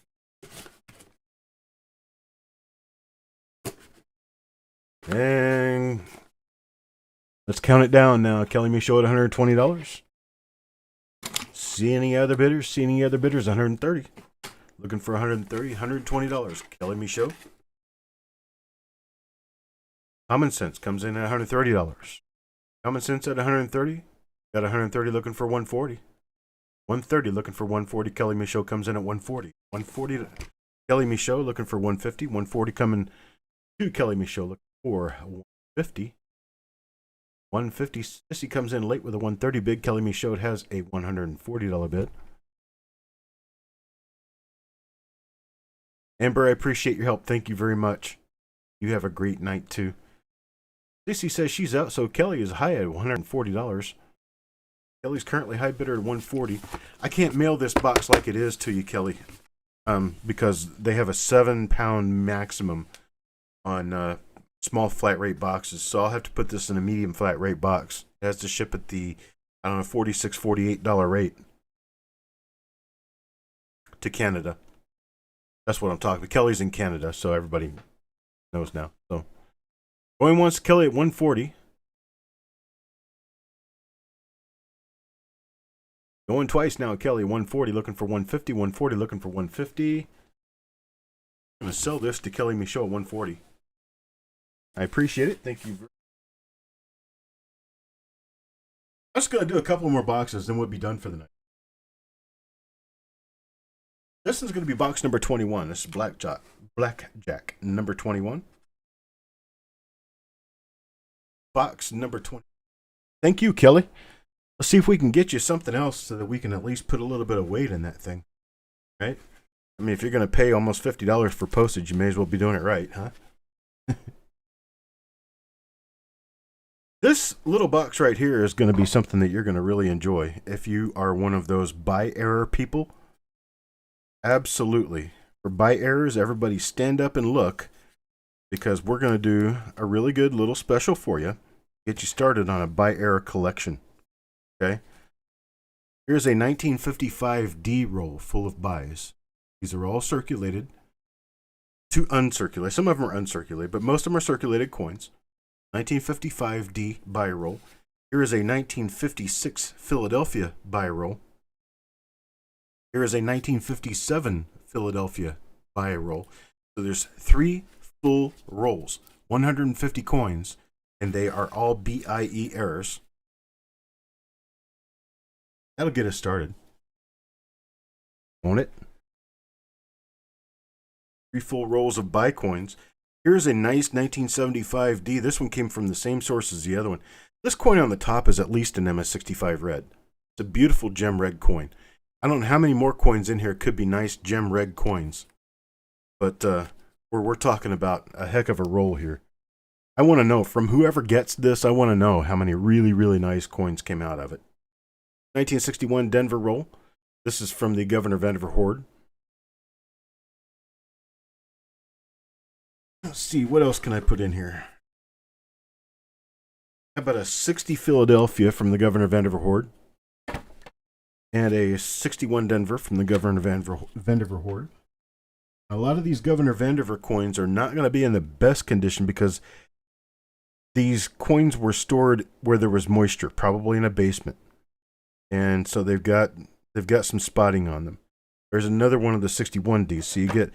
And let's count it down now. Kelly Michaud at $120. See any other bidders? See any other bidders? $130. Looking for $130. $120. Kelly Michaud. Common Sense comes in at $130. Common Sense at $130. Got $130 looking for $140. $130 looking for $140. Kelly Michaud comes in at $140. $140 Kelly Michaud looking for $150. $140 coming to Kelly Michaud looking for $150. $150. Sissy comes in late with a $130 bid. Kelly Michaud has a $140 bid. Amber, I appreciate your help. Thank you very much. You have a great night too. Sissy says she's out, so Kelly is high at $140. Kelly's currently high bidder at $140. I can't mail this box like it is to you, Kelly, because they have a 7-pound maximum on small flat rate boxes. So I'll have to put this in a medium flat rate box. It has to ship at the, I don't know, $46, $48 rate to Canada. That's what I'm talking about. Kelly's in Canada, so everybody knows now. So going once, Kelly at $140. Going twice now, Kelly, $140 looking for $150. $140 looking for $150. I'm going to sell this to Kelly Michaud at $140. I appreciate it. Thank you. I'm just going to do a couple more boxes, then we'll be done for the night. This is going to be box number 21. This is Blackjack number 21. Box number 20. Thank you, Kelly. Let's see if we can get you something else so that we can at least put a little bit of weight in that thing. Right? I mean, if you're going to pay almost $50 for postage, you may as well be doing it right, huh? This little box right here is going to be something that you're going to really enjoy if you are one of those buy error people. Absolutely. For buy errors, everybody stand up and look. because we're going to do a really good little special for you. Get you started on a buy error collection. Okay? Here's a 1955 D roll full of buys. These are all circulated to uncirculate. Some of them are uncirculated, but most of them are circulated coins. 1955 D buy roll. Here is a 1956 Philadelphia buy roll. Here is a 1957 Philadelphia buy roll. So there's 3 full rolls, 150 coins, and they are all BIE errors. That'll get us started. Won't it? 3 full rolls of buy coins. Here's a nice 1975 D. This one came from the same source as the other one. This coin on the top is at least an MS65 red. It's a beautiful gem red coin. I don't know how many more coins in here could be nice gem red coins. But we're talking about a heck of a roll here. I want to know, from whoever gets this, I want to know how many really, really nice coins came out of it. 1961 Denver roll. This is from the Governor Vandiver Hoard. Let's see, what else can I put in here? How about a 60 Philadelphia from the Governor Vandiver Hoard? And a 61 Denver from the Governor Vandiver Hoard. A lot of these Governor Vandiver coins are not going to be in the best condition because these coins were stored where there was moisture, probably in a basement. And so they've got some spotting on them. There's another one of the 61Ds. So you get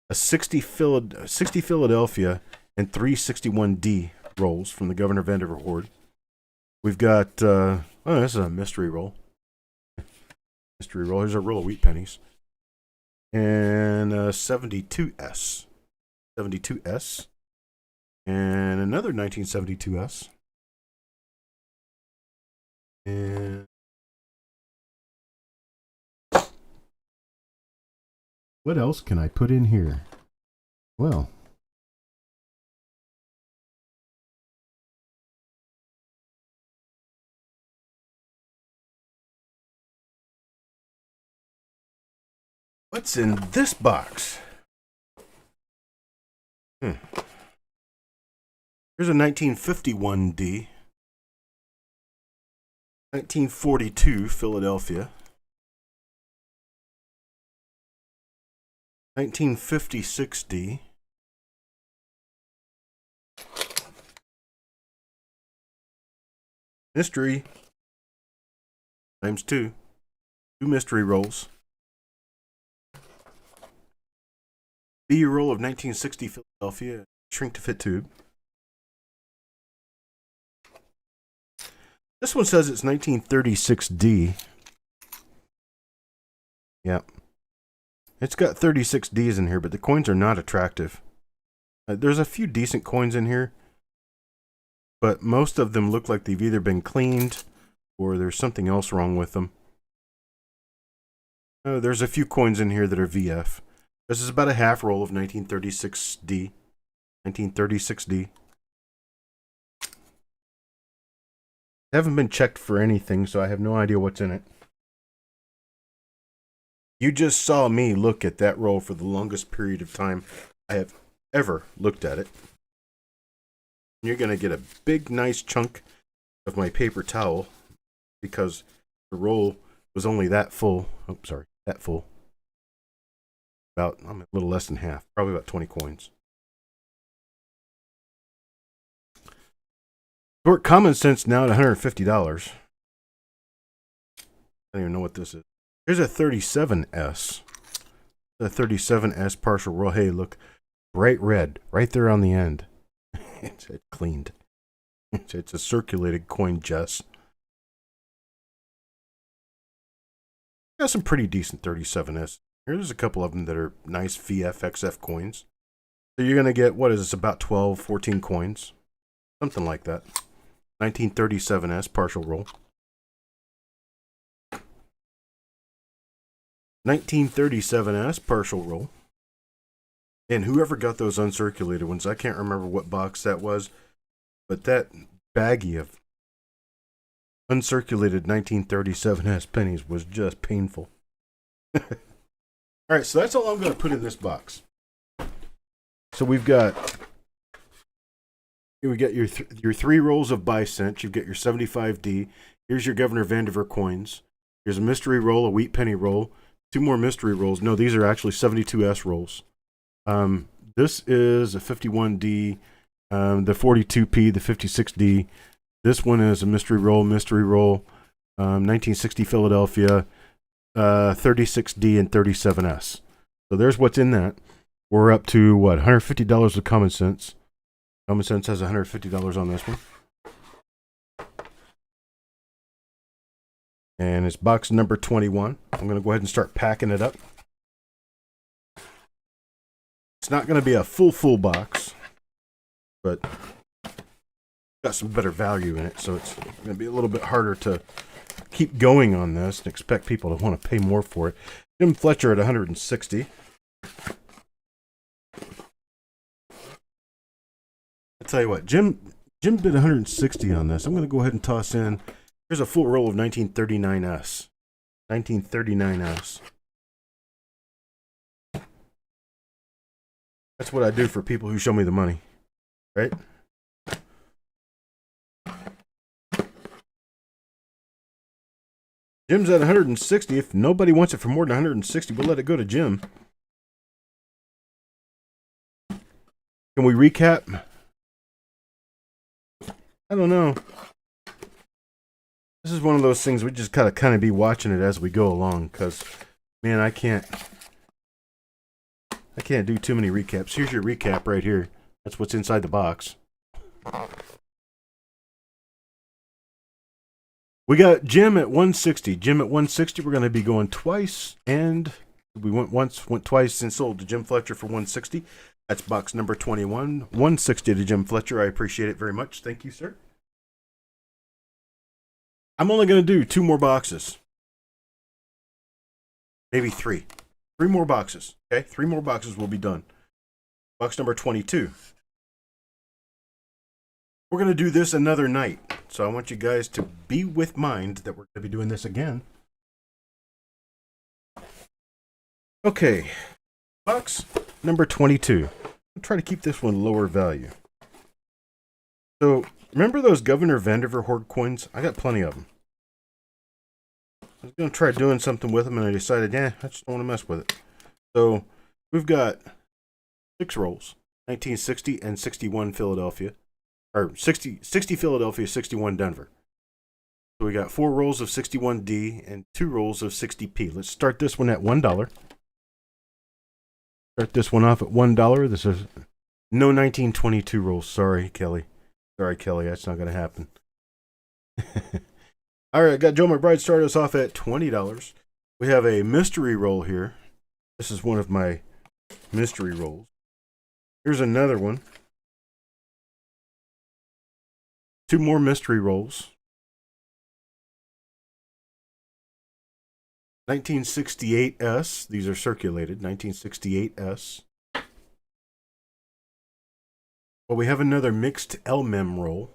a 60 Philadelphia and 3 61D rolls from the Governor Vandiver Hoard. We've got, this is a mystery roll. Mystery roll. Here's a roll of wheat pennies. And a 72S. 72S. And another 1972S. And what else can I put in here? Well, what's in this box? Here's a 1951 D. 1942 Philadelphia. 1956 D. Mystery. Times 2. 2 mystery rolls. B roll of 1960 Philadelphia. Shrink to fit tube. This one says it's 1936 D. Yep. It's got 36 Ds in here, but the coins are not attractive. There's a few decent coins in here, but most of them look like they've either been cleaned or there's something else wrong with them. There's a few coins in here that are VF. This is about a half roll of 1936D. 1936D. They haven't been checked for anything, so I have no idea what's in it. You just saw me look at that roll for the longest period of time I have ever looked at it. You're going to get a big, nice chunk of my paper towel because the roll was only that full. Oh, sorry, that full. I'm a little less than half, probably about 20 coins. Short common sense now at $150. I don't even know what this is. Here's a 37S. The 37S partial roll. Hey, look, bright red right there on the end. It's cleaned. It's a circulated coin, Jess. Got some pretty decent 37S. Here's a couple of them that are nice VFXF coins. So you're going to get, what is this, about 12, 14 coins? Something like that. 1937S partial roll. 1937S partial roll. And whoever got those uncirculated ones, I can't remember what box that was, but that baggie of uncirculated 1937S pennies was just painful. All right, so that's all I'm going to put in this box. So we've got We get your 3 rolls of buy cent. You get your 75D. Here's your Governor Vandiver coins. Here's a mystery roll, a wheat penny roll, 2 more mystery rolls. No, these are actually 72S rolls. This is a 51D, the 42P, the 56D. This one is a mystery roll, 1960 Philadelphia, 36D, and 37S. So there's what's in that. We're up to, what, $150 of Common Sense. Common Sense has $150 on this one. And it's box number 21. I'm going to go ahead and start packing it up. It's not going to be a full box, but got some better value in it, so it's going to be a little bit harder to keep going on this and expect people to want to pay more for it. Jim Fletcher at 160. I tell you what, Jim bid 160 on this. I'm going to go ahead and toss in. Here's a full roll of 1939S. 1939S. That's what I do for people who show me the money, right? Jim's at 160. If nobody wants it for more than 160, we'll let it go to Jim. Can we recap? I don't know. This is one of those things we just gotta kind of be watching it as we go along, because, man, I can't do too many recaps. Here's your recap right here. That's what's inside the box. We got Jim at 160. Jim at 160. We're going to be going twice, and we went once, went twice, and sold to Jim Fletcher for 160. That's box number 21. 160 to Jim Fletcher. I appreciate it very much. Thank you, sir. I'm only going to do 2 more boxes. Maybe 3. 3 more boxes. Okay? 3 more boxes will be done. Box number 22. We're going to do this another night. So I want you guys to be with mind that we're going to be doing this again. Okay. Box number 22. I'll try to keep this one lower value. So, remember those Governor Vandiver Hoard coins? I got plenty of them. I was going to try doing something with them, and I decided, I just don't want to mess with it. So, we've got 6 rolls. 1960 and 61 Philadelphia. Or 60 Philadelphia, 61 Denver. So we got 4 rolls of 61D and 2 rolls of 60P. Let's start this one at $1. Start this one off at $1. This is no 1922 rolls. Sorry, Kelly. Sorry, Kelly. That's not going to happen. All right, I got Joe McBride start us off at $20. We have a mystery roll here. This is one of my mystery rolls. Here's another one. 2 more mystery rolls. 1968S. These are circulated. 1968S. Well, we have another mixed LMEM roll.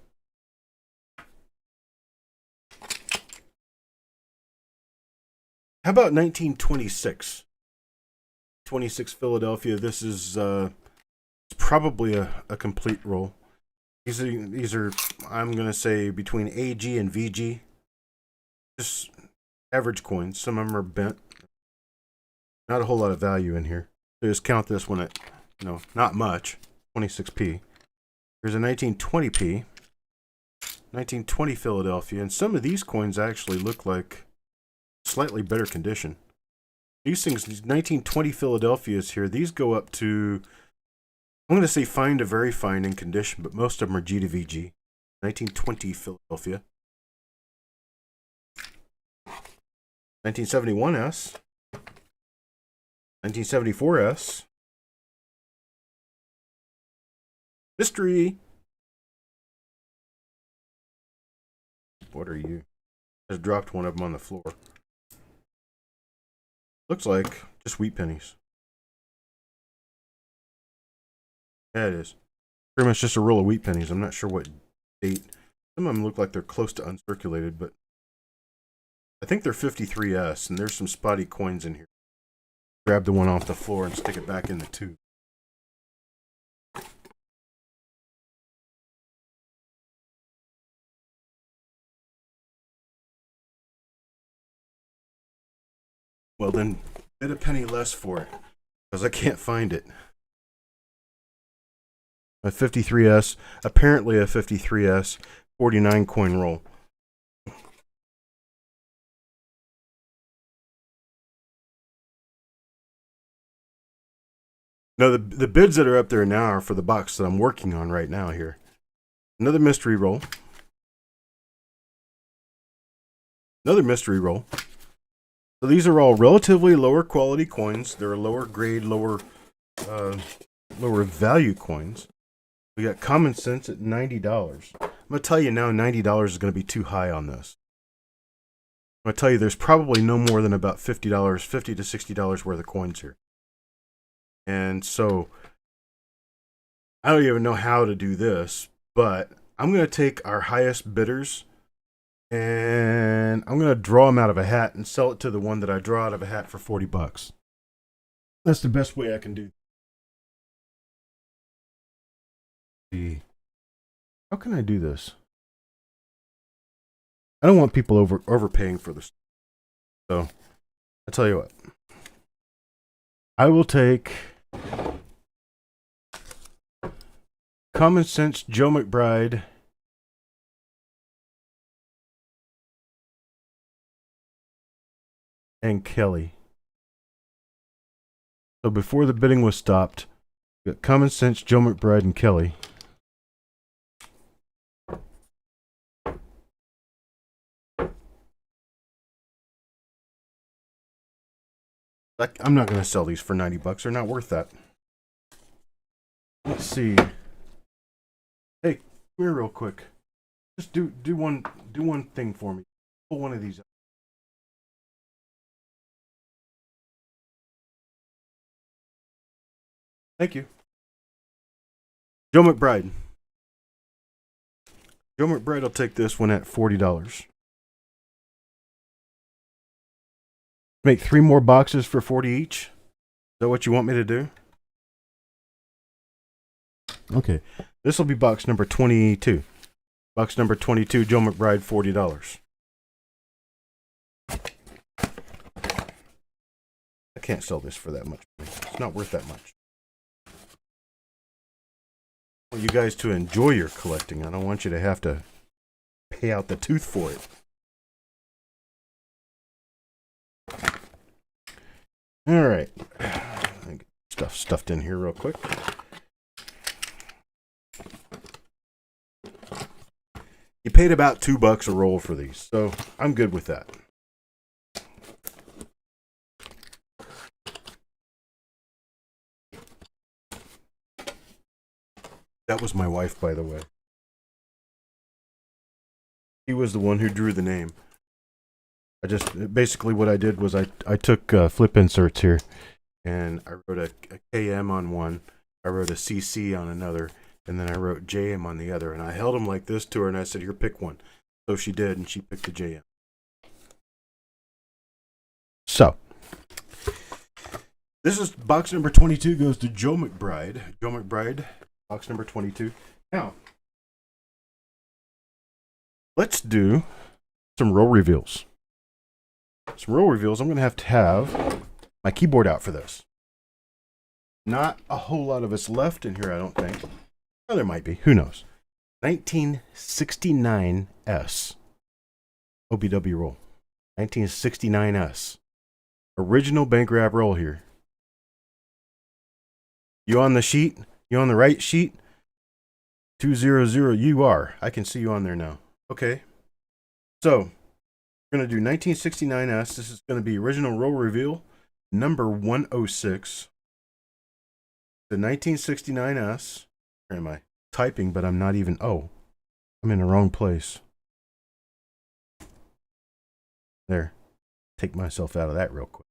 How about 1926? 26 Philadelphia. This is probably a complete roll. These are I'm going to say between AG and VG. Just average coins. Some of them are bent. Not a whole lot of value in here. So just count this one at, not much. 26P. Here's a 1920P. 1920 Philadelphia. And some of these coins actually look like slightly better condition. These things, these 1920 Philadelphias here, these go up to, I'm going to say fine to very fine in condition, but most of them are G to VG. 1920 Philadelphia. 1971S. 1974S. Mystery. What are you? Just dropped one of them on the floor. Looks like just wheat pennies. Yeah, it is. Pretty much just a roll of wheat pennies. I'm not sure what date. Some of them look like they're close to uncirculated, but I think they're 53S, and there's some spotty coins in here. Grab the one off the floor and stick it back in the tube. Well, then bid a penny less for it, because I can't find it. A 53S, apparently a 53S 49 coin roll. Now, the bids that are up there now are for the box that I'm working on right now here. Another mystery roll. Another mystery roll. So these are all relatively lower quality coins. They're lower grade, lower value coins. We got Common Sense at $90. I'm going to tell you now, $90 is going to be too high on this. I'm going to tell you there's probably no more than about $50, $50 to $60 worth of coins here. And so I don't even know how to do this, but I'm going to take our highest bidders and I'm going to draw them out of a hat and sell it to the one that I draw out of a hat for $40. That's the best way I can do. How can I do this? I don't want people overpaying for this. So I tell you what. I will take Common Sense Joe McBride and Kelly. So before the bidding was stopped, we got Common Sense Joe McBride and Kelly. I'm not going to sell these for $90. They're not worth that. Let's see. Hey, come here real quick. Just do one thing for me. Pull one of these out. Thank you. Joe McBride. Joe McBride will take this one at $40. Make 3 more boxes for 40 each. Is that what you want me to do? Okay. This will be box number 22. Box number 22, Joe McBride, $40. I can't sell this for that much. It's not worth that much. I want you guys to enjoy your collecting. I don't want you to have to pay out the tooth for it. All right. Stuff stuffed in here real quick. You paid about $2 a roll for these, so I'm good with that. That was my wife, by the way. He was the one who drew the name. Basically what I did was I took flip inserts here, and I wrote a KM on one, I wrote a CC on another, and then I wrote JM on the other, and I held them like this to her, and I said, here, pick one. So she did, and she picked the JM. So, this is box number 22 goes to Joe McBride. Joe McBride, box number 22. Now, let's do some roll reveals. Some roll reveals. I'm going to have my keyboard out for this. Not a whole lot of us left in here, I don't think. Oh, there might be. Who knows? 1969S. OBW roll. 1969S. Original bank wrap roll here. You on the sheet? You on the right sheet? 200. You are. I can see you on there now. Okay. So, we're going to do 1969S. This is going to be original roll reveal number 106. The 1969S. Where am I? Typing, but I'm not even. Oh, I'm in the wrong place. There. Take myself out of that real quick.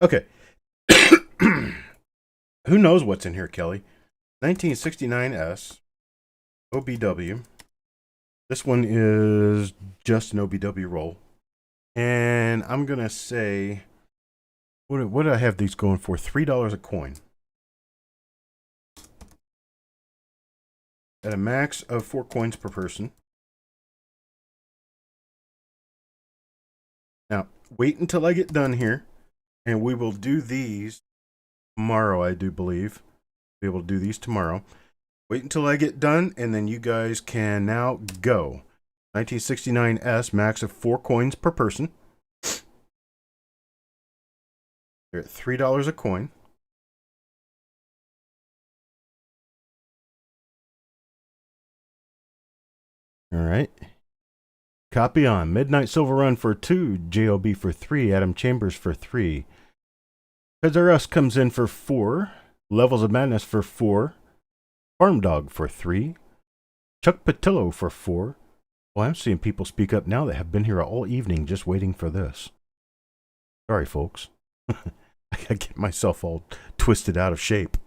Okay. Who knows what's in here, Kelly? 1969S. OBW. This one is just an OBW roll. And I'm going to say, what did I have these going for? $3 a coin. At a max of 4 coins per person. Now, wait until I get done here. And we will do these tomorrow, I do believe. Be able to do these tomorrow. Wait until I get done, and then you guys can now go. 1969S, max of 4 coins per person. They're at $3 a coin. All right. Copy on. Midnight Silver Run for 2. JOB for 3. Adam Chambers for 3. Heads Are Us comes in for 4. Levels of Madness for 4. Farm Dog for 3. Chuck Patillo for 4. Well, I'm seeing people speak up now that have been here all evening just waiting for this. Sorry, folks. I get myself all twisted out of shape.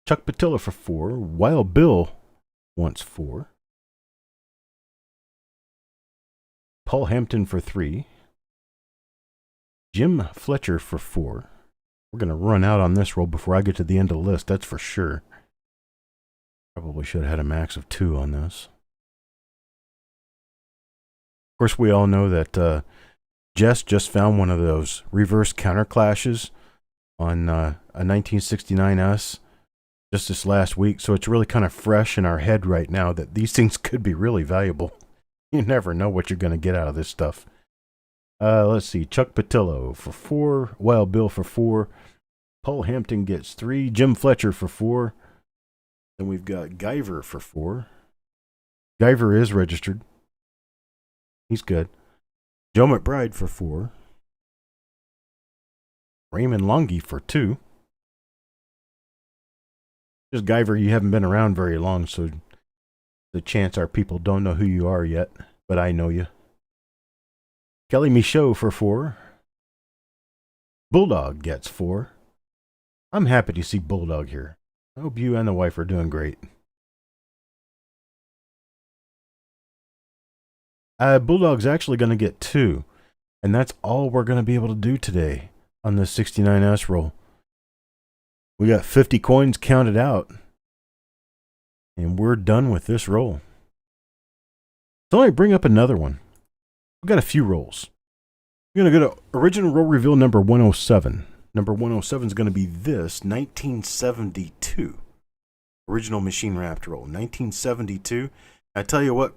Chuck Patillo for 4. Wild Bill wants 4. Paul Hampton for 3. Jim Fletcher for 4. We're going to run out on this roll before I get to the end of the list, that's for sure. Probably should have had a max of 2 on this. Of course, we all know that Jess just found one of those reverse counterclashes on a 1969S just this last week, so it's really kind of fresh in our head right now that these things could be really valuable. You never know what you're going to get out of this stuff. Let's see. Chuck Patillo for 4. Wild Bill for 4. Paul Hampton gets 3. Jim Fletcher for 4. Then we've got Guyver for 4. Guyver is registered. He's good. Joe McBride for 4. Raymond Longy for 2. Just Guyver, you haven't been around very long, so the chance are people don't know who you are yet, but I know you. Kelly Michaud for 4. Bulldog gets 4. I'm happy to see Bulldog here. I hope you and the wife are doing great. Bulldog's actually going to get 2. And that's all we're going to be able to do today on this 69S roll. We got 50 coins counted out. And we're done with this roll. So let me bring up another one. We've got a few rolls. We're going to go to original roll reveal number 107. Number 107 is going to be this 1972. Original machine wrapped roll. 1972. I tell you what,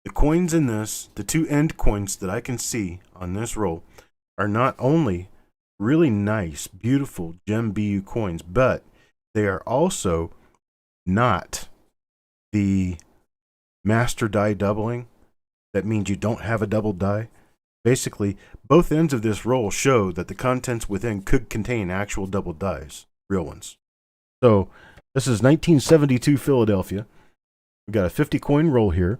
the coins in this, the 2 end coins that I can see on this roll, are not only really nice, beautiful gem BU coins, but they are also not the master die doubling. That means you don't have a double die. Basically, both ends of this roll show that the contents within could contain actual double dies, real ones. So this is 1972 Philadelphia. We've got a 50 coin roll here.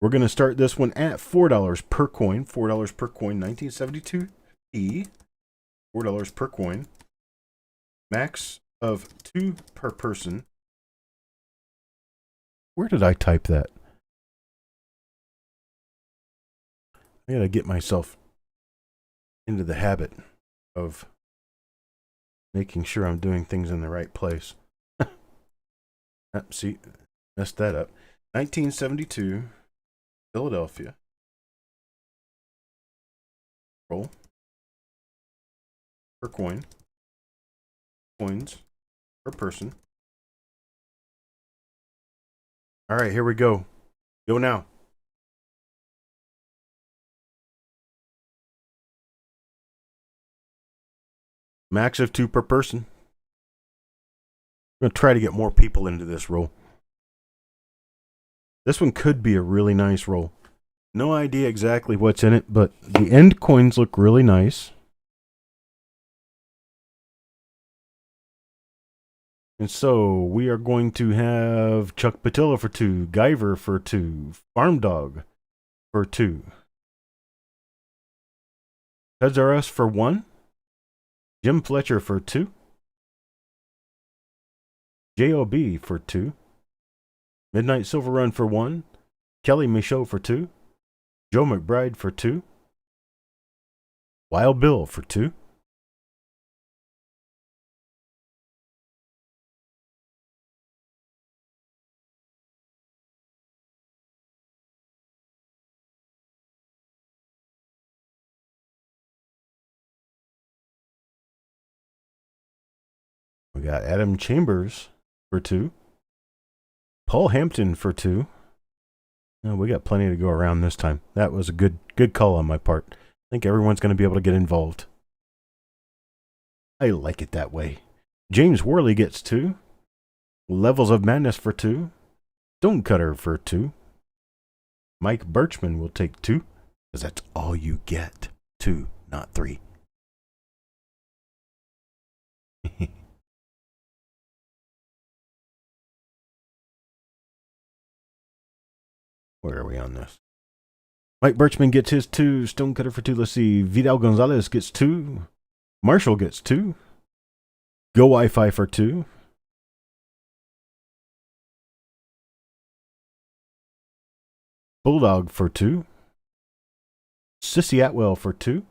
We're going to start this one at $4 per coin. $4 per coin, 1972 E. $4 per coin. Max of 2 per person. Where did I type that? I gotta get myself into the habit of making sure I'm doing things in the right place. See, messed that up. 1972, Philadelphia. Roll. Per coin. Coins per person. All right, here we go. Go now. Max of 2 per person. I'm going to try to get more people into this roll. This one could be a really nice roll. No idea exactly what's in it, but the end coins look really nice. And so we are going to have Chuck Patillo for 2, Guyver for 2, Farm Dog for 2. Heads Are Us for 1. Jim Fletcher for 2. JOB for 2. Midnight Silver Run for 1. Kelly Michaud for 2. Joe McBride for 2. Wild Bill for 2. We got Adam Chambers for 2. Paul Hampton for 2. No, we got plenty to go around this time. That was a good call on my part. I think everyone's going to be able to get involved. I like it that way. James Worley gets 2. Levels of Madness for 2. Stonecutter for 2. Mike Birchman will take 2, because that's all you get. 2, not 3. Where are we on this? Mike Birchman gets his 2. Stonecutter for 2. Let's see. Vidal Gonzalez gets 2. Marshall gets 2. Go Wi-Fi for 2. Bulldog for 2. Sissy Atwell for 2.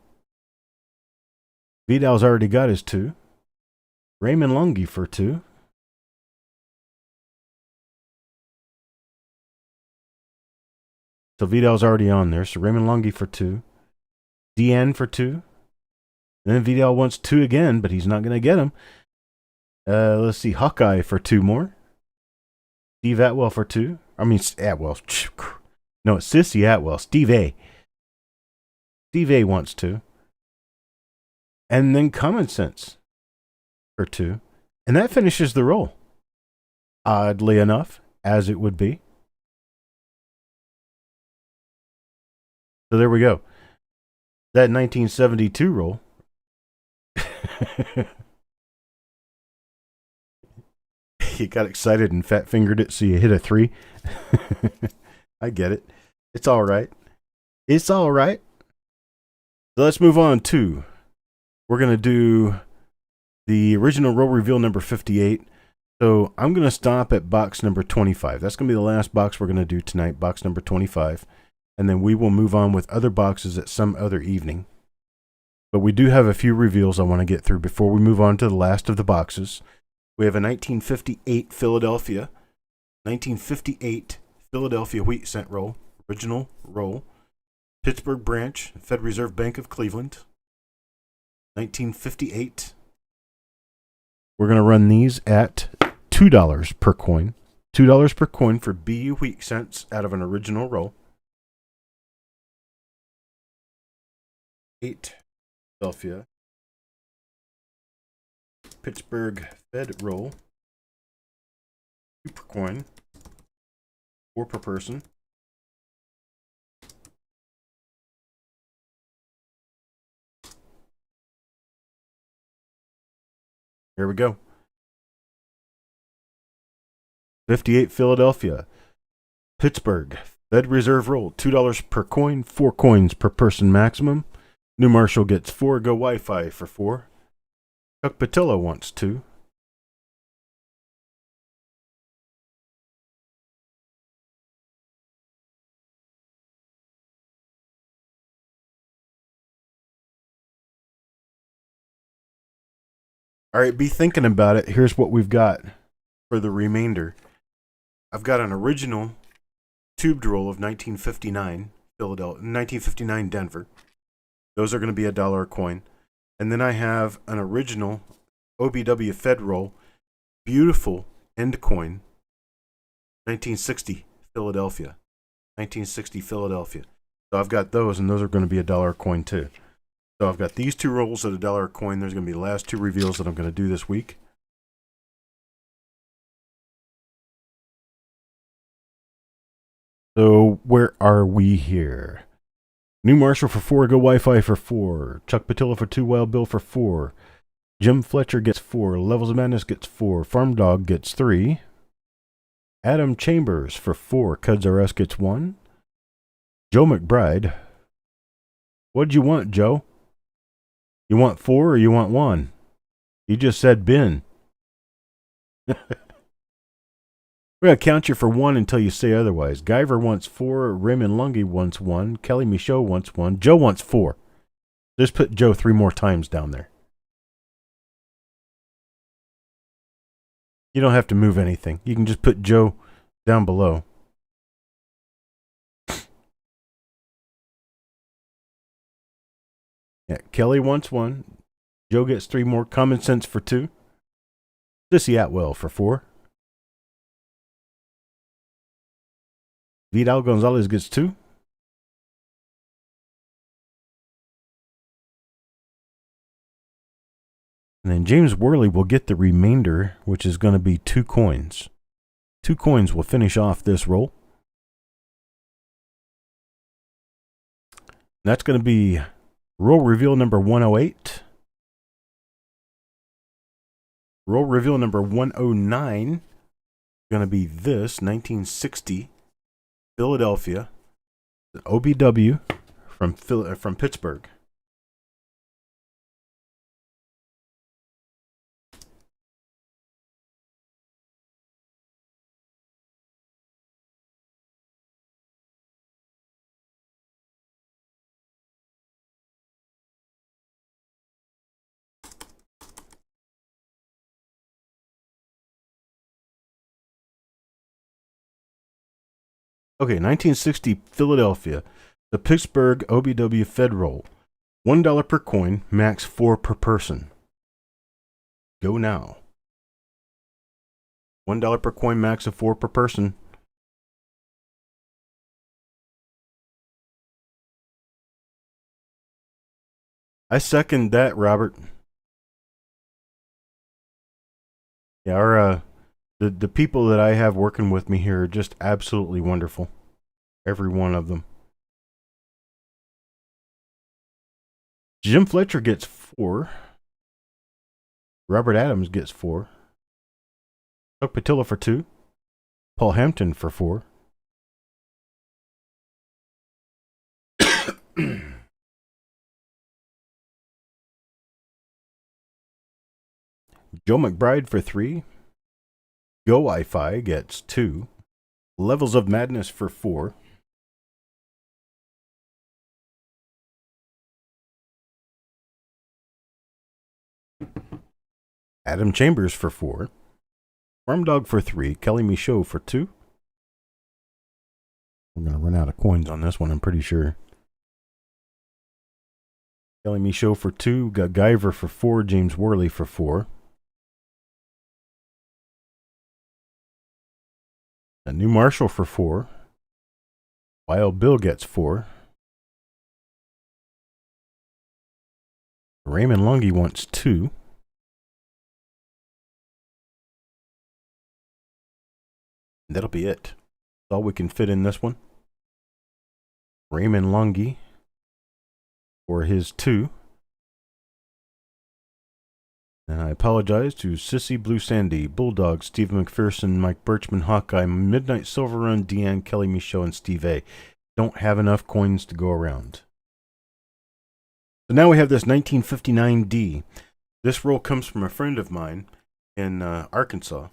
Vidal's already got his 2. Raymond Lungi for 2. So Vidal's already on there. So Raymond Lungi for 2. Deanne for 2. And then Vidal wants 2 again, but he's not going to get them. Let's see. Hawkeye for 2 more. Steve Atwell for 2. I mean, Atwell. No, it's Sissy Atwell. Steve A. Steve A wants 2. And then Common Sense for 2. And that finishes the roll. Oddly enough, as it would be. So there we go. That 1972 roll. You got excited and fat fingered it, so you hit a 3. I get it. It's all right. It's all right. So let's move on to. We're going to do the original roll reveal number 58. So I'm going to stop at box number 25. That's going to be the last box we're going to do tonight, box number 25. And then we will move on with other boxes at some other evening. But we do have a few reveals I want to get through before we move on to the last of the boxes. We have a 1958 Philadelphia. 1958 Philadelphia wheat cent roll. Original roll. Pittsburgh branch, Fed Reserve Bank of Cleveland. 1958. We're going to run these at $2 per coin. $2 per coin for BU wheat cents out of an original roll. 8 Philadelphia. Pittsburgh Fed roll. 2 per coin. 4 per person. Here we go. 58 Philadelphia. Pittsburgh Fed Reserve roll. $2 per coin. 4 coins per person maximum. New Marshall gets 4. Go Wi-Fi for 4. Chuck Patillo wants 2. All right, be thinking about it. Here's what we've got for the remainder. I've got an original tubed roll of 1959 Philadelphia, 1959 Denver. Those are going to be $1 a coin. And then I have an original OBW Fed roll, beautiful end coin, 1960 Philadelphia. 1960 Philadelphia. So I've got those, and those are going to be $1 a coin too. So I've got these 2 rolls at $1 a coin. There's going to be the last 2 reveals that I'm going to do this week. So where are we here? New Marshall for 4. Go Wi-Fi for 4. Chuck Patillo for 2. Wild Bill for 4. Jim Fletcher gets 4. Levels of Madness gets 4. Farm Dog gets 3. Adam Chambers for 4. Cuds RS gets 1. Joe McBride. What'd you want, Joe? You want 4 or you want 1? You just said bin. We're going to count you for 1 until you say otherwise. Guyver wants 4. Raymond Lungi wants 1. Kelly Michaud wants 1. Joe wants 4. Just put Joe 3 more times down there. You don't have to move anything. You can just put Joe down below. Yeah, Kelly wants 1. Joe gets 3 more. Common Sense for 2. Sissy Atwell for 4. Vidal Gonzalez gets 2. And then James Worley will get the remainder, which is going to be 2 coins. 2 coins will finish off this roll. That's going to be roll reveal number 108. Roll reveal number 109. Going to be this 1960 Philadelphia OBW from Pittsburgh. Okay, 1960 Philadelphia, the Pittsburgh OBW Fed roll. $1 per coin, max 4 per person. Go now. $1 per coin, max of 4 per person. I second that, Robert. Yeah, our the people that I have working with me here are just absolutely wonderful. Every one of them. Jim Fletcher gets 4. Robert Adams gets 4. Chuck Patilla for 2. Paul Hampton for 4. Joe McBride for 3. Go Wi-Fi gets 2. Levels of Madness for 4. Adam Chambers for 4. Farm Dog for 3. Kelly Michaud for 2. We're going to run out of coins on this one, I'm pretty sure. Kelly Michaud for 2. Got Guyver for 4. James Worley for 4. A new Marshall for 4. Wild Bill gets 4. Raymond Lungy wants 2. And that'll be it. That's all we can fit in this one. Raymond Lungy for his 2. And I apologize to Sissy Blue Sandy, Bulldog, Steve McPherson, Mike Birchman, Hawkeye, Midnight Silver Run, Deanne, Kelly Michaud, and Steve A. Don't have enough coins to go around. So now we have this 1959D. This roll comes from a friend of mine in Arkansas.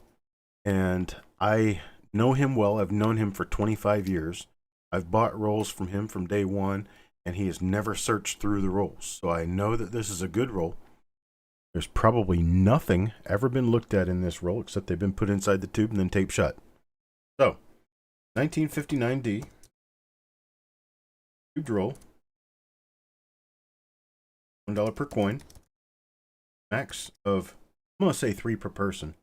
And I know him well. I've known him for 25 years. I've bought rolls from him from day one, and he has never searched through the rolls. So I know that this is a good roll. There's probably nothing ever been looked at in this roll except they've been put inside the tube and then taped shut. So, 1959D. Tubed roll. $1 per coin. Max of, I'm going to say 3 per person.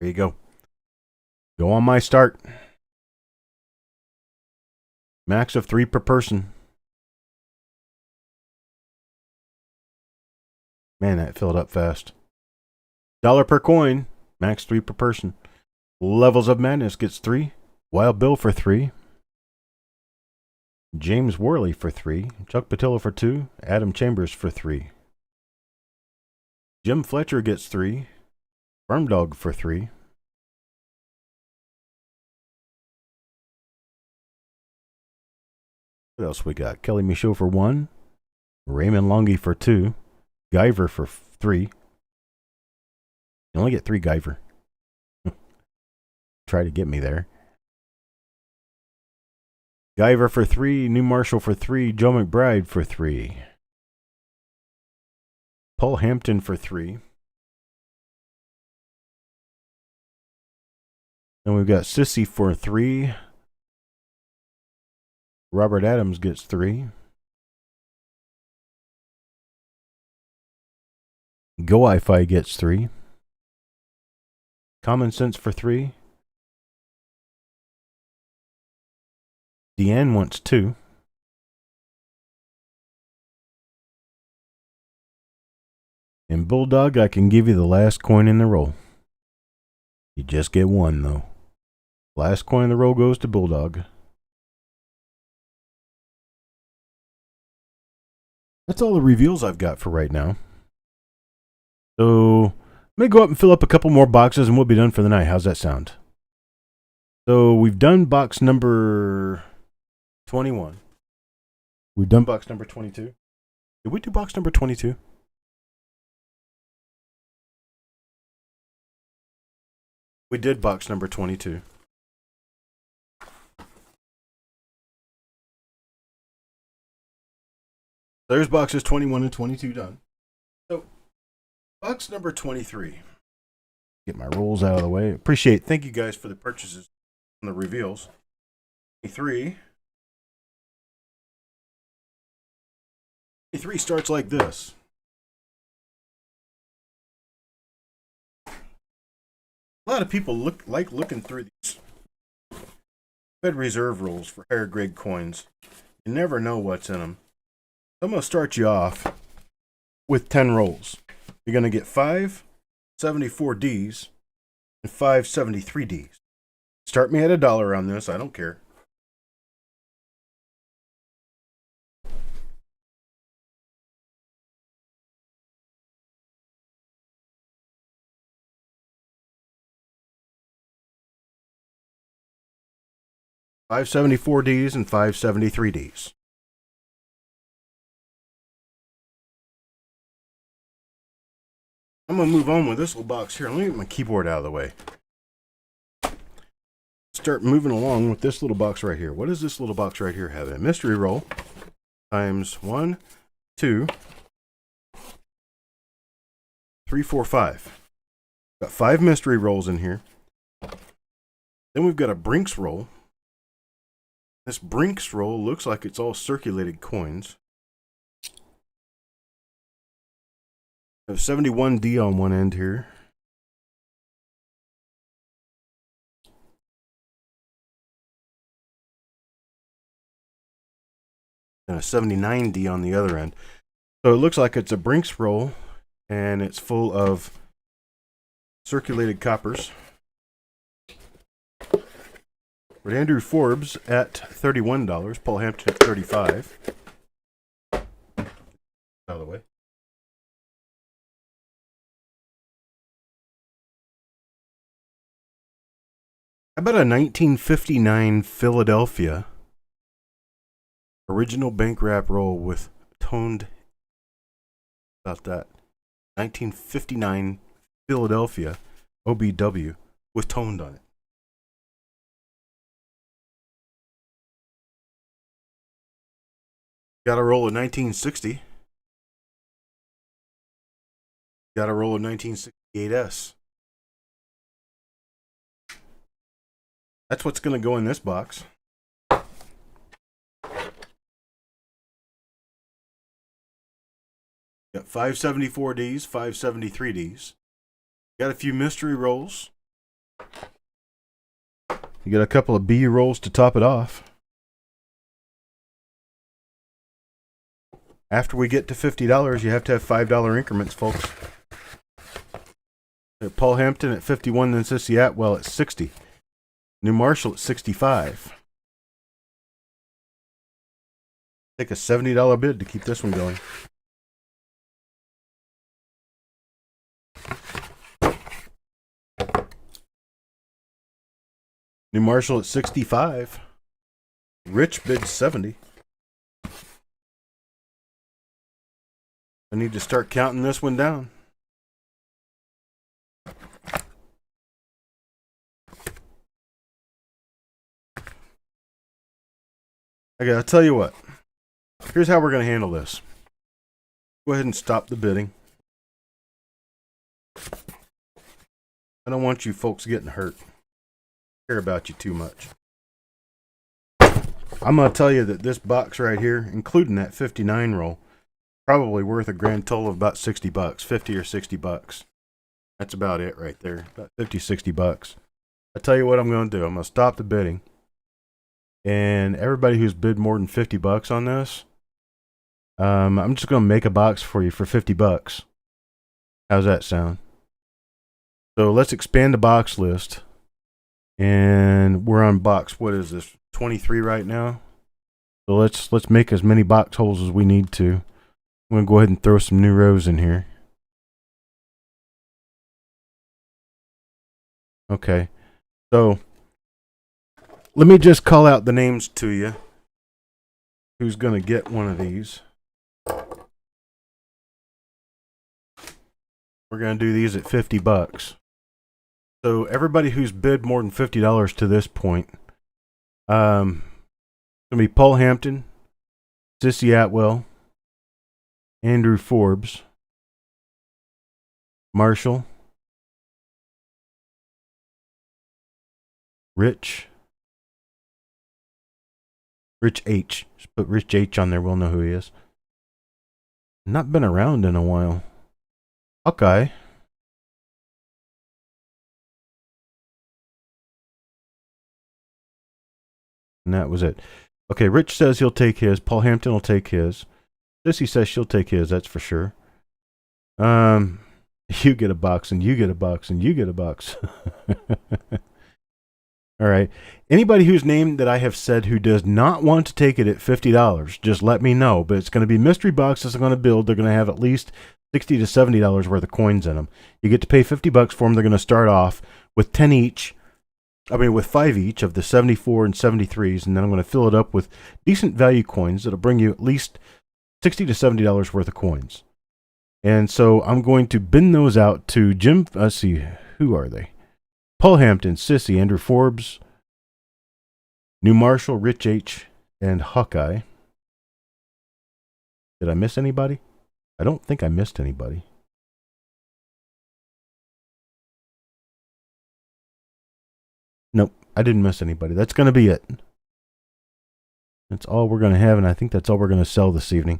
There you go. Go on my start. Max of 3 per person. Man, that filled up fast. $1 per coin. Max 3 per person. Levels of Madness gets 3. Wild Bill for 3. James Worley for 3. Chuck Patilla for 2. Adam Chambers for 3. Jim Fletcher gets 3. Farm Dog for 3. What else we got? Kelly Michaud for 1. Raymond Lungy for 2. Guyver for 3. You only get 3 Guyver. Try to get me there. Guyver for 3. New Marshall for 3. Joe McBride for 3. Paul Hampton for 3. Then we've got Sissy for 3. Robert Adams gets 3. Go Wi-Fi gets 3. Common Sense for 3. Deanne wants 2. And Bulldog, I can give you the last coin in the roll. You just get 1, though. Last coin in the roll goes to Bulldog. That's all the reveals I've got for right now. So, I'm going to go up and fill up a couple more boxes and we'll be done for the night. How's that sound? So, we've done box number 21. We've done box number 22. Did we do box number 22? We did box number 22. There's boxes 21 and 22 done. So, box number 23. Get my rolls out of the way. Thank you guys for the purchases and the reveals. 23 starts like this. A lot of people like looking through these Fed Reserve rolls for higher grade coins. You never know what's in them. I'm going to start you off with 10 rolls. You're going to get 5 74Ds and 5 73Ds. Start me at $1 on this. I don't care. Five 74Ds and 5 73Ds. I'm going to move on with this little box here. Let me get my keyboard out of the way. Start moving along with this little box right here. What does this little box right here have? A mystery roll times 1, 2, 3, 4, 5. Got 5 mystery rolls in here. Then we've got a Brinks roll. This Brinks roll looks like it's all circulated coins. I have 71D on one end here. And a 79D on the other end. So it looks like it's a Brinks roll, and it's full of circulated coppers. With Andrew Forbes at $31, Paul Hampton at $35. Out of the way. How about a 1959 Philadelphia original bank wrap roll with toned? About that. 1959 Philadelphia OBW with toned on it. Got a roll of 1960. Got a roll of 1968S. That's what's going to go in this box. Got 5 74Ds, 5 73Ds. Got a few mystery rolls. You got a couple of B rolls to top it off. After we get to $50, you have to have $5 increments, folks. Paul Hampton at 51, then Sissy Atwell at 60. New Marshall at 65. Take a $70 bid to keep this one going. New Marshall at 65. Rich bid 70. I need to start counting this one down. I gotta tell you what. Here's how we're gonna handle this. Go ahead and stop the bidding. I don't want you folks getting hurt. I care about you too much. I'm gonna tell you that this box right here, including that 59 roll, Probably worth a grand total of about 60 bucks, 50 or 60 bucks. That's about it right there. About 50, 60 bucks. I tell you what I'm going to do. I'm going to stop the bidding. And everybody who's bid more than 50 bucks on this, I'm just going to make a box for you for 50 bucks. How's that sound? So let's expand the box list. And we're on box, what is this, 23 right now? So let's make as many box holes as we need to. I'm going to go ahead and throw some new rows in here. Okay. So let me just call out the names to you. Who's going to get one of these? We're going to do these at 50 bucks. So everybody who's bid more than $50 to this point, it's going to be Paul Hampton, Sissy Atwell, Andrew Forbes, Marshall, Rich H. Just put Rich H on there. We'll know who he is. Not been around in a while. Hawkeye. And that was it. Okay, Rich says he'll take his. Paul Hampton will take his. Sissy says she'll take his. That's for sure. You get a box, and you get a box, and you get a box. All right. Anybody whose name that I have said who does not want to take it at $50, just let me know. But it's going to be mystery boxes I'm going to build. They're going to have at least $60 to $70 worth of coins in them. You get to pay 50 bucks for them. They're going to start off with 10 each. With 5 each of the 74 and 73s, and then I'm going to fill it up with decent value coins that'll bring you at least $60 to $70 worth of coins. And so I'm going to bin those out to Jim. Let's see, who are they? Paul Hampton, Sissy, Andrew Forbes, New Marshall, Rich H, and Hawkeye. Did I miss anybody? I don't think I missed anybody. Nope, I didn't miss anybody. That's going to be it. That's all we're going to have, and I think that's all we're going to sell this evening.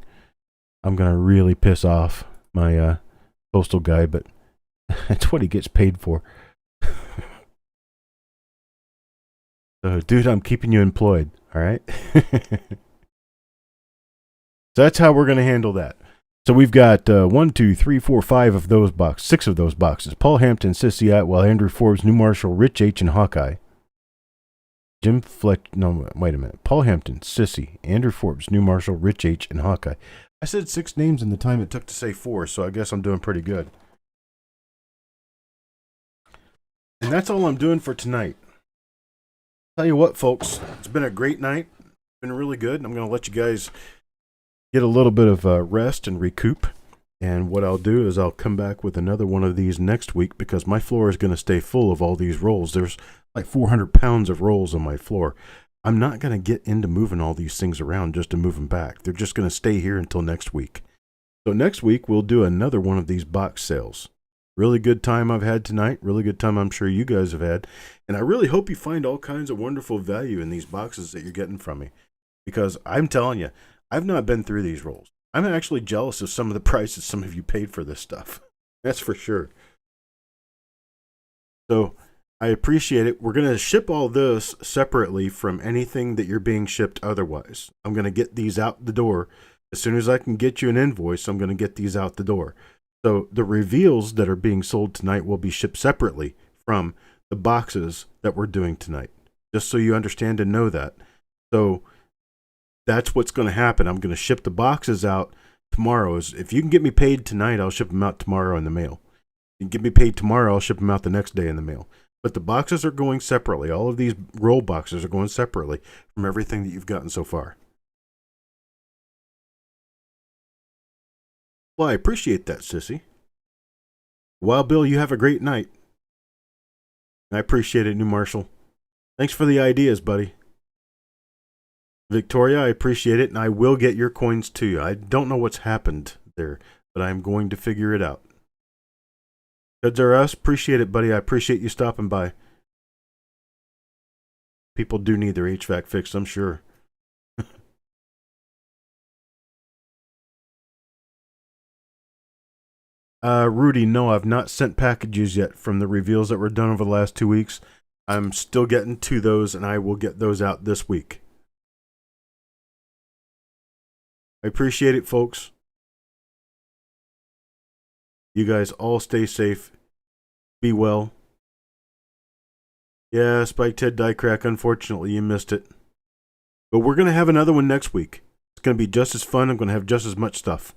I'm going to really piss off my postal guy, but that's what he gets paid for. So, dude, I'm keeping you employed, all right? So that's how we're going to handle that. So we've got 1, 2, 3, 4, 5 of those boxes, 6 of those boxes. Paul Hampton, Sissy Atwell, Andrew Forbes, New Marshall, Rich H, and Hawkeye. Jim Fletch. No, wait a minute. Paul Hampton, Sissy, Andrew Forbes, New Marshall, Rich H, and Hawkeye. I said 6 names in the time it took to say 4, so I guess I'm doing pretty good. And that's all I'm doing for tonight. Tell you what, folks, it's been a great night. It's been really good. I'm going to let you guys get a little bit of rest and recoup. And what I'll do is I'll come back with another one of these next week because my floor is going to stay full of all these rolls. There's like 400 pounds of rolls on my floor. I'm not going to get into moving all these things around just to move them back. They're just going to stay here until next week. So next week, we'll do another one of these box sales. Really good time I've had tonight. Really good time I'm sure you guys have had. And I really hope you find all kinds of wonderful value in these boxes that you're getting from me. Because I'm telling you, I've not been through these rolls. I'm actually jealous of some of the prices some of you paid for this stuff. That's for sure. So I appreciate it. We're going to ship all this separately from anything that you're being shipped otherwise. I'm going to get these out the door. As soon as I can get you an invoice, I'm going to get these out the door. So the reveals that are being sold tonight will be shipped separately from the boxes that we're doing tonight. Just so you understand and know that. So that's what's going to happen. I'm going to ship the boxes out tomorrow. If you can get me paid tonight, I'll ship them out tomorrow in the mail. If you can get me paid tomorrow, I'll ship them out the next day in the mail. But the boxes are going separately. All of these roll boxes are going separately from everything that you've gotten so far. Well, I appreciate that, Sissy. Wild Bill, you have a great night. I appreciate it, New Marshall. Thanks for the ideas, buddy. Victoria, I appreciate it, and I will get your coins to you. I don't know what's happened there, but I'm going to figure it out. Goods are us. Appreciate it, buddy. I appreciate you stopping by. People do need their HVAC fixed, I'm sure. Rudy, no, I've not sent packages yet from the reveals that were done over the last 2 weeks. I'm still getting to those, and I will get those out this week. I appreciate it, folks. You guys all stay safe. Be well. Yeah, Spike Ted Die Crack, unfortunately, you missed it. But we're going to have another one next week. It's going to be just as fun. I'm going to have just as much stuff.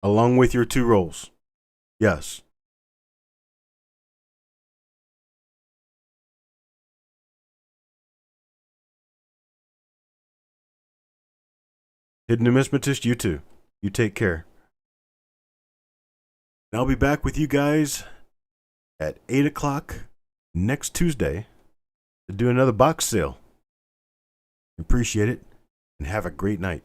Along with your 2 rolls. Yes. Hidden Numismatist, you too. You take care. And I'll be back with you guys at 8 o'clock next Tuesday to do another box sale. Appreciate it, and have a great night.